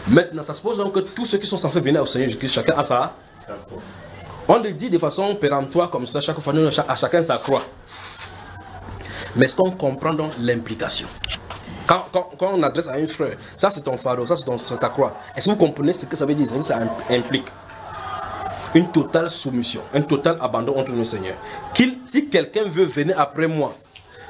Maintenant, ça suppose donc que tous ceux qui sont censés venir au Seigneur Jésus-Christ, chacun a sa croix. On le dit de façon péremptoire comme ça, chaque fois, à chacun sa croix. Mais est-ce qu'on comprend donc l'implication? Quand on adresse à un frère, ça c'est ton fardeau, ça c'est ta croix. Est-ce que vous comprenez ce que ça veut dire? Ça implique une totale soumission, un total abandon entre le Seigneur. Si quelqu'un veut venir après moi,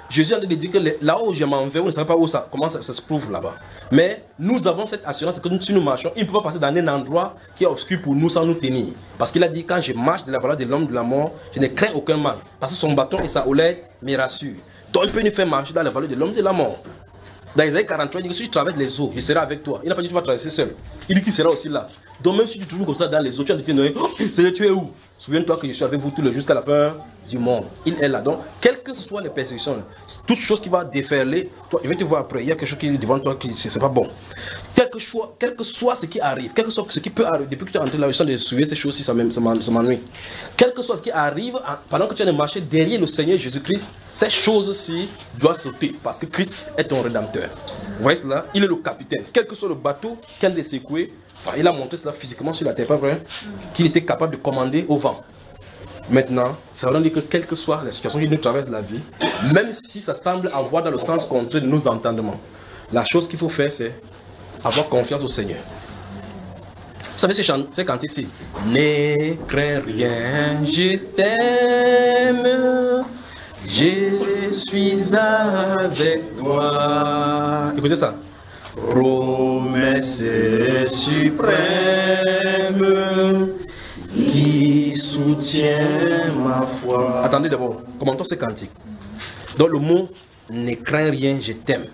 Jésus a dit que là où je m'en vais, vous ne savez pas comment ça se prouve là-bas. Mais nous avons cette assurance que si nous marchons, il ne peut pas passer dans un endroit qui est obscur pour nous sans nous tenir. Parce qu'il a dit, quand je marche de la vallée de l'homme de la mort, je ne crains aucun mal. Parce que son bâton et sa houlette me rassurent. Donc il peut nous faire marcher dans la vallée de l'homme de la mort. Dans Isaïe 43, il dit que si tu traverses les eaux, je serai avec toi. Il n'a pas dit que tu vas traverser seul. Il dit qu'il sera aussi là. Donc même si tu te trouves comme ça dans les eaux, tu as dit, Seigneur, tu es où? Souviens-toi que je suis avec vous tous les jours jusqu'à la fin du monde. Il est là. Donc, quelles que soient les persécutions, toute chose qui va déferler, toi, je vais te voir après. Il y a quelque chose qui est devant toi qui c'est pas bon. Quel que soit ce qui arrive, quel que soit ce qui peut arriver, depuis que tu es entré là, je sens de souvenir ces choses-ci, ça m'ennuie. Quel que soit ce qui arrive, pendant que tu es marché derrière le Seigneur Jésus-Christ, ces choses-ci doivent sauter parce que Christ est ton rédempteur. Vous voyez cela? Il est le capitaine. Quel que soit le bateau, qu'elle les secouer, il a montré cela physiquement sur la terre, pas vrai? Qu'il était capable de commander au vent. Maintenant, ça veut dire que quelle que soit la situation qui nous traverse la vie, même si ça semble avoir dans le sens contraire de nos entendements, la chose qu'il faut faire, c'est avoir confiance au Seigneur. Vous savez, c'est quand ici, ne crains rien, je t'aime, je suis avec toi. Écoutez ça. Promesse suprême qui soutient ma foi. Attendez d'abord, commentons ce cantique. Donc le mot ne crains rien, je t'aime.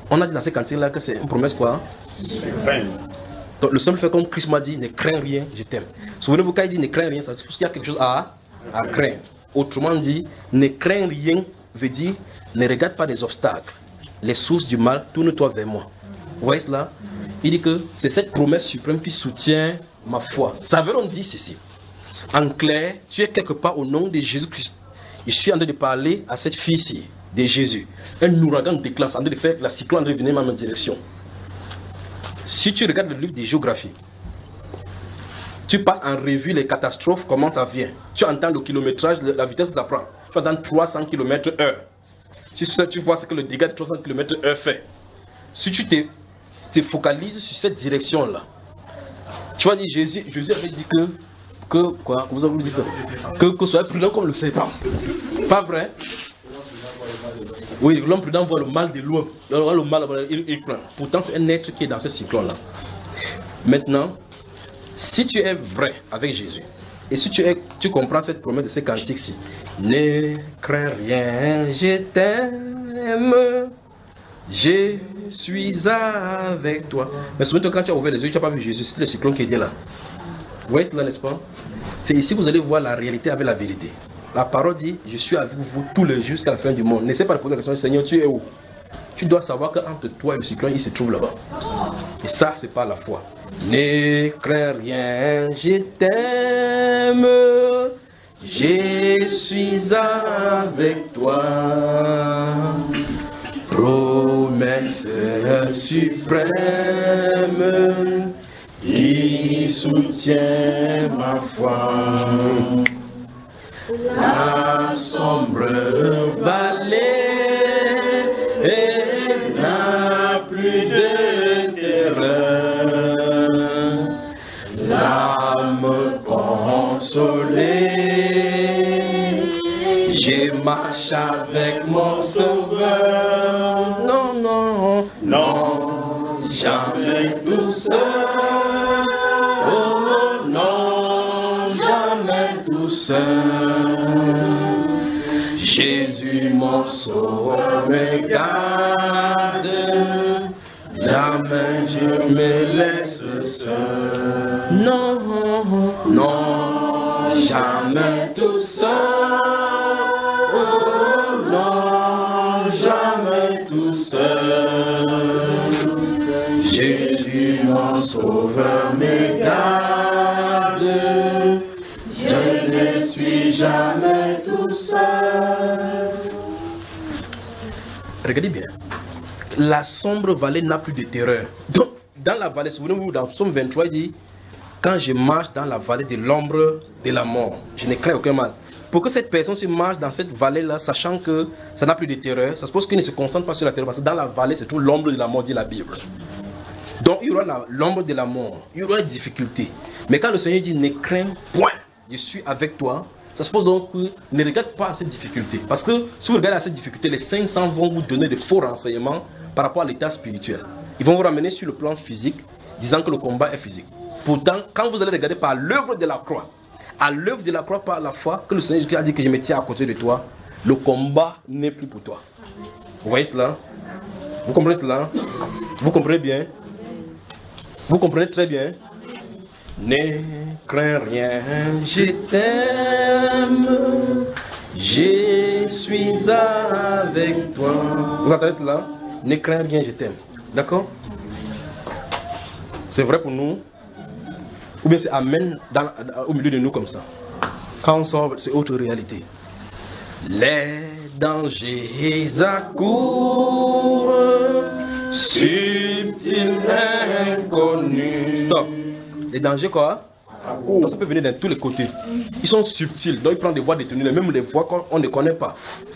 On a dit dans ce cantique-là que c'est une promesse quoi? Suprême. Donc le simple fait comme Christ m'a dit, ne crains rien, je t'aime. Souvenez-vous quand il dit ne crains rien, ça c'est parce qu'il y a quelque chose à craindre. Autrement dit, ne crains rien veut dire ne regarde pas des obstacles. Les sources du mal, tourne-toi vers moi. Vous voyez cela? Il dit que c'est cette promesse suprême qui soutient ma foi. Ça veut donc dire ceci. En clair, tu es quelque part au nom de Jésus-Christ. Je suis en train de parler à cette fille-ci, de Jésus. Un ouragan déclenche, en train de faire la cyclone en train de venir dans ma direction. Si tu regardes le livre de géographie, tu passes en revue les catastrophes, comment ça vient. Tu entends le kilométrage, la vitesse que ça prend. Tu entends 300 km/h. Tu vois ce que le dégât de 300 km/h fait. Si tu te focalises sur cette direction-là, tu vas dire Jésus avait dit quoi? Vous avez dit ça? Que soyez prudent comme le serpent. Pas vrai? Oui, l'homme prudent voit le mal de loin. Le mal, il prend. Pourtant, c'est un être qui est dans ce cyclone-là. Maintenant, si tu es vrai avec Jésus, et si tu comprends cette promesse de ces cantiques-ci, ne crains rien, je t'aime, je suis avec toi. Mais souviens-toi, quand tu as ouvert les yeux, tu n'as pas vu Jésus, c'est le cyclone qui était là. Vous voyez cela, n'est-ce pas? C'est ici que vous allez voir la réalité avec la vérité. La parole dit, je suis avec vous tous les jours jusqu'à la fin du monde. N'essaie pas de poser la question, Seigneur, tu es où? Tu dois savoir qu'entre toi et le cyclone, il se trouve là-bas. Et ça, c'est pas la foi. Ne crains rien, je t'aime, je suis avec toi. Promesse suprême qui soutient ma foi. La sombre vallée n'a plus de terreur. L'âme consolée, je marche avec mon Sauveur. Non, non, non, jamais tout seul. Oh non, jamais tout seul. douceur. Jésus mon sauveur me garde, jamais je me laisse seul. Non, non, jamais tout seul. Oh non, jamais tout seul. Jésus mon sauveur me garde, je ne suis jamais tout seul. Regardez bien, la sombre vallée n'a plus de terreur. Donc, dans la vallée, souvenez-vous, dans Psaume 23, il dit, quand je marche dans la vallée de l'ombre de la mort, je ne crains aucun mal. Pour que cette personne se marche dans cette vallée-là, sachant que ça n'a plus de terreur, ça suppose qu'il ne se concentre pas sur la terreur, parce que dans la vallée, c'est tout l'ombre de la mort, dit la Bible. Donc, il y aura l'ombre de la mort, il y aura des difficultés. Mais quand le Seigneur dit, ne crains point, je suis avec toi, ça suppose donc que ne regarde pas à cette difficulté. Parce que si vous regardez à cette difficulté, les 500 vont vous donner de faux renseignements par rapport à l'état spirituel. Ils vont vous ramener sur le plan physique, disant que le combat est physique. Pourtant, quand vous allez regarder par l'œuvre de la croix, à l'œuvre de la croix par la foi, que le Seigneur Jésus a dit que je me tiens à côté de toi, le combat n'est plus pour toi. Vous voyez cela? Vous comprenez cela? Vous comprenez bien? Vous comprenez très bien? Ne crains rien, je t'aime, je suis avec toi. Vous entendez cela? Ne crains rien, je t'aime. D'accord? C'est vrai pour nous? Ou bien c'est amen au milieu de nous comme ça? Quand on sort, c'est autre réalité. Les dangers accourent, subtils inconnus. Stop. Les dangers quoi? Donc ça peut venir de tous les côtés. Ils sont subtils, donc ils prennent des voies détenues, même des voies qu'on ne connaît pas.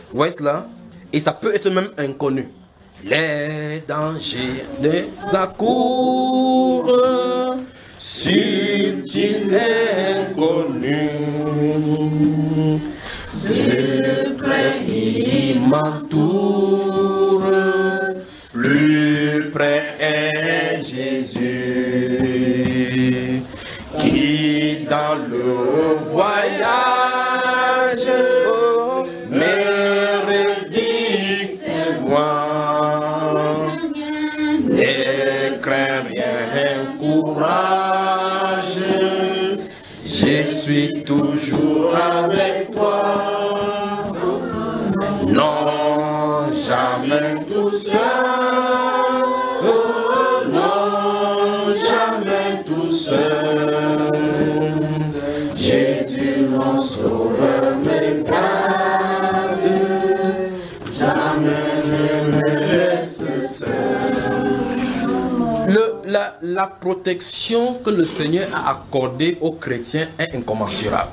Vous voyez cela? Et ça peut être même inconnu. Les dangers des accourent, subtils inconnus. De près il m'entoure, plus près est Jésus, qui dans le voyage me redit ses voix. Ne crains rien, courage, je suis toujours avec toi. Non, jamais tout seul. Oh, non, jamais tout seul. Jésus mon sauveur me garde, jamais je me laisse seul. La protection que le Seigneur a accordée aux chrétiens est incommensurable.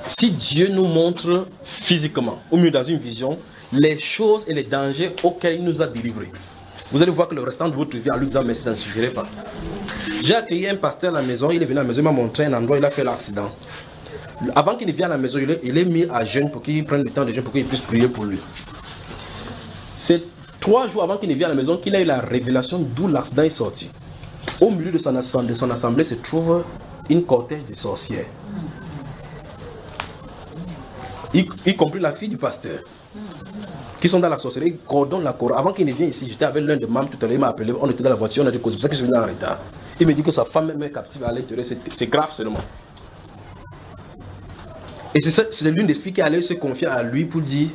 Si Dieu nous montre physiquement, au mieux dans une vision, les choses et les dangers auxquels il nous a délivrés, vous allez voir que le restant de votre vie en lui disant mais ça ne suffirait pas. J'ai accueilli un pasteur à la maison, il est venu à la maison, il m'a montré un endroit, il a fait l'accident. Avant qu'il ne vienne à la maison, il est mis à jeûne pour qu'il prenne le temps de jeûne pour qu'il puisse prier pour lui. C'est 3 jours avant qu'il ne vienne à la maison qu'il a eu la révélation d'où l'accident est sorti. Au milieu de son assemblée se trouve une cortège de sorcières. Y compris la fille du pasteur, qui sont dans la sorcellerie, coordonnent la Coran. Avant qu'il ne vienne ici, j'étais avec l'un de membres tout à l'heure, il m'a appelé, on était dans la voiture, on a dit c'est pour ça que je suis venu en retard. Il me dit que sa femme est captive à l'intérieur, c'est grave seulement. Et c'est l'une des filles qui allait se confier à lui pour dire,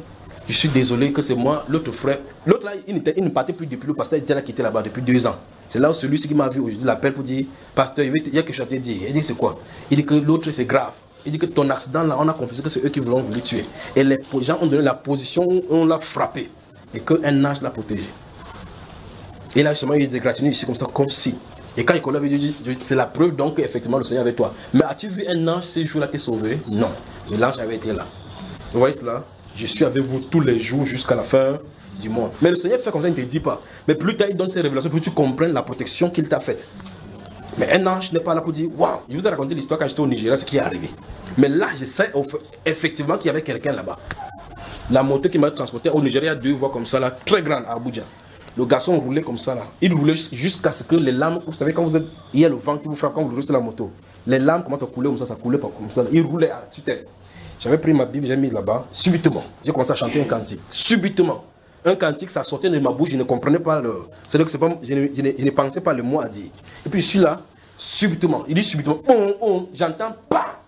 je suis désolé que c'est moi, l'autre frère. L'autre là, il ne partait plus depuis, le pasteur était là qui était là-bas depuis 2 ans. C'est là où celui-ci qui m'a vu aujourd'hui l'appelle pour dire, pasteur, il y a quelque chose à te dire. Il dit c'est quoi? Il dit que l'autre c'est grave. Il dit que ton accident là, on a confessé que c'est eux qui l'ont voulu tuer. Et les gens ont donné la position où on l'a frappé. Et qu'un ange l'a protégé. Et là justement, il y a des gratinudes ici comme ça, comme si. Et quand Nicolas veut dire, c'est la preuve donc qu'effectivement le Seigneur est avec toi. Mais as-tu vu un ange ces jours-là t'es sauvé? Non. Mais l'ange avait été là. Vous voyez cela? Je suis avec vous tous les jours jusqu'à la fin du monde. Mais le Seigneur fait comme ça, il ne te dit pas. Mais plus tard, il donne ses révélations pour que tu comprennes la protection qu'il t'a faite. Mais un ange n'est pas là pour dire, waouh, je vous ai raconté l'histoire quand j'étais au Nigeria, ce qui est arrivé. Mais là, je sais effectivement qu'il y avait quelqu'un là-bas. La moto qui m'a transporté au Nigeria, 2 voies comme ça, là, très grande à Abuja. Le garçon roulait comme ça, là. Il roulait jusqu'à ce que les lames, vous savez, quand vous êtes, il y a le vent qui vous frappe quand vous roulez sur la moto. Les lames commencent à couler comme ça coulait pas comme ça. Il roulait à tue-tête. J'avais pris ma Bible, j'ai mis là-bas. Subitement, j'ai commencé à chanter un cantique. Subitement. Un cantique, ça sortait de ma bouche, je ne comprenais pas le... C'est-à-dire que c'est pas, je ne pensais pas le mot à dire. Et puis je suis là, subitement. Il dit subitement, j'entends pas.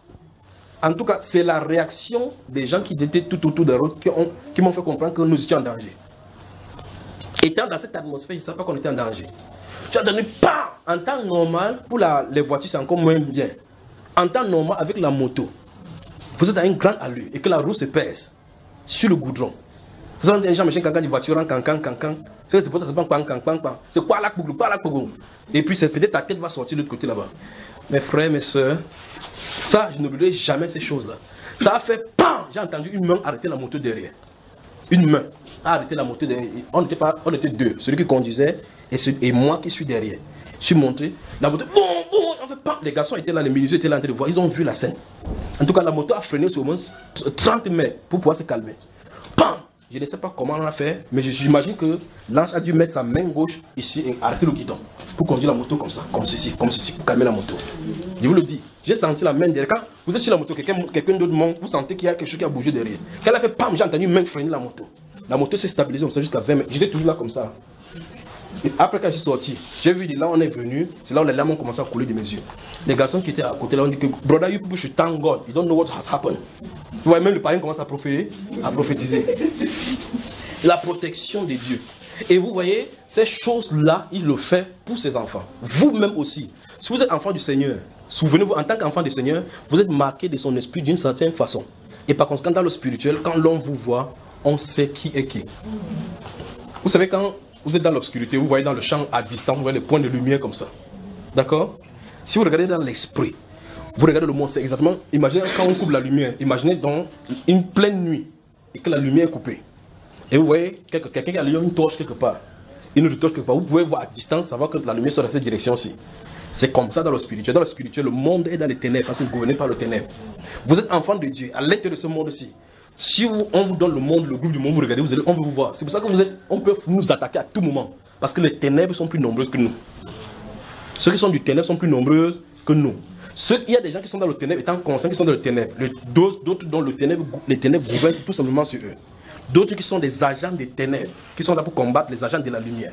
En tout cas, c'est la réaction des gens qui étaient tout autour de la route qui m'ont fait comprendre que nous étions en danger. Étant dans cette atmosphère, je ne savais pas qu'on était en danger. J'ai entendu pas. En temps normal, pour les voitures, c'est encore moins bien. En temps normal, avec la moto, vous êtes à une grande allure et que la roue se pèse sur le goudron. Vous entendez les gens, machin, cancan, des voitures, cancan. C'est quoi là, et puis peut-être ta tête va sortir de l'autre côté là-bas. Mes frères, mes soeurs, ça, je n'oublierai jamais ces choses-là. Ça a fait PAM. J'ai entendu une main arrêter la moto derrière. Une main a arrêté la moto derrière. On était deux. Celui qui conduisait et moi qui suis derrière. Je suis monté. La moto, on fait PAM. Les garçons étaient là, les militaires étaient là en train de voir. Ils ont vu la scène. En tout cas, la moto a freiné sur au moins 30 mètres pour pouvoir se calmer. PAM. Je ne sais pas comment on a fait, mais j'imagine que l'ange a dû mettre sa main gauche ici et arrêter le guidon pour conduire la moto comme ça, comme ceci, pour calmer la moto. Je vous le dis, j'ai senti la main derrière. Quand vous êtes sur la moto, quelqu'un d'autre monte, vous sentez qu'il y a quelque chose qui a bougé derrière. Quand elle a fait PAM, j'ai entendu une main freiner la moto. La moto s'est stabilisée comme ça jusqu'à 20 mètres. J'étais toujours là comme ça. Et après, quand je suis sorti, j'ai vu de là on est venu, c'est là où les larmes ont commencé à couler de mes yeux. Les garçons qui étaient à côté là ont dit que, brother, you people should thank God. You don't know what has happened. Vous voyez, même le parrain commence à prophétiser. La protection de Dieu. Et vous voyez, ces choses-là, il le fait pour ses enfants. Vous-même aussi. Si vous êtes enfant du Seigneur, souvenez-vous, en tant qu'enfant du Seigneur, vous êtes marqué de son esprit d'une certaine façon. Et par conséquent, dans le spirituel, quand l'on vous voit, on sait qui est qui. Vous savez, quand vous êtes dans l'obscurité, vous voyez dans le champ à distance, vous voyez les points de lumière comme ça. D'accord? Si vous regardez dans l'esprit, vous regardez le monde, c'est exactement, imaginez quand on coupe la lumière, imaginez dans une pleine nuit et que la lumière est coupée. Et vous voyez quelqu'un qui a une torche quelque part, une autre torche quelque part, vous pouvez voir à distance, savoir que la lumière sort dans cette direction-ci. C'est comme ça dans le spirituel. Dans le spirituel, le monde est dans les ténèbres, parce que vous gouverné par le ténèbre. Vous êtes enfant de Dieu, à l'intérieur de ce monde-ci. Si on vous donne le monde, le groupe du monde, vous regardez, on veut vous voir. C'est pour ça que on peut nous attaquer à tout moment. Parce que les ténèbres sont plus nombreuses que nous. Ceux qui sont du ténèbre sont plus nombreuses que nous. Il y a des gens qui sont dans le ténèbre étant conscients qu'ils sont dans le ténèbre. D'autres dont les ténèbres gouvernent tout simplement sur eux. D'autres qui sont des agents des ténèbres, qui sont là pour combattre les agents de la lumière.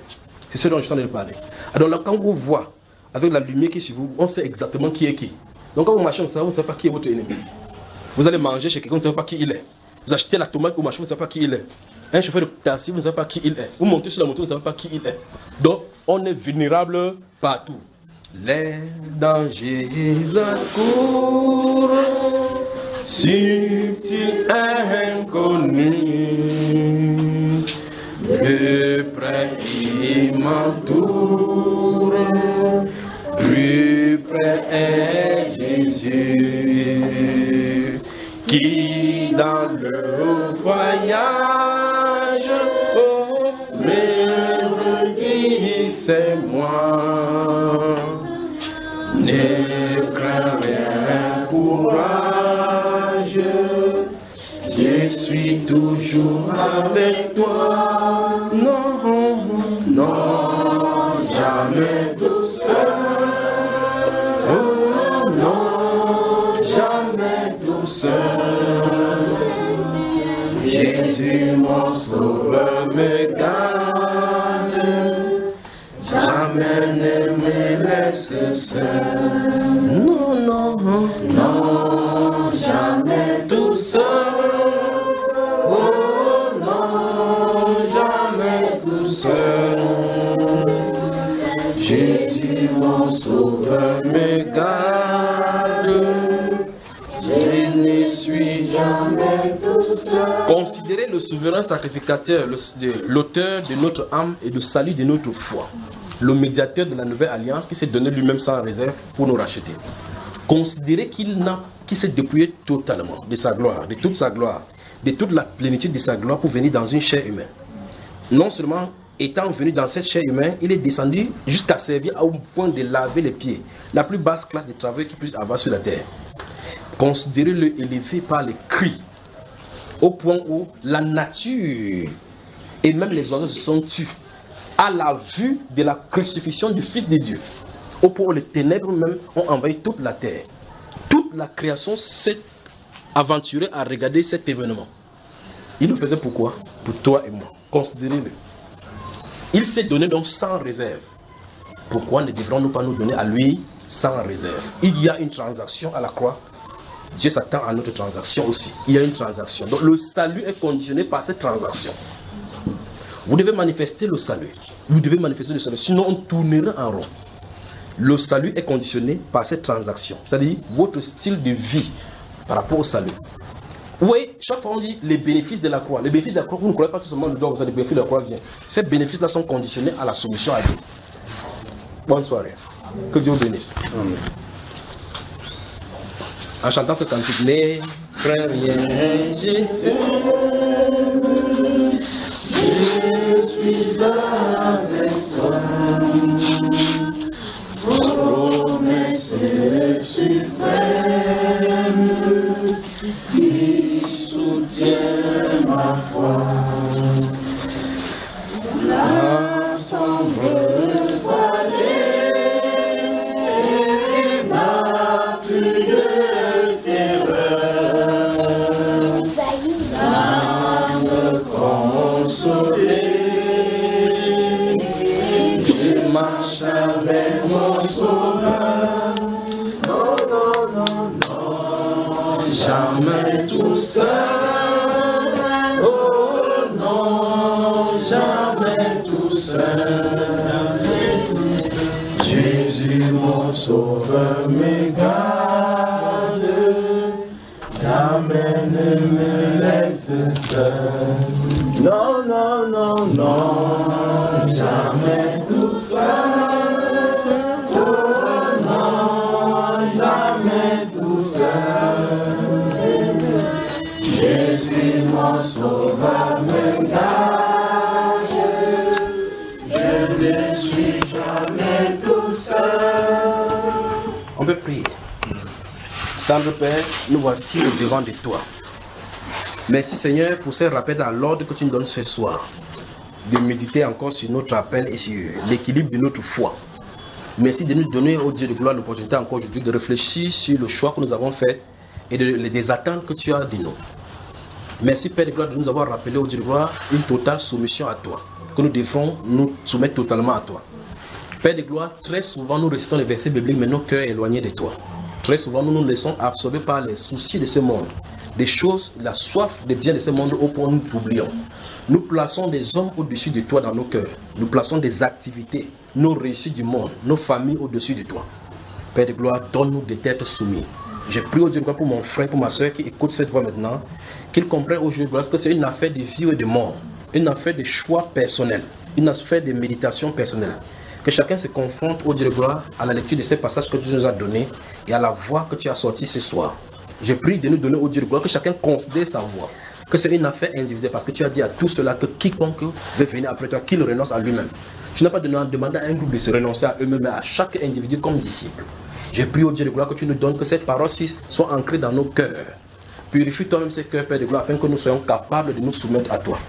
C'est ce dont je suis en train de parler. Alors là, quand vous voyez avec la lumière qui est sur vous, on sait exactement qui est qui. Donc quand vous marchez, vous ne savez pas qui est votre ennemi. Vous allez manger chez quelqu'un, vous ne savez pas qui il est. Vous achetez la tomate, vous marchez, vous ne savez pas qui il est. Un chauffeur de taxi, vous ne savez pas qui il est. Vous montez sur la moto, vous ne savez pas qui il est. Donc, on est vulnérable partout. Les dangers accourent, subtils inconnus, plus près il m'entoure, plus près est Jésus, qui dans le voyage, oh, mais qui c'est moi. Ne crains rien, courage, je suis toujours avec toi. Non, non, jamais tout seul. Oh non, jamais tout seul. Jésus mon sauveur me garde. Jamais ne me laisse seul. Non, non, non, jamais tout seul. Oh non, jamais tout seul. Jésus mon sauveur me garde. Je ne suis jamais tout seul. Considérez le souverain sacrificateur, l'auteur de notre âme et le salut de notre foi. Le médiateur de la nouvelle alliance qui s'est donné lui-même sans réserve pour nous racheter. Considérez qu'il s'est dépouillé totalement de sa gloire, de toute sa gloire, de toute la plénitude de sa gloire pour venir dans une chair humaine. Non seulement étant venu dans cette chair humaine, il est descendu jusqu'à servir au point de laver les pieds, la plus basse classe de travail qu'il puisse avoir sur la terre. Considérez-le élevé par les cris, au point où la nature et même les oiseaux se sont tus à la vue de la crucifixion du Fils de Dieu, au point où les ténèbres même ont envahi toute la terre. Toute la création s'est aventuré à regarder cet événement. Il le faisait pourquoi? Pour toi et moi. Considérez-le. Il s'est donné donc sans réserve. Pourquoi ne devrons-nous pas nous donner à lui sans réserve? Il y a une transaction à la croix. Dieu s'attend à notre transaction aussi. Il y a une transaction. Donc le salut est conditionné par cette transaction. Vous devez manifester le salut. Vous devez manifester le salut. Sinon on tournera en rond. Le salut est conditionné par cette transaction. C'est-à-dire votre style de vie par rapport au salut. Vous voyez, chaque fois on dit les bénéfices de la croix. Les bénéfices de la croix, vous ne croyez pas tout simplement le don, vous avez les bénéfices de la croix viennent. Ces bénéfices-là sont conditionnés à la soumission à Dieu. Bonne soirée. Que Dieu vous bénisse. Amen. En chantant ce cantique, les frères, Jésus, je suis avec toi. Promesse suprême qui soutient ma foi. La sombre vallée n'a plus de terreur. L'âme consolée, je marche avec mon sauveur. Non, non, non, non, jamais tout seul. Oh non, jamais tout seul. Jésus mon sauveur me garde, jamais ne me laisse seul. Non, non, non, non, jamais tout seul. Oh non, jamais tout seul. Jésus mon sauveur me garde, je ne suis jamais tout seul. On peut prier. Tendre Père, nous voici au devant de toi. Merci Seigneur pour ce rappel à l'ordre que tu nous donnes ce soir. De méditer encore sur notre appel et sur l'équilibre de notre foi. Merci de nous donner, au Dieu de gloire, l'opportunité encore aujourd'hui de réfléchir sur le choix que nous avons fait et des attentes que tu as de nous. Merci Père de gloire de nous avoir rappelé, au Dieu de gloire, une totale soumission à toi. Que nous devons nous soumettre totalement à toi. Père de gloire, très souvent nous récitons les versets bibliques mais nos cœurs éloignés de toi. Très souvent nous nous laissons absorber par les soucis de ce monde. Des choses, la soif des biens de ce monde au point où nous t'oublions. Nous plaçons des hommes au-dessus de toi dans nos cœurs. Nous plaçons des activités, nos réussites du monde, nos familles au-dessus de toi. Père de gloire, donne-nous des têtes soumises. Je prie au Dieu de gloire pour mon frère, pour ma soeur qui écoute cette voix maintenant, qu'ils comprennent aujourd'hui que c'est une affaire de vie et de mort, une affaire de choix personnel, une affaire de méditation personnelle. Que chacun se confronte au Dieu de gloire à la lecture de ces passages que tu nous as donnés et à la voix que tu as sortie ce soir. Je prie de nous donner au Dieu de gloire que chacun considère sa voix, que c'est une affaire individuelle parce que tu as dit à tout cela que quiconque veut venir après toi, qu'il renonce à lui-même. Tu n'as pas demandé à un groupe de se renoncer à eux-mêmes, mais à chaque individu comme disciple. Je prie au Dieu de gloire que tu nous donnes que cette parole-ci soit ancrée dans nos cœurs. Purifie toi-même ces cœurs, Père de gloire, afin que nous soyons capables de nous soumettre à toi.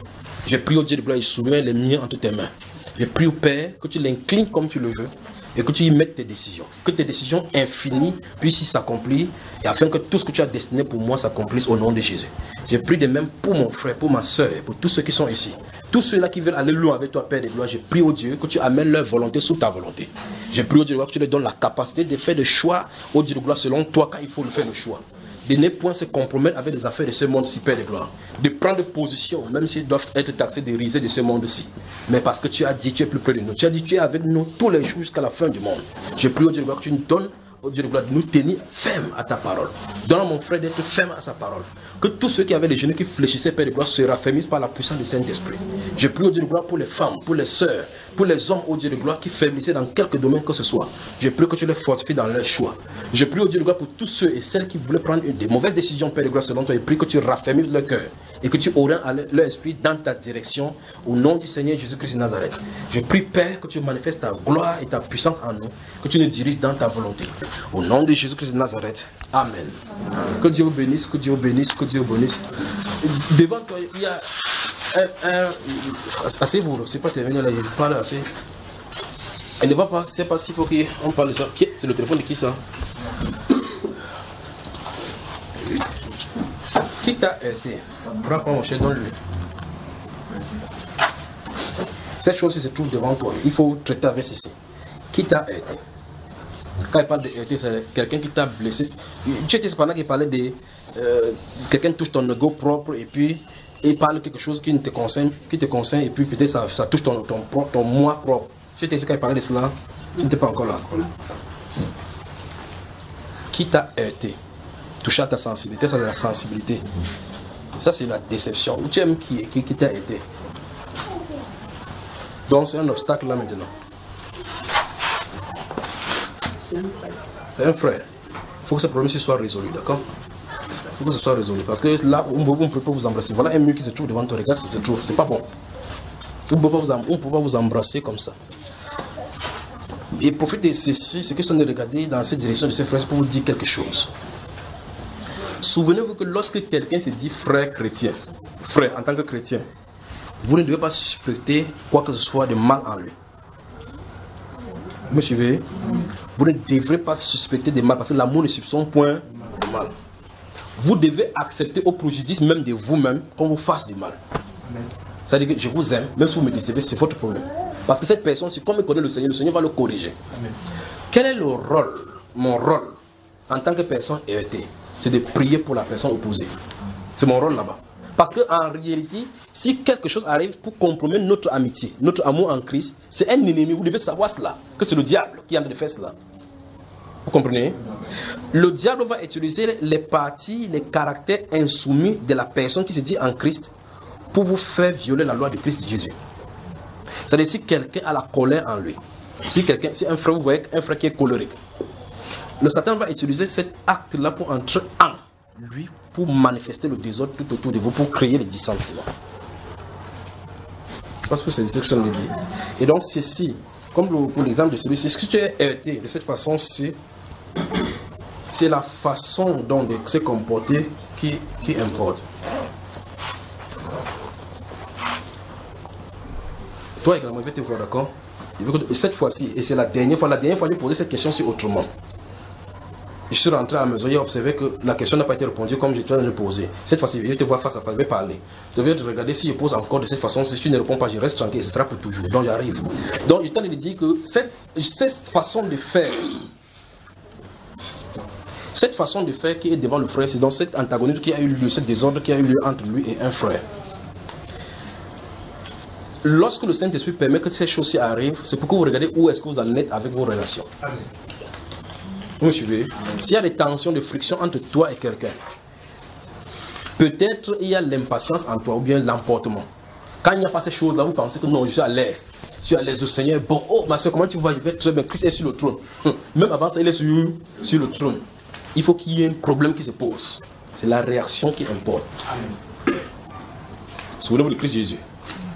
Je prie au Dieu de gloire, je soumets les miens entre tes mains. Je prie au Père que tu l'inclines comme tu le veux et que tu y mettes tes décisions. Que tes décisions infinies puissent s'accomplir et afin que tout ce que tu as destiné pour moi s'accomplisse au nom de Jésus. Je prie de même pour mon frère, pour ma soeur, pour tous ceux qui sont ici. Tous ceux-là qui veulent aller loin avec toi, Père de gloire, je prie au Dieu que tu amènes leur volonté sous ta volonté. Je prie au Dieu de gloire que tu leur donnes la capacité de faire des choix au Dieu de gloire selon toi quand il faut le faire le choix. De ne point se compromettre avec les affaires de ce monde-ci, Père de gloire. De prendre position, même s'ils doivent être taxés de risées de ce monde-ci. Mais parce que tu as dit, tu es plus près de nous. Tu as dit, tu es avec nous tous les jours jusqu'à la fin du monde. Je prie au Dieu de gloire que tu nous donnes, au Dieu de gloire, de nous tenir fermes à ta parole. Donne à mon frère d'être ferme à sa parole. Que tous ceux qui avaient les genoux qui fléchissaient, Père de gloire, se raffermissent par la puissance du Saint-Esprit. Je prie au Dieu de gloire pour les femmes, pour les sœurs, pour les hommes, au Dieu de gloire, qui faiblissaient dans quelque domaine que ce soit. Je prie que tu les fortifies dans leur choix. Je prie au Dieu de gloire pour tous ceux et celles qui voulaient prendre des mauvaises décisions, Père de gloire, selon toi. Je prie que tu raffermisses leur cœur et que tu orientes leur esprit dans ta direction au nom du Seigneur Jésus-Christ de Nazareth. Je prie, Père, que tu manifestes ta gloire et ta puissance en nous, que tu nous diriges dans ta volonté. Au nom de Jésus-Christ de Nazareth. Amen. Que Dieu vous bénisse, que Dieu vous bénisse, que Dieu vous bénisse. Devant toi, il y a asseyez-vous, c'est pas terminé là, il parle assez. Elle ne va pas, c'est pas s'il faut qu'on parle de ça. C'est le téléphone de qui ça? Qui t'a heurté? Prends mon cher, donne-lui. Cette chose se trouve devant toi. Il faut traiter avec ceci. Qui t'a heurté? Quand il parle de heurter, c'est quelqu'un qui t'a blessé. Tu étais cependant qu'il parlait de quelqu'un touche ton ego propre et puis il parle quelque chose qui te concerne et puis peut-être ça touche ton moi propre. Tu étais ici quand il parlait de cela, tu n'étais pas encore là. Qui t'a heurté? Toucher à ta sensibilité, ça c'est la sensibilité. Ça c'est la déception. Tu aimes qui t'a heurté? Donc c'est un obstacle là maintenant. C'est un frère. Il faut que ce problème soit résolu, d'accord? Il faut que ce soit résolu. Parce que là, on ne peut pas vous embrasser. Voilà un mur qui se trouve devant toi. Regarde, ça se trouve. C'est pas bon. On ne peut pas vous embrasser comme ça. Et profitez de ceci, c'est que ce de regarder dans cette direction de ces frères pour vous dire quelque chose. Souvenez-vous que lorsque quelqu'un se dit frère chrétien, frère en tant que chrétien, vous ne devez pas suspecter quoi que ce soit de mal en lui. Vous me suivez? Vous ne devrez pas suspecter de mal parce que l'amour ne soupçonne point de mal. Vous devez accepter au préjudice même de vous-même qu'on vous fasse du mal. C'est-à-dire que je vous aime, même si vous me décevez, c'est votre problème. Parce que cette personne, si comme il connaît le Seigneur va le corriger. Amen. Quel est le rôle, mon rôle, en tant que personne heurtée? C'est de prier pour la personne opposée. C'est mon rôle là-bas. Parce qu'en réalité, si quelque chose arrive pour compromettre notre amitié, notre amour en Christ, c'est un ennemi. Vous devez savoir cela, que c'est le diable qui est en train de faire cela. Vous comprenez? Le diable va utiliser les parties, les caractères insoumis de la personne qui se dit en Christ pour vous faire violer la loi de Christ Jésus. C'est-à-dire si quelqu'un a la colère en lui, si un frère, vous voyez un frère qui est colérique, le Satan va utiliser cet acte-là pour entrer en lui, pour manifester le désordre tout autour de vous, pour créer les dissentiments. C'est parce que c'est ce que je viens de dire. Et donc ceci, comme pour l'exemple de celui-ci, ce que tu es heurté de cette façon-ci, c'est la façon dont de se comporter qui importe. Toi également, je vais te voir, d'accord? Cette fois-ci, et c'est la dernière fois j'ai posé cette question-ci autrement. Je suis rentré à la maison, j'ai observé que la question n'a pas été répondue comme je te l'ai posée. Cette fois-ci, je vais te voir face à face, je vais parler. Je vais te regarder si je pose encore de cette façon. Si tu ne réponds pas, je reste tranquille, ce sera pour toujours. Donc j'arrive. Donc je t'en ai dit que cette façon de faire, qui est devant le frère, c'est dans cet antagonisme qui a eu lieu, ce désordre qui a eu lieu entre lui et un frère. Lorsque le Saint-Esprit permet que ces choses-ci arrivent, c'est pour que vous regardez où est-ce que vous en êtes avec vos relations. Amen. Vous me suivez? S'il y a des tensions, des frictions entre toi et quelqu'un, peut-être il y a l'impatience en toi ou bien l'emportement. Quand il n'y a pas ces choses-là, vous pensez que non, je suis à l'aise. Je suis à l'aise du Seigneur. Bon, oh ma soeur, comment tu vas? Je vais très bien. Christ est sur le trône. Même avant ça, il est sur le trône. Il faut qu'il y ait un problème qui se pose. C'est la réaction qui importe. Souvenez-vous de Christ Jésus.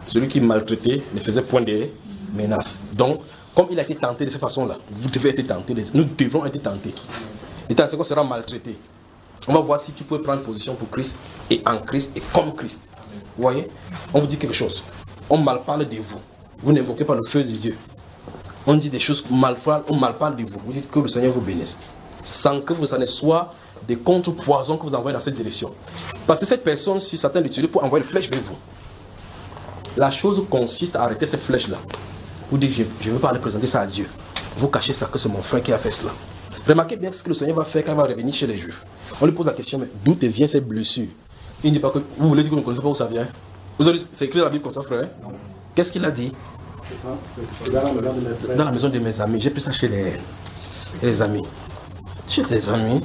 Celui qui maltraitait ne faisait point de menaces. Donc, comme il a été tenté de cette façon-là, vous devez être tenté. Nous devons être tentés. Et tant qu'on sera maltraité, on va voir si tu peux prendre position pour Christ et en Christ et comme Christ. Vous voyez? On vous dit quelque chose. On mal parle de vous. Vous n'invoquez pas le feu de Dieu. On dit des choses on mal parle de vous. Vous dites que le Seigneur vous bénisse. Sans que vous en ayez soit des contre-poisons que vous envoyez dans cette direction. Parce que cette personne, si Satan l'utilise pour envoyer une flèche vers vous, la chose consiste à arrêter cette flèche-là. Vous dites, je ne veux pas aller présenter ça à Dieu. Vous cachez ça, que c'est mon frère qui a fait cela. Remarquez bien ce que le Seigneur va faire quand il va revenir chez les Juifs. On lui pose la question, mais d'où te vient cette blessure? Il ne dit pas que vous voulez dire que vous ne connaissez pas où ça vient. Vous avez écrit la Bible comme ça, frère? Qu'est-ce qu'il a dit? Dans la maison de mes amis. J'ai pris ça chez les amis. Chez les amis?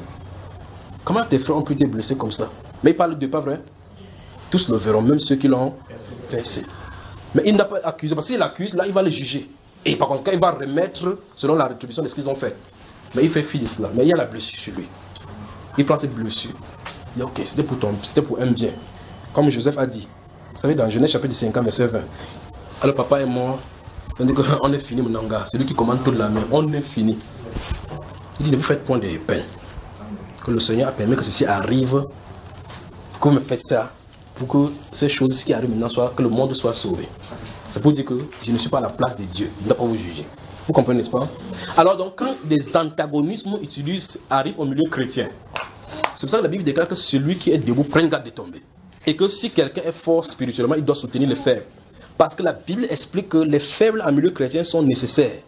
Comment tes frères ont pu te blesser comme ça? Mais il parle de pas vrai? Tous le verront, même ceux qui l'ont blessé. Mais il n'a pas accusé, parce qu'il accuse, là il va le juger. Et par contre, il va remettre selon la rétribution de ce qu'ils ont fait. Mais il fait fi de cela. Mais il y a la blessure sur lui. Il prend cette blessure. Il dit, ok, c'était pour un bien. Comme Joseph a dit. Vous savez, dans Genèse chapitre 50, verset 20. Alors papa est mort. On dit qu'on est fini, mon gars. C'est lui qui commande toute la main. On est fini. Il dit, ne vous faites point de peine. Que le Seigneur a permis que ceci arrive. Que vous me faites ça. Pour que ces choses qui arrivent maintenant soient, que le monde soit sauvé. C'est pour dire que je ne suis pas à la place de Dieu. Il ne doit pas vous juger. Vous comprenez, n'est-ce pas? Alors donc, quand des antagonismes arrivent au milieu chrétien, C'est pour ça que la Bible déclare que celui qui est debout prenne garde de tomber. Et que si quelqu'un est fort spirituellement, il doit soutenir les faibles. Parce que la Bible explique que les faibles en milieu chrétien sont nécessaires.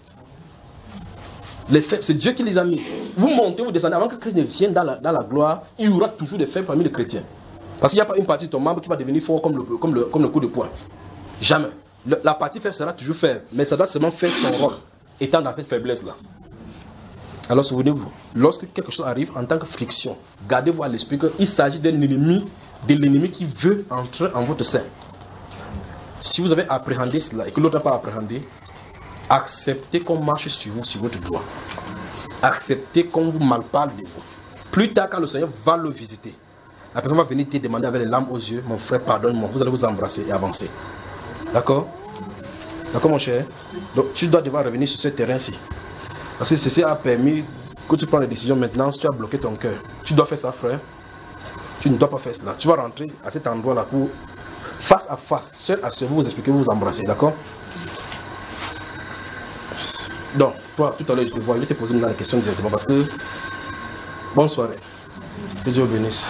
Les faibles, c'est Dieu qui les a mis. Vous montez, vous descendez, avant que Christ ne vienne dans la gloire, il y aura toujours des faibles parmi les chrétiens. Parce qu'il n'y a pas une partie de ton membre qui va devenir fort comme le coup de poing. Jamais. La partie faible sera toujours faible, mais ça doit seulement faire son rôle, étant dans cette faiblesse-là. Alors souvenez-vous, lorsque quelque chose arrive en tant que friction, gardez-vous à l'esprit qu'il s'agit d'un ennemi, de l'ennemi qui veut entrer en votre sein. Si vous avez appréhendé cela et que l'autre n'a pas appréhendé, acceptez qu'on marche sur vous, sur votre doigt. Acceptez qu'on vous malparle de vous. Plus tard, quand le Seigneur va le visiter, la personne va venir te demander avec les larmes aux yeux, mon frère, pardonne-moi, vous allez vous embrasser et avancer. D'accord? D'accord, mon cher? Donc, tu dois devoir revenir sur ce terrain-ci. Parce que ceci a permis que tu prends les décisions maintenant, si tu as bloqué ton cœur. Tu dois faire ça, frère. Tu ne dois pas faire cela. Tu vas rentrer à cet endroit-là pour, face à face, seul à seul, vous expliquer, vous embrasser. D'accord? Donc, toi, tout à l'heure, je te vois, je vais te poser maintenant la question directement parce que... Bonne soirée. Que Dieu bénisse.